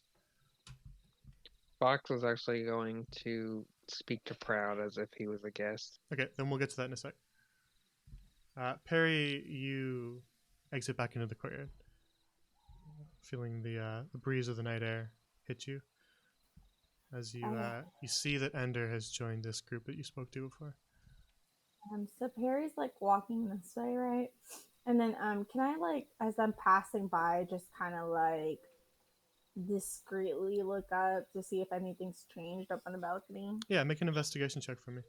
Fox was actually going to speak to Proud as if he was a guest. Okay, then we'll get to that in a sec. Perry, you exit back into the courtyard, feeling the breeze of the night air hit you as you you see that Ender has joined this group that you spoke to before. So Perry's like walking this way, right? And then can I like as I'm passing by just kind of like discreetly look up to see if anything's changed up on the balcony? Yeah, make an investigation check for me.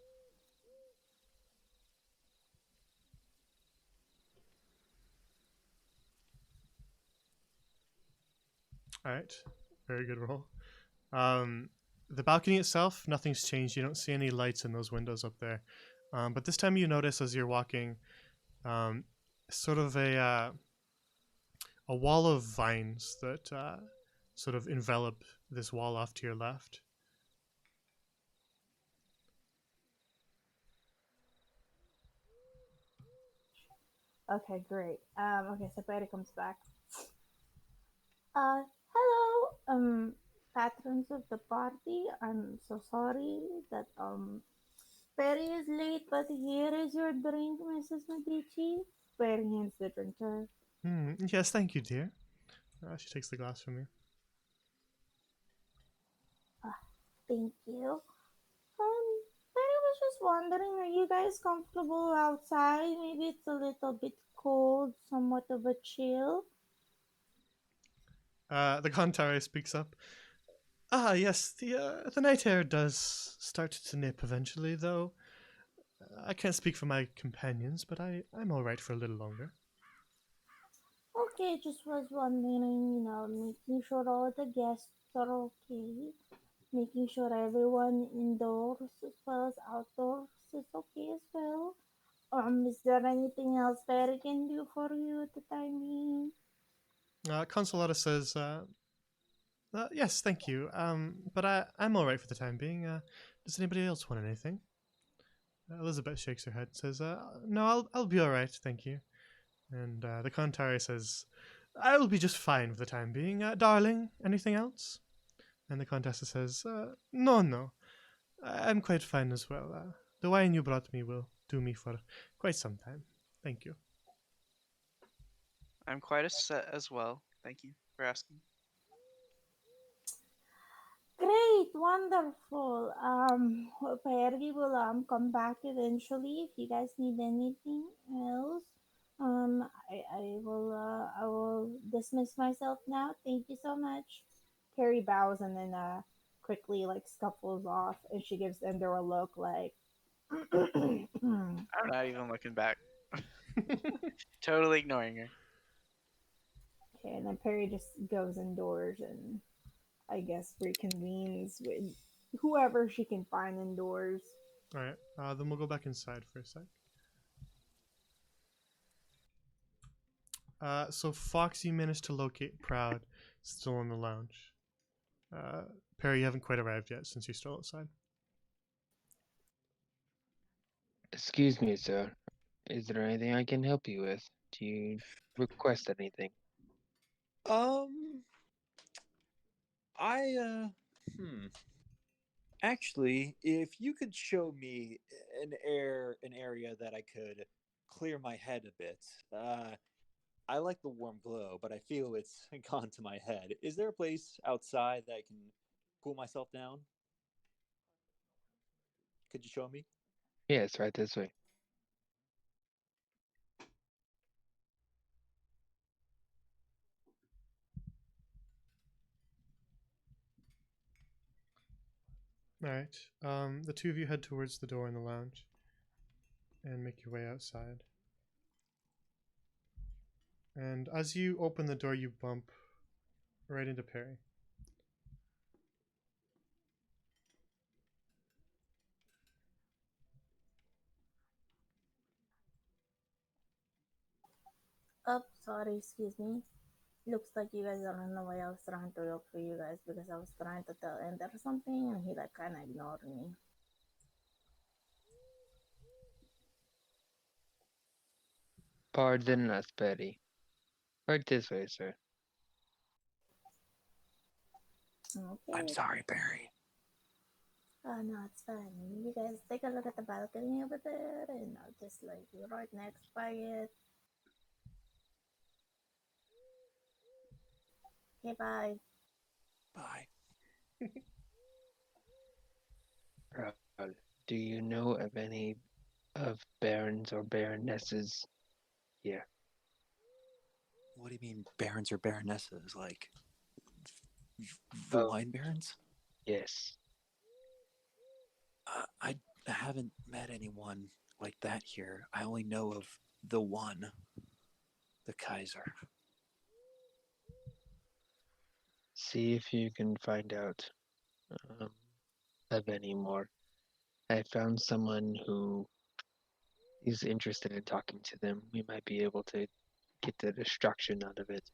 All right, very good roll. The balcony itself, nothing's changed. You don't see any lights in those windows up there. But this time you notice as you're walking, sort of a wall of vines that sort of envelop this wall off to your left. Okay, great. Okay, so Perry comes back. Hello, patrons of the party. I'm so sorry that Perry is late, but here is your drink, Mrs. Medici. Perry hands the drink to her. Yes, thank you, dear. She takes the glass from you. Thank you. Perry was just wondering, are you guys comfortable outside? Maybe it's a little bit cold, somewhat of a chill. The Cantare speaks up. Ah, yes, the night air does start to nip eventually, though. I can't speak for my companions, but I'm all right for a little longer. Okay, just was wondering, making sure all the guests are okay. Making sure everyone indoors as well as outdoors is okay as well. Is there anything else Perry can do for you at the time being? Consolata says, yes, thank you. But I'm all right for the time being. Does anybody else want anything? Elizabeth shakes her head and says, no, I'll be all right, thank you. And the Cantare says, I'll be just fine for the time being. Darling, anything else? And the Contessa says, no. I'm quite fine as well. The wine you brought me will do me for quite some time. Thank you. I'm quite set as well. Thank you for asking. Great, wonderful. Perry will come back eventually if you guys need anything else. I will dismiss myself now. Thank you so much. Perry bows and then quickly like scuffles off, and she gives Ender a look like. I'm not even looking back. Totally ignoring her. Okay, and then Perry just goes indoors and I guess reconvenes with whoever she can find indoors. All right. Then we'll go back inside for a sec. So Foxy managed to locate Proud, still in the lounge. Perry, you haven't quite arrived yet since you're still outside. Excuse me, sir. Is there anything I can help you with? Do you request anything? Um, I hmm. Actually, if you could show me an area that I could clear my head a bit. I like the warm glow, but I feel it's gone to my head. Is there a place outside that I can cool myself down? Could you show me? Yes, right this way. All right. The two of you head towards the door in the lounge and make your way outside. And as you open the door, you bump right into Perry. Oh, sorry, excuse me. Looks like you guys don't know why I was trying to look for you guys because I was trying to tell Ender something and he like kind of ignored me. Pardon us, Betty. Right this way, sir. I'm Okay. sorry, Barry. Oh no, it's fine. You guys take a look at the balcony over there and I'll just like be right next by it. Okay, bye. Bye. Proud. Do you know of any of barons or baronesses here? What do you mean, barons or baronesses? Like the Oh, wine barons? yes. I haven't met anyone like that here. I only know of the one, the Kaiser. See if you can find out um, of any more. I found someone who is interested in talking to them. We might be able to get the destruction out of it.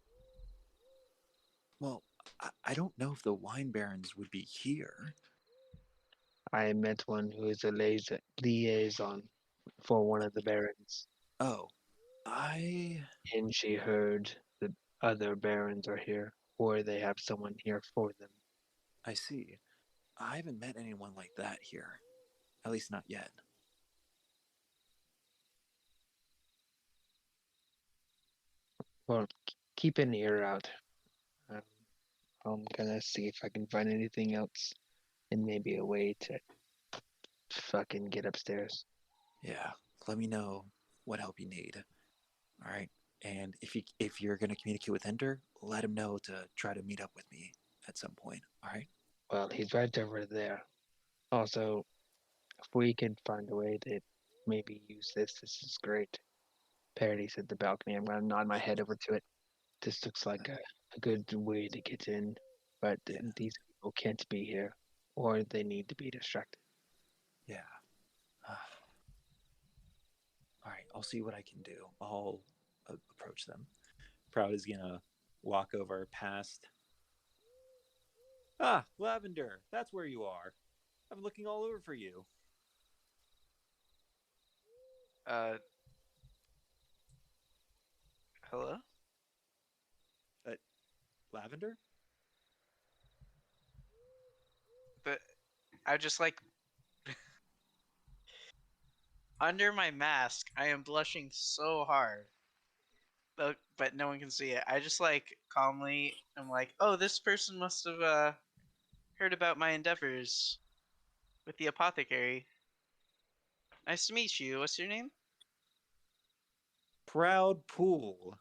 Well, I don't know if the wine barons would be here. I met one who is a liaison for one of the barons, Oh, I and she heard that other barons are here, or they have someone here for them. I see. I haven't met anyone like that here. At least not yet. Well, keep an ear out. Um, I'm gonna see if I can find anything else, and maybe a way to fucking get upstairs. Yeah. Let me know what help you need. All right. And if you're gonna communicate with Ender, let him know to try to meet up with me at some point. All right. Well, he's right over there. Also, if we could find a way to maybe use this is great. Parody's at the balcony. I'm gonna nod my head over to it. This looks like a good way to get in, but Yeah. these people can't be here, or they need to be distracted. Yeah. All right. I'll see what I can do. I'll approach them. Proud is gonna walk over past. Ah, Lavender. That's where you are. I've been looking all over for you. Uh, hello? Lavender? But I just like under my mask, I am blushing so hard. But no one can see it. I just like calmly am like, oh, this person must have heard about my endeavors with the apothecary. Nice to meet you. What's your name? Proud Pool.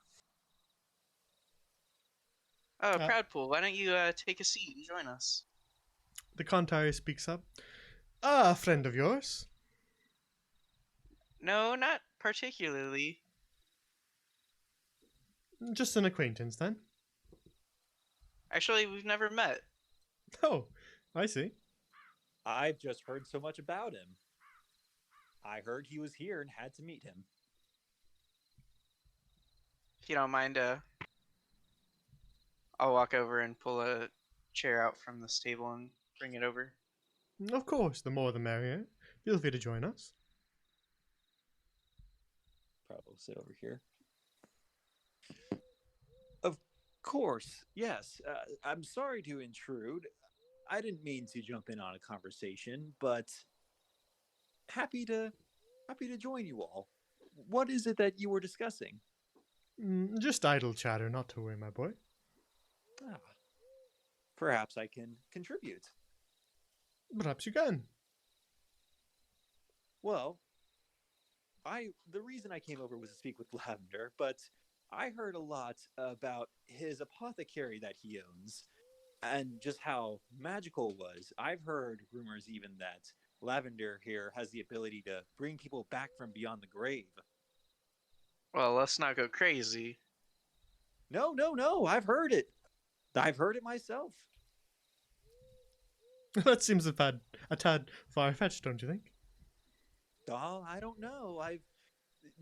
Oh, Proudpool, why don't you take a seat and join us? The Kantari speaks up. Ah, a friend of yours? No, not particularly. Just an acquaintance, then? Actually, we've never met. Oh, I see. I've just heard so much about him. I heard he was here and had to meet him. If you don't mind, I'll walk over and pull a chair out from the stable and bring it over. Of course, the more the merrier. Feel free to join us. Probably sit over here. Of course, yes. I'm sorry to intrude. I didn't mean to jump in on a conversation, but happy to join you all. What is it that you were discussing? Just idle chatter, not to worry, my boy. Ah, perhaps I can contribute. Perhaps you can. Well, the reason I came over was to speak with Lavender, but I heard a lot about his apothecary that he owns and just how magical it was. I've heard rumors even that Lavender here has the ability to bring people back from beyond the grave. Well, let's not go crazy. No, I've heard it. I've heard it myself. That seems a tad far-fetched, don't you think? I don't know.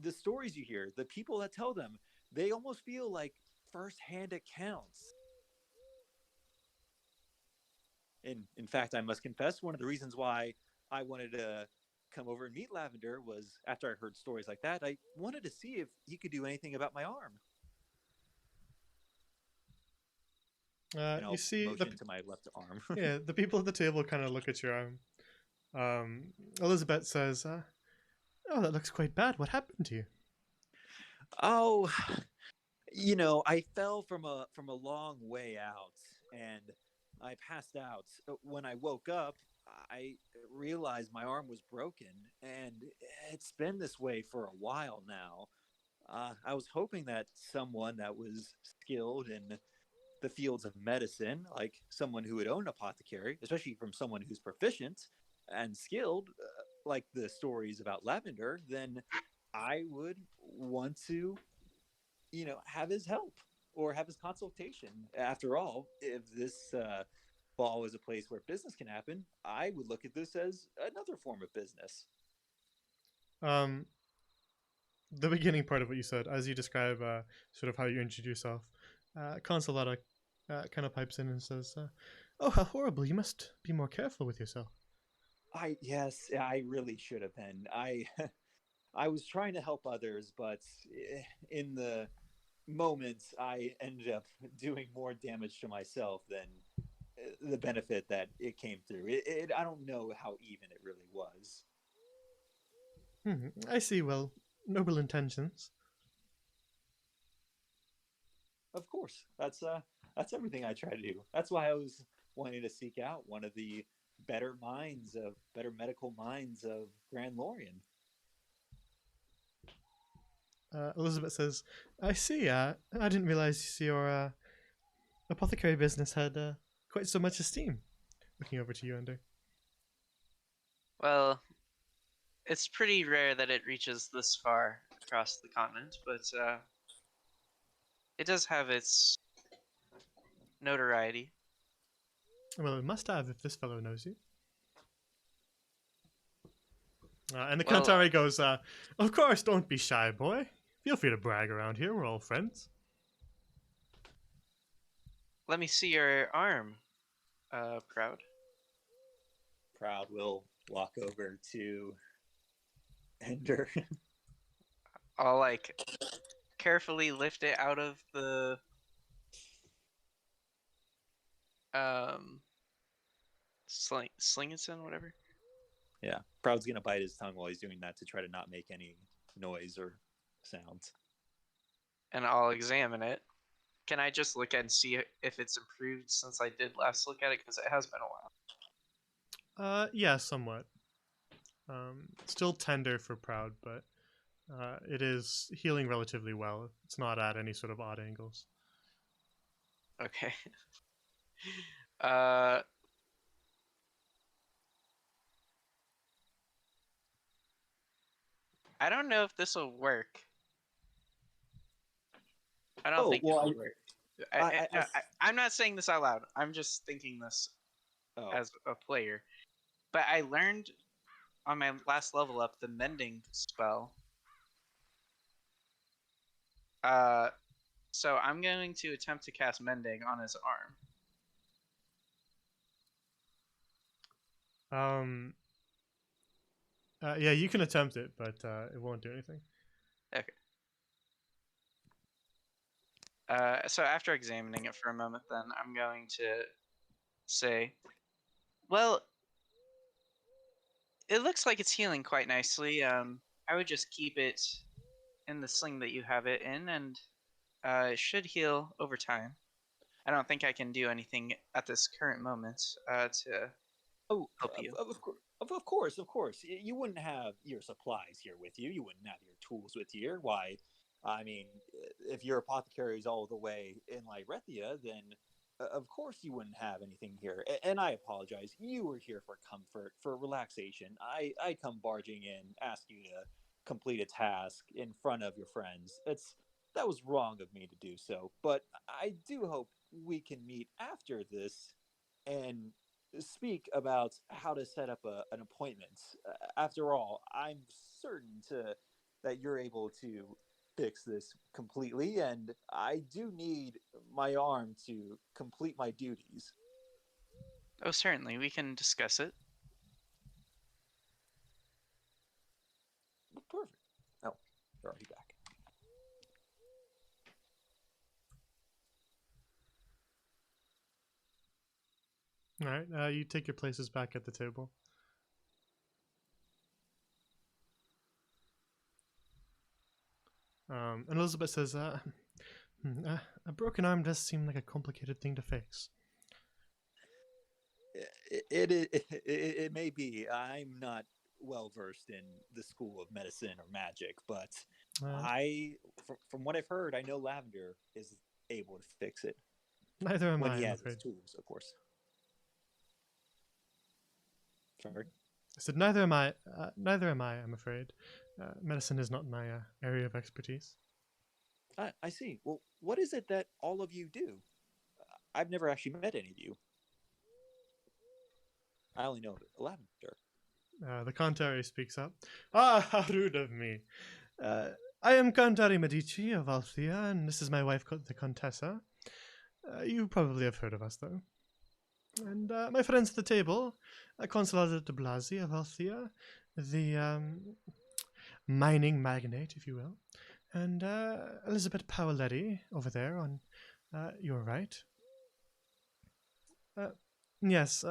The stories you hear, the people that tell them, they almost feel like first-hand accounts. In fact, I must confess, one of the reasons why I wanted to come over and meet Lavender was after I heard stories like that, I wanted to see if he could do anything about my arm. And I'll You see, motion to my left arm. yeah, the people at the table kind of look at your arm. Elizabeth says, "Oh, that looks quite bad. What happened to you?" Oh, I fell from a long way out, and I passed out. When I woke up, I realized my arm was broken, and it's been this way for a while now. I was hoping that someone that was skilled in the fields of medicine, like someone who would own an apothecary, especially from someone who's proficient and skilled, like the stories about Lavender, then I would want to, have his help or have his consultation. After all, if this ball is a place where business can happen, I would look at this as another form of business. The beginning part of what you said, as you describe sort of how you introduce yourself, Consolata kind of pipes in and says, "Oh, how horrible! You must be more careful with yourself." Yes, I really should have been. I was trying to help others, but in the moments, I ended up doing more damage to myself than the benefit that it came through. I don't know how even it really was. I see. Well, noble intentions. Of course, that's everything I try to do. That's why I was wanting to seek out one of the better medical minds of Grand Lorien. Elizabeth says, "I see. I didn't realize your apothecary business had quite so much esteem." Looking over to you, Ender. Well, it's pretty rare that it reaches this far across the continent, but it does have its notoriety. Well, it must have if this fellow knows you. And the Well, Kantari goes, "Of course, don't be shy, boy. Feel free to brag around here. We're all friends." let me see your arm, Proud. Proud will walk over to Ender. I'll carefully lift it out of the slingerson, whatever. Yeah, Proud's gonna bite his tongue while he's doing that to try to not make any noise or sounds. And I'll examine it. Can I just look and see if it's improved since I did last look at it? Because it has been a while. Yeah, somewhat. Still tender for Proud, but it is healing relatively well. It's not at any sort of odd angles. Okay. uh, I don't know if this will work. I don't Oh think well, it'll work. No, I'm not saying this out loud. I'm just thinking this oh as a player. But I learned on my last level up the mending spell. So I'm going to attempt to cast mending on his arm. Yeah, you can attempt it, but it won't do anything. Okay. So after examining it for a moment, then I'm going to say, well, it looks like it's healing quite nicely. I would just keep it in the sling that you have it in, and it should heal over time. I don't think I can do anything at this current moment to oh help you. of course. You wouldn't have your supplies here with you. You wouldn't have your tools with you here. Why? I mean, if your apothecary is all the way in Lyrethia, then of course you wouldn't have anything here. And I apologize. You were here for comfort, for relaxation. I come barging in, ask you to complete a task in front of your friends. That was wrong of me to do so. But I do hope we can meet after this and speak about how to set up an appointment. After all, I'm certain that you're able to fix this completely, and I do need my arm to complete my duties. Oh, certainly. We can discuss it. Perfect. Oh, you're already back. All right, you take your places back at the table. And Elizabeth says, a broken arm does seem like a complicated thing to fix. It may be. I'm not well versed in the school of medicine or magic, but Uh, from what I've heard, I know Lavender is able to fix it Neither am when I, he I'm has his afraid. tools, of course. Sorry. I said, neither am I. Neither am I, I'm afraid. Medicine is not my area of expertise. I see. Well, what is it that all of you do? I've never actually met any of you. I only know Lavender. The Contari speaks up. Ah, how rude of me. I am Contari Medici of Althea, and this is my wife, the Contessa. You probably have heard of us, though. And my friends at the table, Consulata de Blasi of Althea, the mining magnate, if you will, and Elizabeth Paoletti over there on your right. Yes,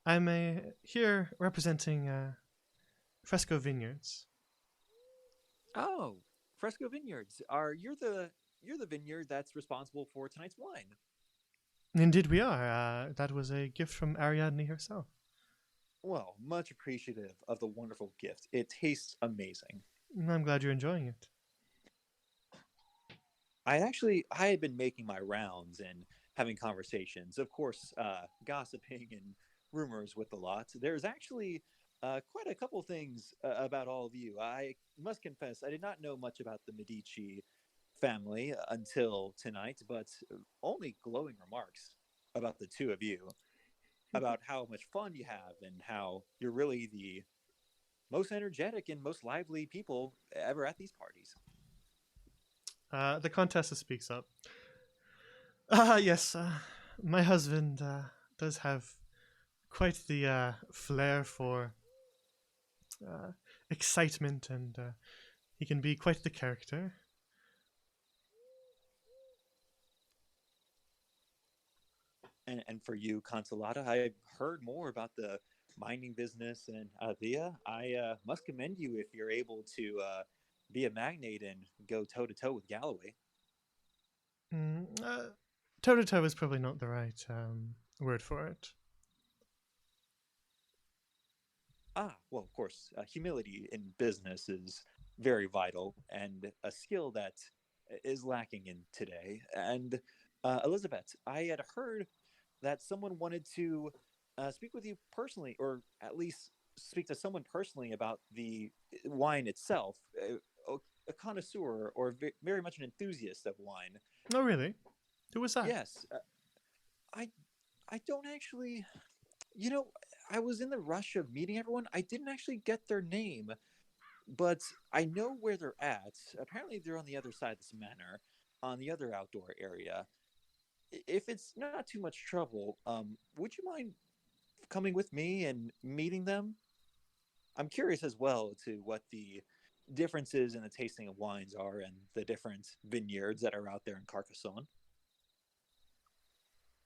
I'm here representing Fresco Vineyards. Oh, Fresco Vineyards. You're the vineyard that's responsible for tonight's wine? Indeed, we are. That was a gift from Ariadne herself. Well, much appreciative of the wonderful gift. It tastes amazing. I'm glad you're enjoying it. I had been making my rounds and having conversations, of course, gossiping and rumors with the lot. There's actually quite a couple things about all of you. I must confess, I did not know much about the Medici family until tonight, but only glowing remarks about the two of you, about how much fun you have and how you're really the most energetic and most lively people ever at these parties. The Contessa speaks up. Yes, my husband does have quite the flair for excitement, and he can be quite the character. And for you, Consolata, I've heard more about the mining business in Avia. I must commend you if you're able to be a magnate and go toe to toe with Galloway. Toe to toe is probably not the right word for it. Ah, well, of course, humility in business is very vital and a skill that is lacking in today. And Elizabeth, I had heard that someone wanted to speak with you personally, or at least speak to someone personally about the wine itself. A connoisseur or very much an enthusiast of wine. Oh, really? Who was that? Yes, I I don't actually. You know, I was in the rush of meeting everyone. I didn't actually get their name, but I know where they're at. Apparently, they're on the other side of this manor, on the other outdoor area. If it's not too much trouble, would you mind coming with me and meeting them? I'm curious as well to what the differences in the tasting of wines are and the different vineyards that are out there in Carcassonne.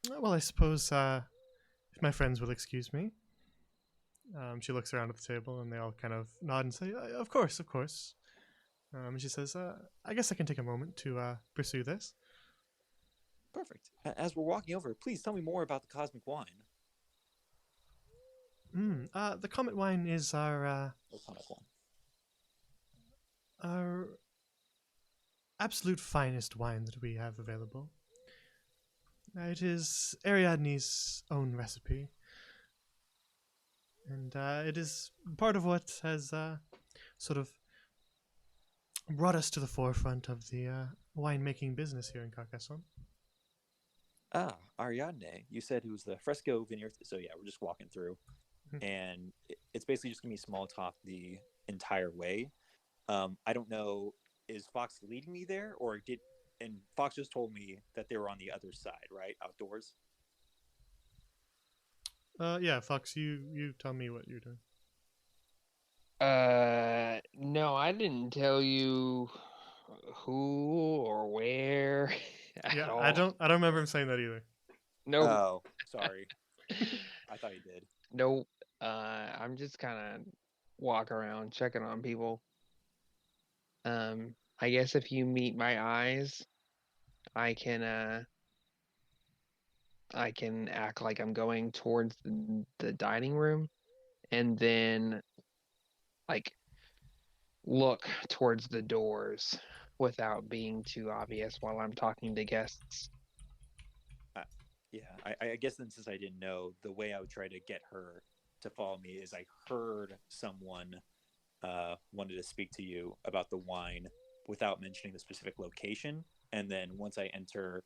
Well, I suppose if my friends will excuse me. She looks around at the table, and they all kind of nod and say, "Of course, of course." She says, "I guess I can take a moment to pursue this." Perfect. As we're walking over, please tell me more about the cosmic wine. The Comet wine is Or cosmic wine. our absolute finest wine that we have available. It is Ariadne's own recipe, and it is part of what has sort of brought us to the forefront of the winemaking business here in Carcassonne. Ah, Ariadne. You said it was the Fresco Vineyard. So yeah, we're just walking through, Mhm. and it's basically just gonna be small talk the entire way. I don't know, is Fox leading me there, or did? And Fox just told me that they were on the other side, right, outdoors. Yeah, Fox, you tell me what you're doing. No, I didn't tell you who or where at Yeah, I all. don't remember him saying that either. Nope. Oh, sorry. I thought you did. Nope. I'm just kind of walk around checking on people. I guess if you meet my eyes, I can I can act like I'm going towards the dining room and then like look towards the doors without being too obvious while I'm talking to guests. Uh, yeah, I guess then since I didn't know, the way I would try to get her to follow me is I heard someone wanted to speak to you about the wine without mentioning the specific location. And then once I enter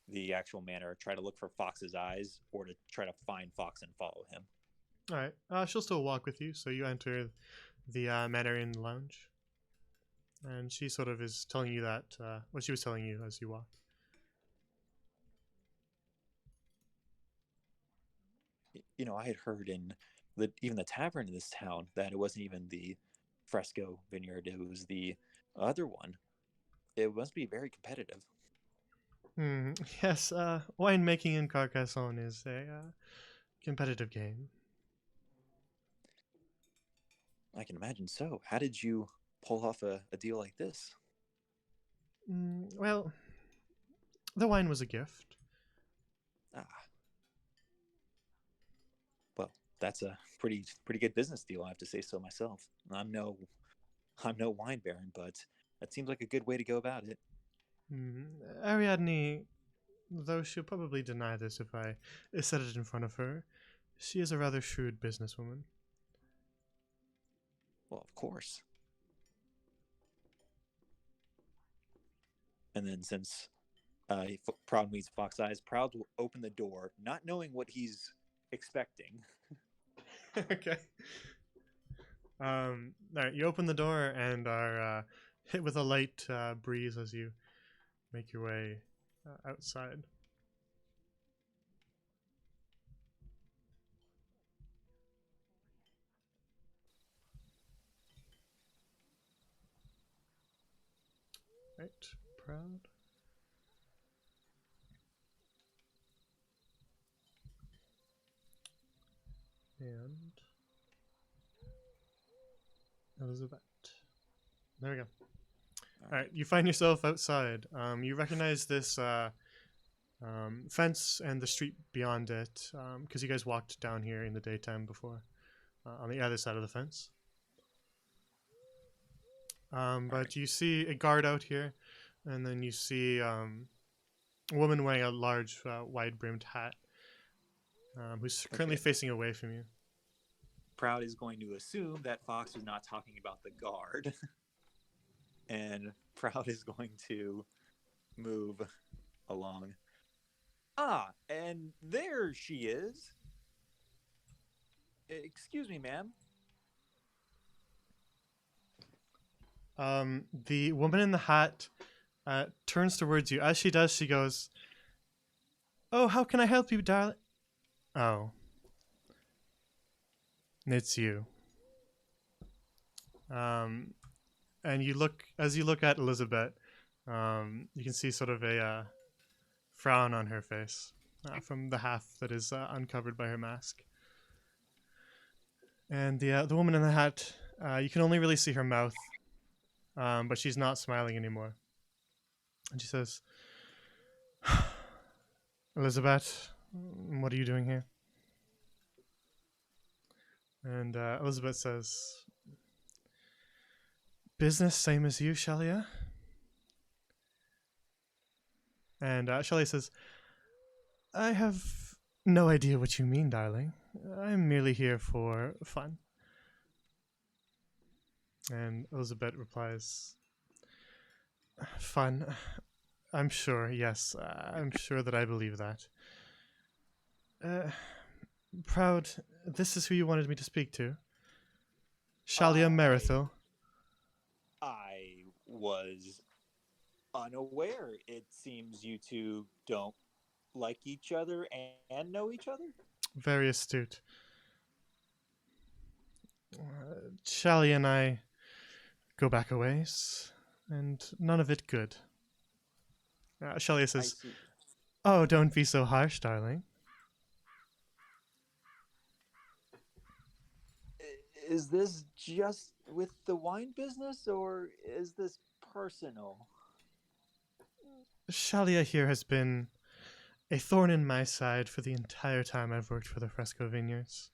the actual manor, try to look for Fox's eyes or to try to find Fox and follow him. All right. She'll still walk with you, so you enter the Manor Inn lounge, and she sort of is telling you that what she was telling you as you walk. You know, I had heard in even the tavern in this town that it wasn't even the Fresco Vineyard; it was the other one. It must be very competitive. Yes, winemaking in Carcassonne is a competitive game. I can imagine so. How did you pull off a deal like this? Well, the wine was a gift. Ah, well, that's a pretty good business deal. I have to say so myself. I'm no wine baron, but that seems like a good way to go about it. Mm, Ariadne, though she'll probably deny this if I set it in front of her, she is a rather shrewd businesswoman. Well, of course. And then since Proud meets Fox Eyes, Proud will open the door, not knowing what he's expecting. Okay. All right, you open the door and are hit with a light breeze as you make your way outside. Right, proud. And Elizabeth. There we go. All right, you find yourself outside. You recognize this fence and the street beyond it because you guys walked down here in the daytime before on the other side of the fence. But Right. you see a guard out here, and then you see a woman wearing a large, wide-brimmed hat, who's currently Okay. facing away from you. Proud is going to assume that Fox was not talking about the guard. And Proud is going to move along. Ah, and there she is. Excuse me, ma'am. The woman in the hat turns towards you. As she does, she goes, "Oh, how can I help you, darling?" Oh. It's you. And as you look at Elizabeth, you can see sort of a frown on her face from the half that is uncovered by her mask. And the woman in the hat, you can only really see her mouth, but she's not smiling anymore. And she says, "Elizabeth, what are you doing here?" And Elizabeth says, "Business, same as you, Shalia." And Shalia says, "I have no idea what you mean, darling. I'm merely here for fun." And Elizabeth replies, "Fun? I'm sure, yes. I'm sure that I believe that. Proud, this is who you wanted me to speak to? Shalia Merithil." I was unaware. It seems you two don't like each other and know each other. Very astute. Shalia and I go back a ways, and none of it good. Shalia I says, see. "Oh, don't be so harsh, darling." Is this just with the wine business, or is this personal? Shalia here has been a thorn in my side for the entire time I've worked for the Fresco Vineyards.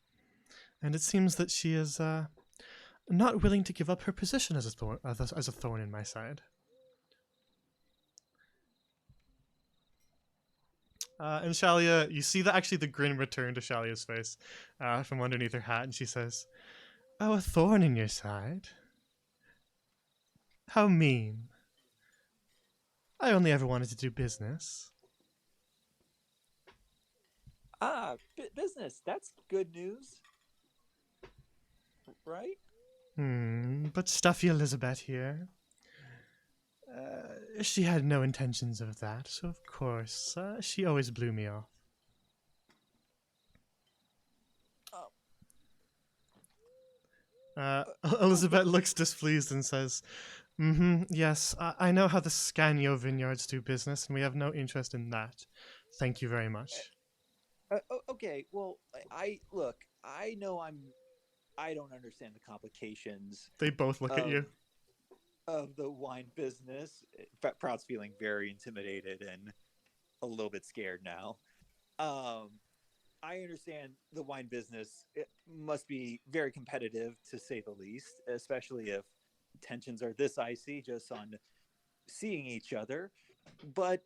And it seems that she is not willing to give up her position as a thorn in my side. And Shalia, you see that actually the grin return to Shalia's face from underneath her hat, and she says, "Oh, a thorn in your side? How mean. I only ever wanted to do business." Ah, business. That's good news, right? But stuffy Elizabeth here. She had no intentions of that, so of course, she always blew me off. Elizabeth looks displeased and says, "Yes, I know how the Scanio vineyards do business, and we have no interest in that. Thank you very much." Okay. Well, I look. I know I don't understand the complications They both look at you. of the wine business. Proud's feeling very intimidated and a little bit scared now. I understand the wine business, it must be very competitive to say the least, especially if tensions are this icy just on seeing each other. But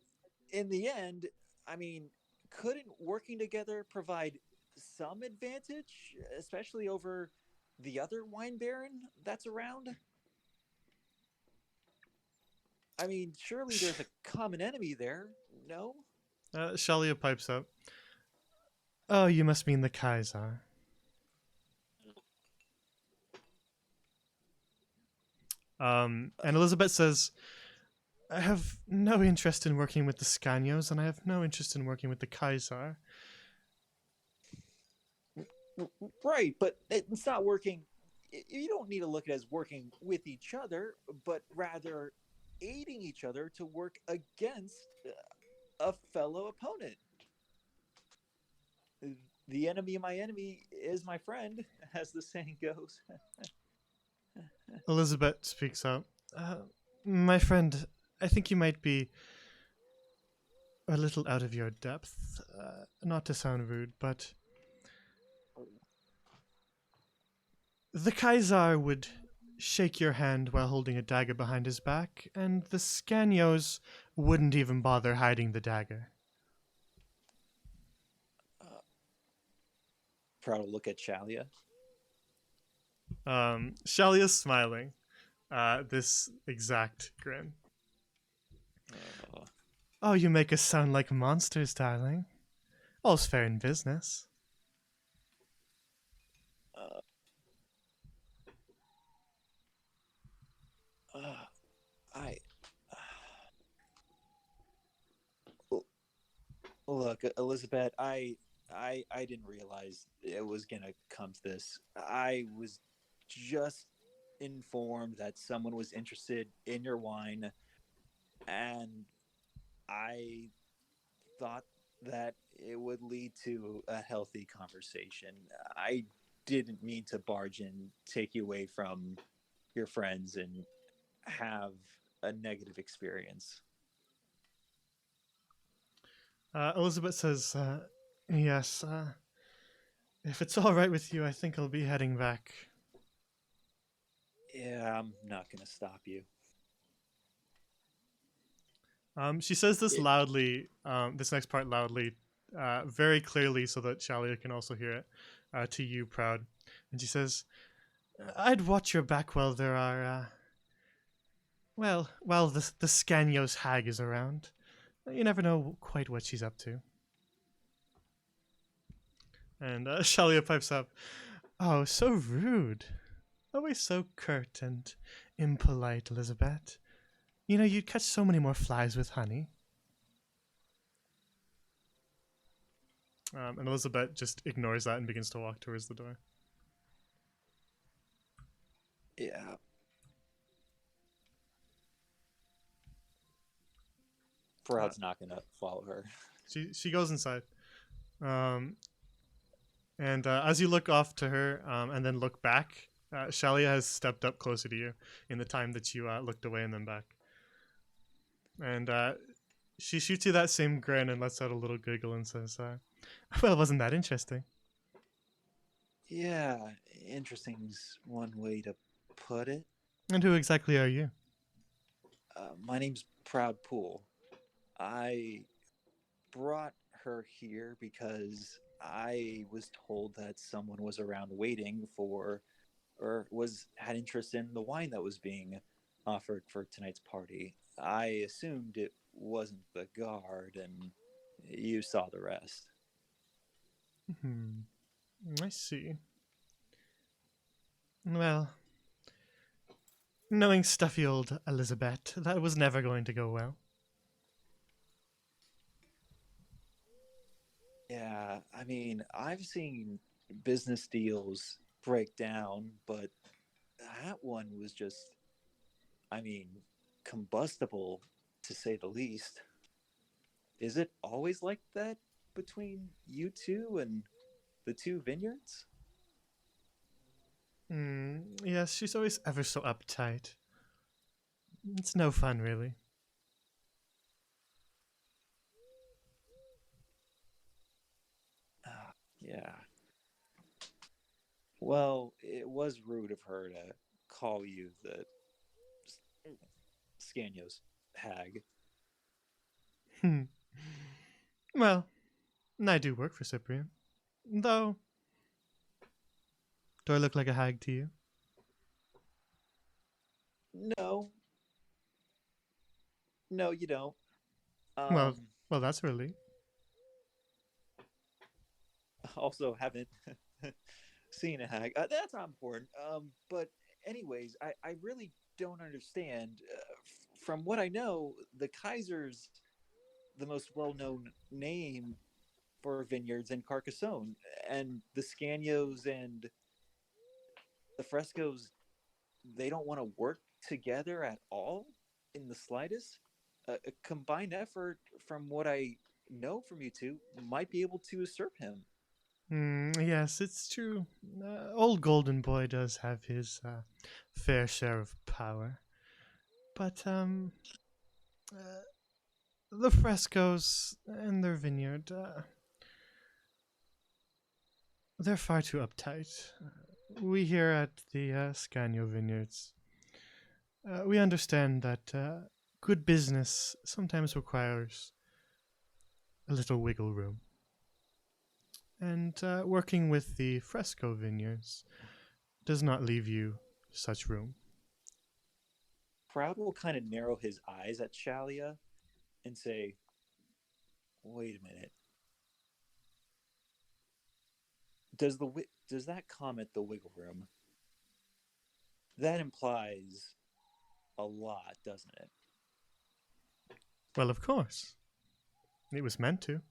in the end, I mean, couldn't working together provide some advantage, especially over the other wine baron that's around? I mean, surely there's a common enemy there, no? Shalia pipes up. "Oh, you must mean the Kaiser." And Elizabeth says, "I have no interest in working with the Scanios, and I have no interest in working with the Kaiser." Right, but it's not working. You don't need to look at it as working with each other, but rather aiding each other to work against a fellow opponent. The enemy of my enemy is my friend, as the saying goes. Elizabeth speaks up. "My friend, I think you might be a little out of your depth. Not to sound rude, but the Kaiser would shake your hand while holding a dagger behind his back, and the Scanios wouldn't even bother hiding the dagger. Proud to look at Shalia. Shalia's smiling. This exact grin. Uh, Oh, you make us sound like monsters, darling. All's fair in business. I look, Elizabeth. I didn't realize it was gonna come to this. I was just informed that someone was interested in your wine, and I thought that it would lead to a healthy conversation. I didn't mean to barge in, take you away from your friends, and have a negative experience. Elizabeth says, yes, if it's all right with you, I think I'll be heading back. Yeah, I'm not gonna stop you. She says this It- loudly, this next part loudly, very clearly so that Shalia can also hear it, to you, Proud. And she says, I'd watch your back while there are, while the Scanios hag is around. You never know quite what she's up to. And Shalia pipes up, oh, so rude. Always so curt and impolite, Elizabeth. You know, you'd catch so many more flies with honey. And Elizabeth just ignores that and begins to walk towards the door. Yeah. Proud's not gonna follow her. She goes inside. And as you look off to her and then look back, Shalia has stepped up closer to you in the time that you looked away and then back. And she shoots you that same grin and lets out a little giggle and says, well, wasn't that interesting? Yeah, interesting's one way to put it. And who exactly are you? My name's Proud Pool. I brought her here because I was told that someone was around waiting for, or had interest in the wine that was being offered for tonight's party. I assumed it wasn't the guard, and you saw the rest. I see. Well, knowing stuffy old Elizabeth, that was never going to go well. Yeah, I mean, I've seen business deals break down, but that one was just, I mean, combustible to say the least. Is it always like that between you two and the two vineyards? Yes, she's always ever so uptight. It's no fun, really. Yeah. Well, it was rude of her to call you the Scanios hag. Well, I do work for Cyprian. Though, do I look like a hag to you? No. No, you don't. Well, that's a relief. Also haven't seen a hag. That's not important. But anyways, I really don't understand. From what I know, the Kaiser's the most well-known name for vineyards in Carcassonne, and the Scanios and the Frescos, they don't want to work together at all in the slightest. A combined effort, from what I know from you two, might be able to usurp him. Yes, it's true. Old Golden Boy does have his fair share of power. But, the Frescos and their vineyard, they're far too uptight. We here at the Scanio Vineyards, we understand that good business sometimes requires a little wiggle room. And working with the Fresco vineyards does not leave you such room. Proud will kind of narrow his eyes at Shalia and say, "Wait a minute. Does that comment the wiggle room? That implies a lot, doesn't it?" Well, of course. It was meant to.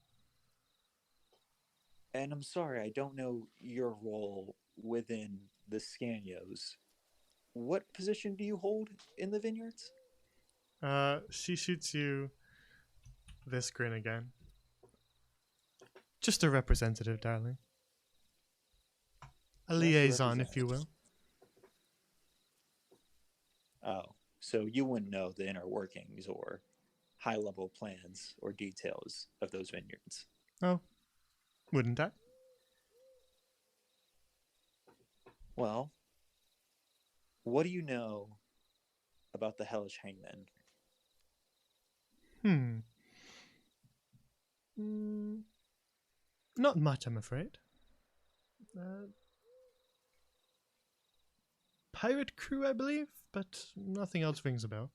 And I'm sorry, I don't know your role within the Scanios. What position do you hold in the vineyards? She shoots you this grin again. Just a representative, darling. A Just a liaison, if you representative. will. Oh, so you wouldn't know the inner workings or high level plans or details of those vineyards. Oh, wouldn't I? Well, what do you know about the Hellish Hangman? Not much, I'm afraid. Pirate crew, I believe, but nothing else rings a bell.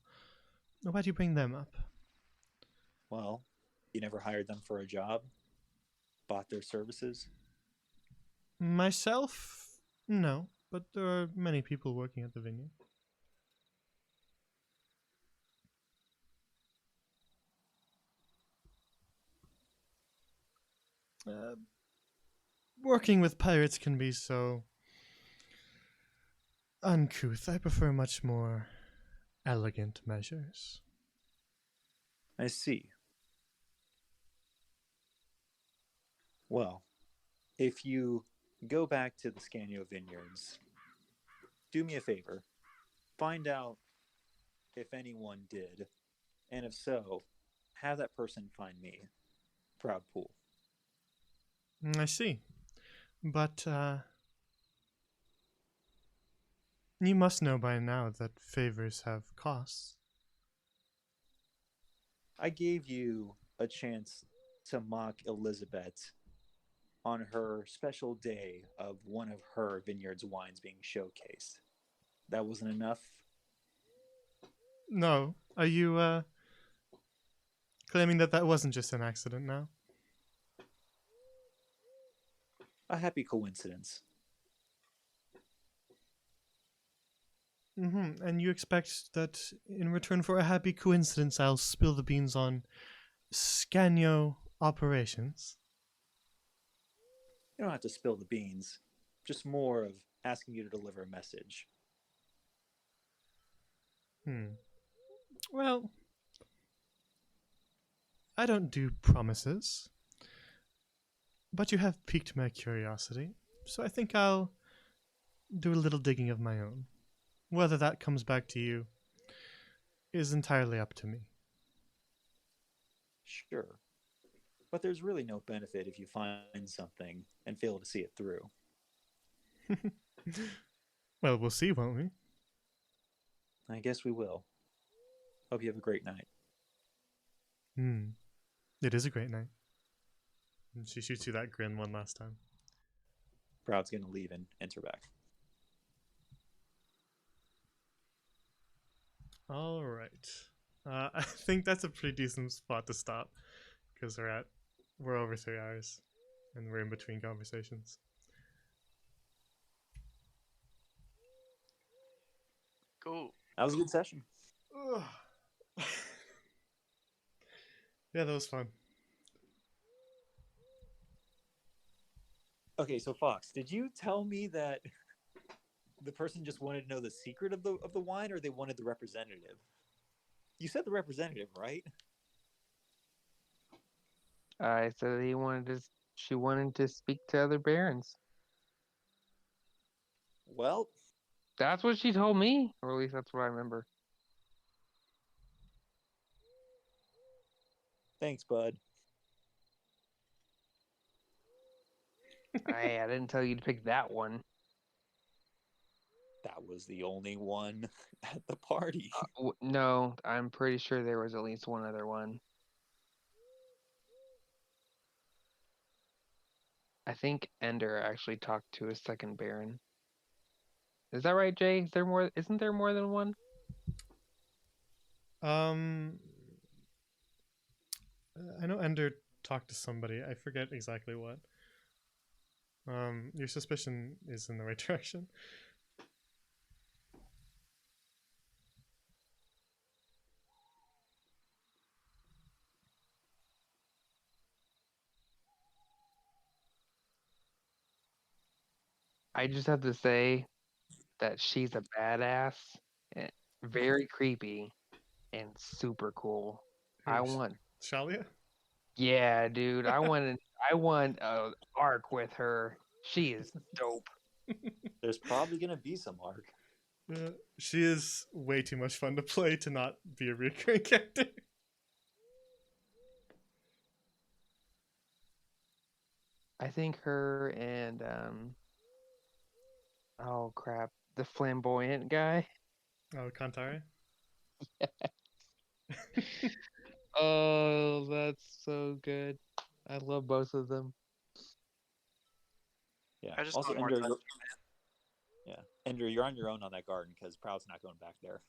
Why do you bring them up? Well, you never hired them for a job? Bought their services? Myself? No, but there are many people working at the vineyard. Working with pirates can be so uncouth. I prefer much more elegant measures. I see. Well, if you go back to the Scanio Vineyards, do me a favor. Find out if anyone did, and if so, have that person find me. Proud Pool. I see. But, you must know by now that favors have costs. I gave you a chance to mock Elizabeth on her special day of one of her vineyard's wines being showcased. That wasn't enough? No. Are you, claiming that that wasn't just an accident now? A happy coincidence. Mm-hmm. And you expect that in return for a happy coincidence, I'll spill the beans on Scanio operations? You don't have to spill the beans, just more of asking you to deliver a message. Well, I don't do promises, but you have piqued my curiosity, so I think I'll do a little digging of my own. Whether that comes back to you is entirely up to me. Sure. But there's really no benefit if you find something and fail to see it through. Well, we'll see, won't we? I guess we will. Hope you have a great night. It is a great night. And she shoots you that grin one last time. Proud's gonna leave and enter back. All right. I think that's a pretty decent spot to stop because we're over 3 hours and we're in between conversations. Cool. That was a good session. Yeah, that was fun. Okay, so Fox, did you tell me that the person just wanted to know the secret of the wine, or they wanted the representative? You said the representative, right? I said she wanted to speak to other barons. Well, That's what she told me, or at least that's what I remember. thanks, bud. I didn't tell you to pick that one. That was the only one at the party. No, I'm pretty sure there was at least one other one. I think Ender actually talked to a second Baron. Is that right, Jay? Is there more? Isn't there more than one? I know Ender talked to somebody. I forget exactly what. Your suspicion is in the right direction. I just have to say that she's a badass, and very creepy, and super cool. I Who, Sh- want, Shalia? yeah, dude. I want a arc with her. She is dope. There's probably gonna be some arc. She is way too much fun to play to not be a recurring character. I think her and oh crap, the flamboyant guy. Oh, Kantari? Oh, that's so good. I love both of them. Yeah. I just Also, want more Ender, time. Ender, you're on your own on that garden because Proud's not going back there.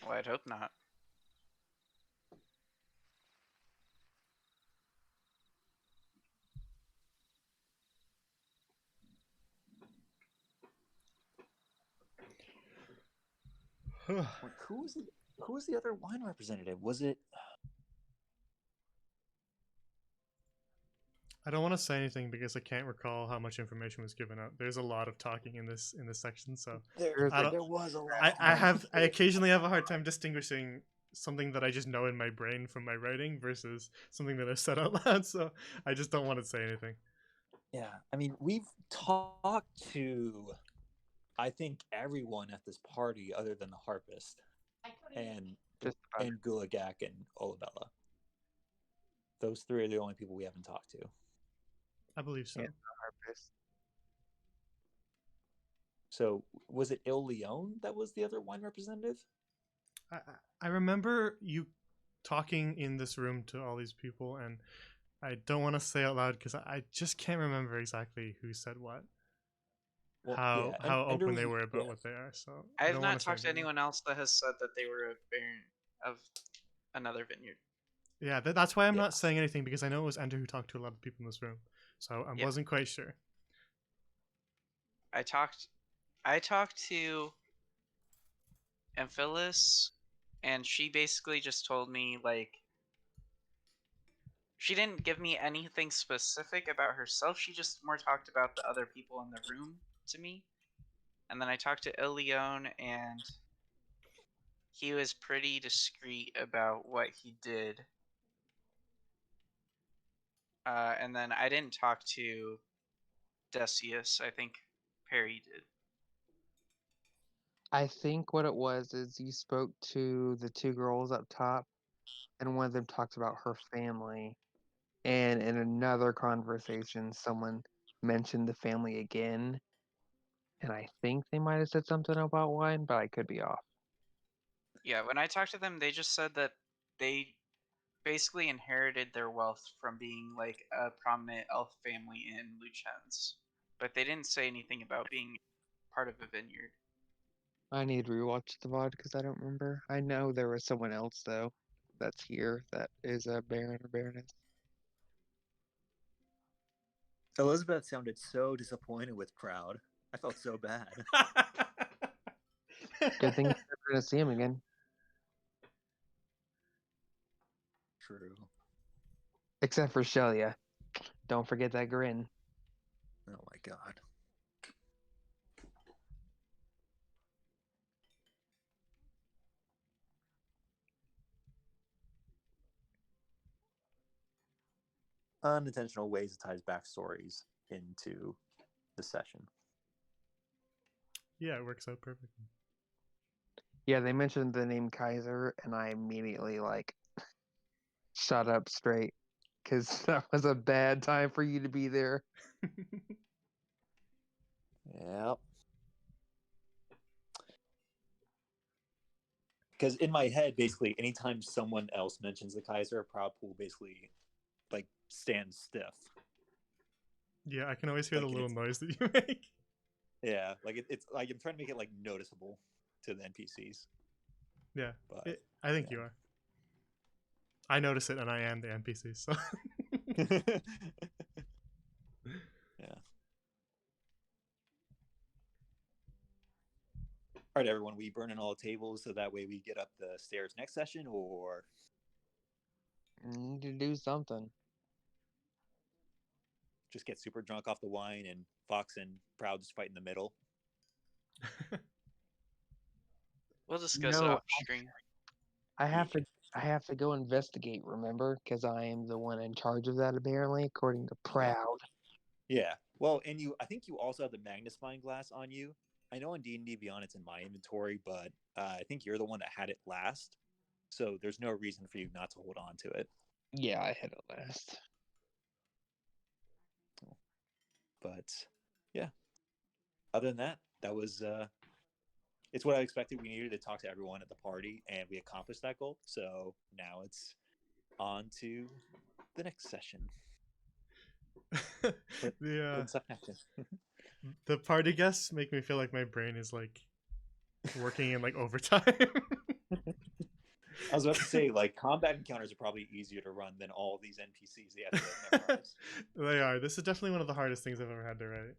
Well, I'd hope not. Wait, who was the other wine representative? Was it? I don't want to say anything because I can't recall how much information was given out. There's a lot of talking in this section, so There's I a don't. There was a lot. I occasionally have a hard time distinguishing something that I just know in my brain from my writing versus something that I said out loud. So I just don't want to say anything. Yeah, I mean, we've talked to, I think, everyone at this party other than the harpist and just about and Gulagak and Olabella. Those three are the only people we haven't talked to. I believe so. Yeah. harpist. So was it Il Leon that was the other wine representative? I remember you talking in this room to all these people, and I don't want to say out loud because I just can't remember exactly who said what. Well, how yeah, how Ender open they was- were about yeah. what they are. So I have don't not wanna say talked to anything. anyone else that has said that they were a baron of another vineyard. Yeah, that's why I'm not Yes. saying anything because I know it was Ender who talked to a lot of people in this room, so I Yeah. wasn't quite sure. I talked to Amphilis, and she basically just told me, like, she didn't give me anything specific about herself. She just more talked about the other people in the room to me. And then I talked to Il Leon, and he was pretty discreet about what he did. And then I didn't talk to Decius. I think Perry did. I think what it was is you spoke to the two girls up top, and one of them talked about her family. And in another conversation, someone mentioned the family again. And I think they might have said something about wine, but I could be off. Yeah, when I talked to them, they just said that they basically inherited their wealth from being like a prominent elf family in Lucens. But they didn't say anything about being part of a vineyard. I need to rewatch the VOD because I don't remember. I know there was someone else, though, that's here that is a baron or baroness. Elizabeth sounded so disappointed with Proud. I felt so bad. Good thing you're going to see him again. True. Except for Shelia. Don't forget that grin. Oh my god. Unintentional ways to tie backstories into the session. Yeah, it works out perfectly. Yeah, they mentioned the name Kaiser, and I immediately, shut up straight. Because that was a bad time for you to be there. Yep. because in my head, basically, anytime someone else mentions the Kaiser, Proud Pool basically like stands stiff. Yeah, I can always hear Like, the and little it's- noise that you make. Yeah, like it's like I'm trying to make it like noticeable to the NPCs. Yeah, But I think yeah. you are. I notice it, and I am the NPC. So Yeah. All right, everyone. We burning all the tables so that way we get up the stairs next session, or Need to do something. just get super drunk off the wine and Fox and Proud just fight in the middle. We'll discuss it No, off screen. I have to go investigate, remember? Because I am the one in charge of that, apparently, according to Proud. Yeah. Well, and I think you also have the magnifying glass on you. I know on D&D Beyond it's in my inventory, but I think you're the one that had it last. So there's no reason for you not to hold on to it. Yeah, I had it last. But yeah. Other than that, that was it's what I expected. We needed to talk to everyone at the party, and we accomplished that goal. So now it's on to the next session. the What's up next? the party guests make me feel like my brain is like working in like overtime. I was about to say, like, combat encounters are probably easier to run than all these NPCs they have to memorize. They are. This is definitely one of the hardest things I've ever had to write.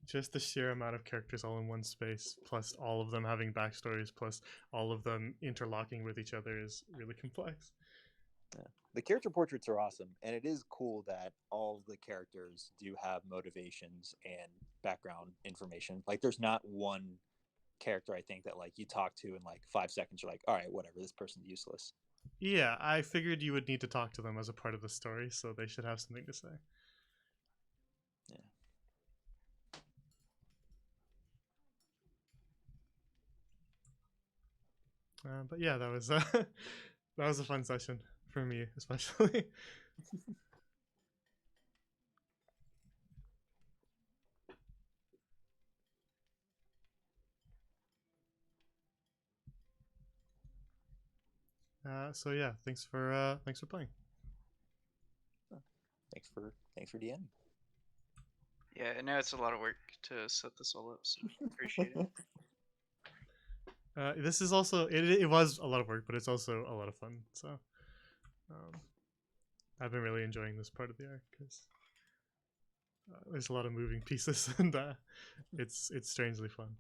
Just the sheer amount of characters all in one space, plus all of them having backstories, plus all of them interlocking with each other is really complex. Yeah. The character portraits are awesome, and it is cool that all of the characters do have motivations and background information. Like, there's not one character I think that like you talk to in like 5 seconds, you're like, all right, whatever, this person's useless. Yeah, I figured you would need to talk to them as a part of the story, so they should have something to say. Yeah. But yeah, that was that was a fun session for me, especially. So yeah, thanks for playing. Thanks for DMing. Yeah, I know it's a lot of work to set this all up, so appreciate it. This is also it was a lot of work, but it's also a lot of fun. So I've been really enjoying this part of the arc because there's a lot of moving pieces, and it's strangely fun.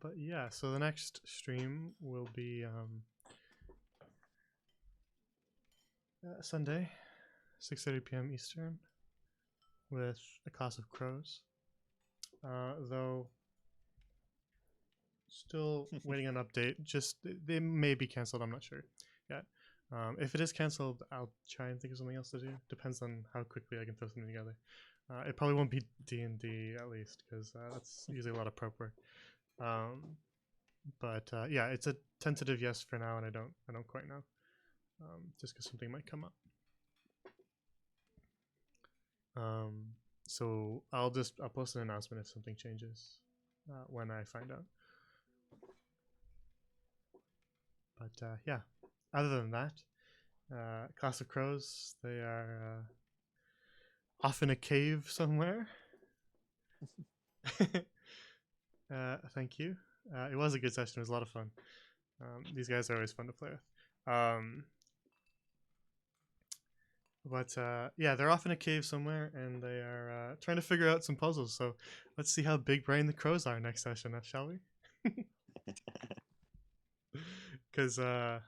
But yeah, so the next stream will be Sunday, 6:30 p.m. Eastern, with A Class of Crows. Though still waiting on an update. Just they may be canceled. I'm not sure yet. If it is canceled, I'll try and think of something else to do. Depends on how quickly I can throw something together. It probably won't be D&D at least, because that's usually a lot of prep work. But yeah, it's a tentative yes for now, and I don't quite know. Just because something might come up. So I'll post an announcement if something changes when I find out. But yeah, other than that, Class of Crows, they are off in a cave somewhere. Thank you. It was a good session. It was a lot of fun. These guys are always fun to play with. But yeah, they're off in a cave somewhere, and they are trying to figure out some puzzles. So let's see how big brain the crows are next session, shall we? Because I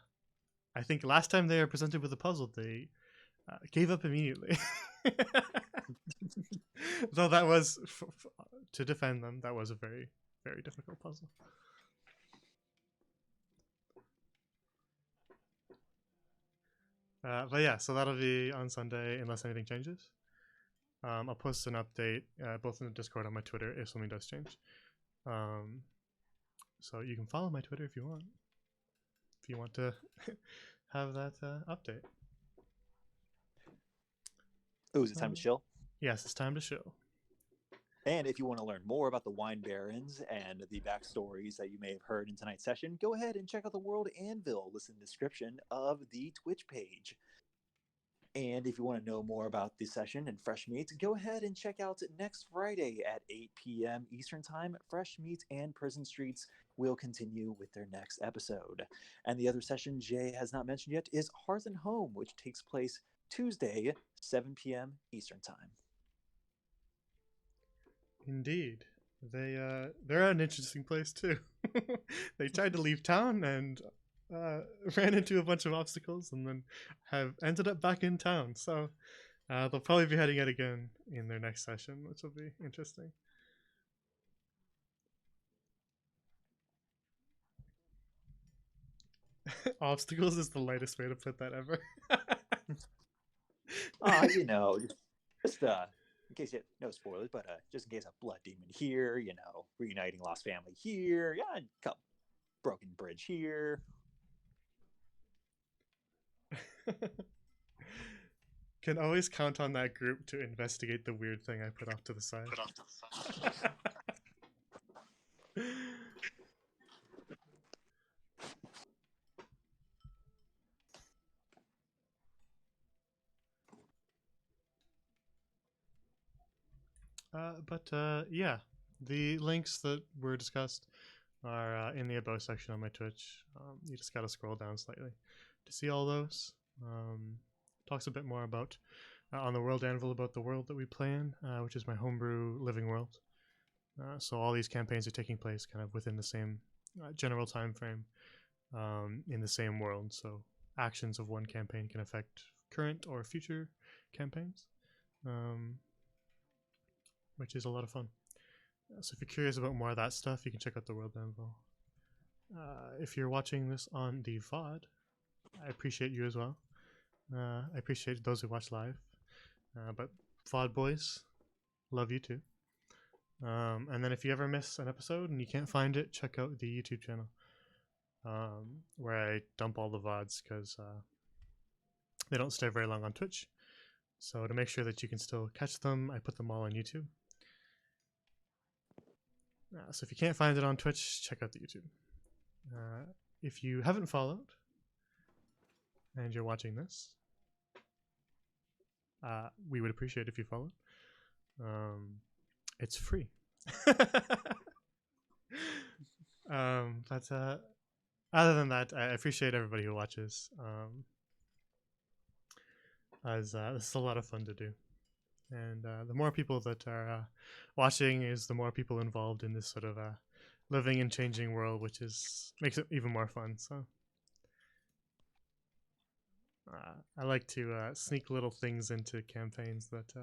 think last time they were presented with a puzzle, they gave up immediately. Though that was, to defend them, that was a very, very difficult puzzle. But yeah, so that'll be on Sunday unless anything changes. I'll post an update both in the Discord and on my Twitter if something does change. So you can follow my Twitter if you want to have that update. Oh, is it time to chill? Yes, it's time to chill. And if you want to learn more about the Wine Barons and the backstories that you may have heard in tonight's session, go ahead and check out the World Anvil list in the description of the Twitch page. And if you want to know more about the session and Fresh Meats, go ahead and check out next Friday at 8 p.m. Eastern Time. Fresh Meats and Prison Streets will continue with their next episode. And the other session Jay has not mentioned yet is Hearth and Home, which takes place Tuesday, 7 p.m. Eastern Time. Indeed. They're an interesting place too. They tried to leave town and ran into a bunch of obstacles and then have ended up back in town. So they'll probably be heading out again in their next session, which will be interesting. Obstacles is the lightest way to put that ever. You know, just in case you no spoilers, but just in case a blood demon here, you know, reuniting lost family here, yeah, broken bridge here. Can always count on that group to investigate the weird thing I put off to the side. Yeah, the links that were discussed are in the about section on my Twitch. You just gotta scroll down slightly to see all those. Talks a bit more about on the World Anvil about the world that we play in, which is my homebrew living world. So all these campaigns are taking place kind of within the same general time frame in the same world. So actions of one campaign can affect current or future campaigns, which is a lot of fun. So if you're curious about more of that stuff, you can check out the World Anvil. If you're watching this on the VOD, I appreciate you as well. I appreciate those who watch live. But VOD boys, love you too. And then if you ever miss an episode and you can't find it, check out the YouTube channel, where I dump all the VODs because they don't stay very long on Twitch. So to make sure that you can still catch them, I put them all on YouTube. So if you can't find it on Twitch, check out the YouTube. If you haven't followed and you're watching this, we would appreciate if you followed. It's free. But other than that, I appreciate everybody who watches. As this is a lot of fun to do. And the more people that are watching is the more people involved in this sort of living and changing world, which makes it even more fun. So I like to sneak little things into campaigns that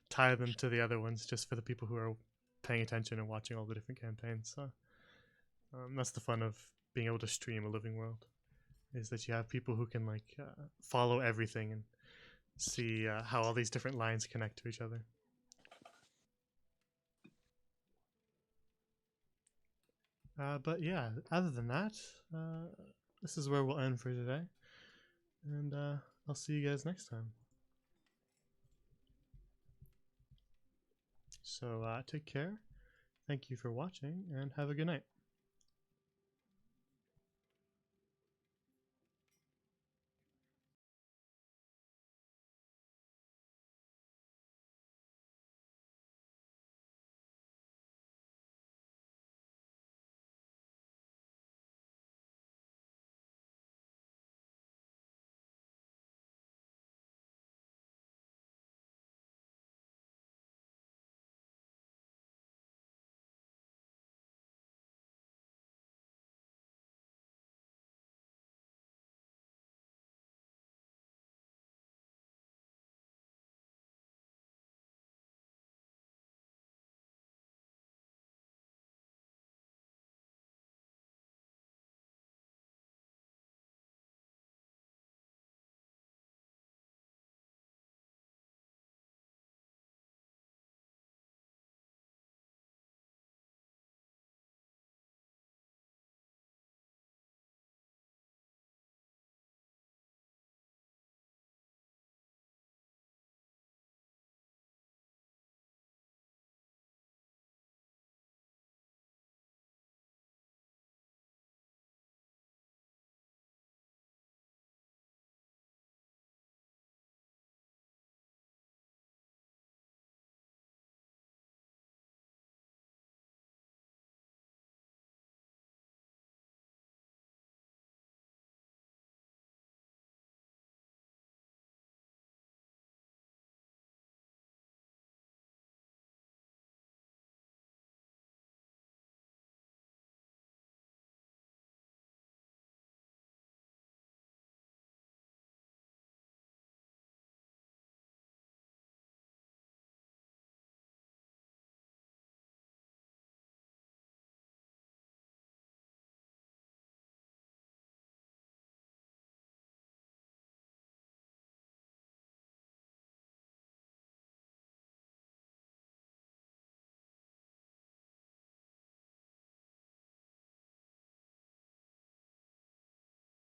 tie them to the other ones, just for the people who are paying attention and watching all the different campaigns. So that's the fun of being able to stream a living world, is that you have people who can like follow everything and see how all these different lines connect to each other. But yeah, other than that, this is where we'll end for today. And I'll see you guys next time. So take care. Thank you for watching and have a good night.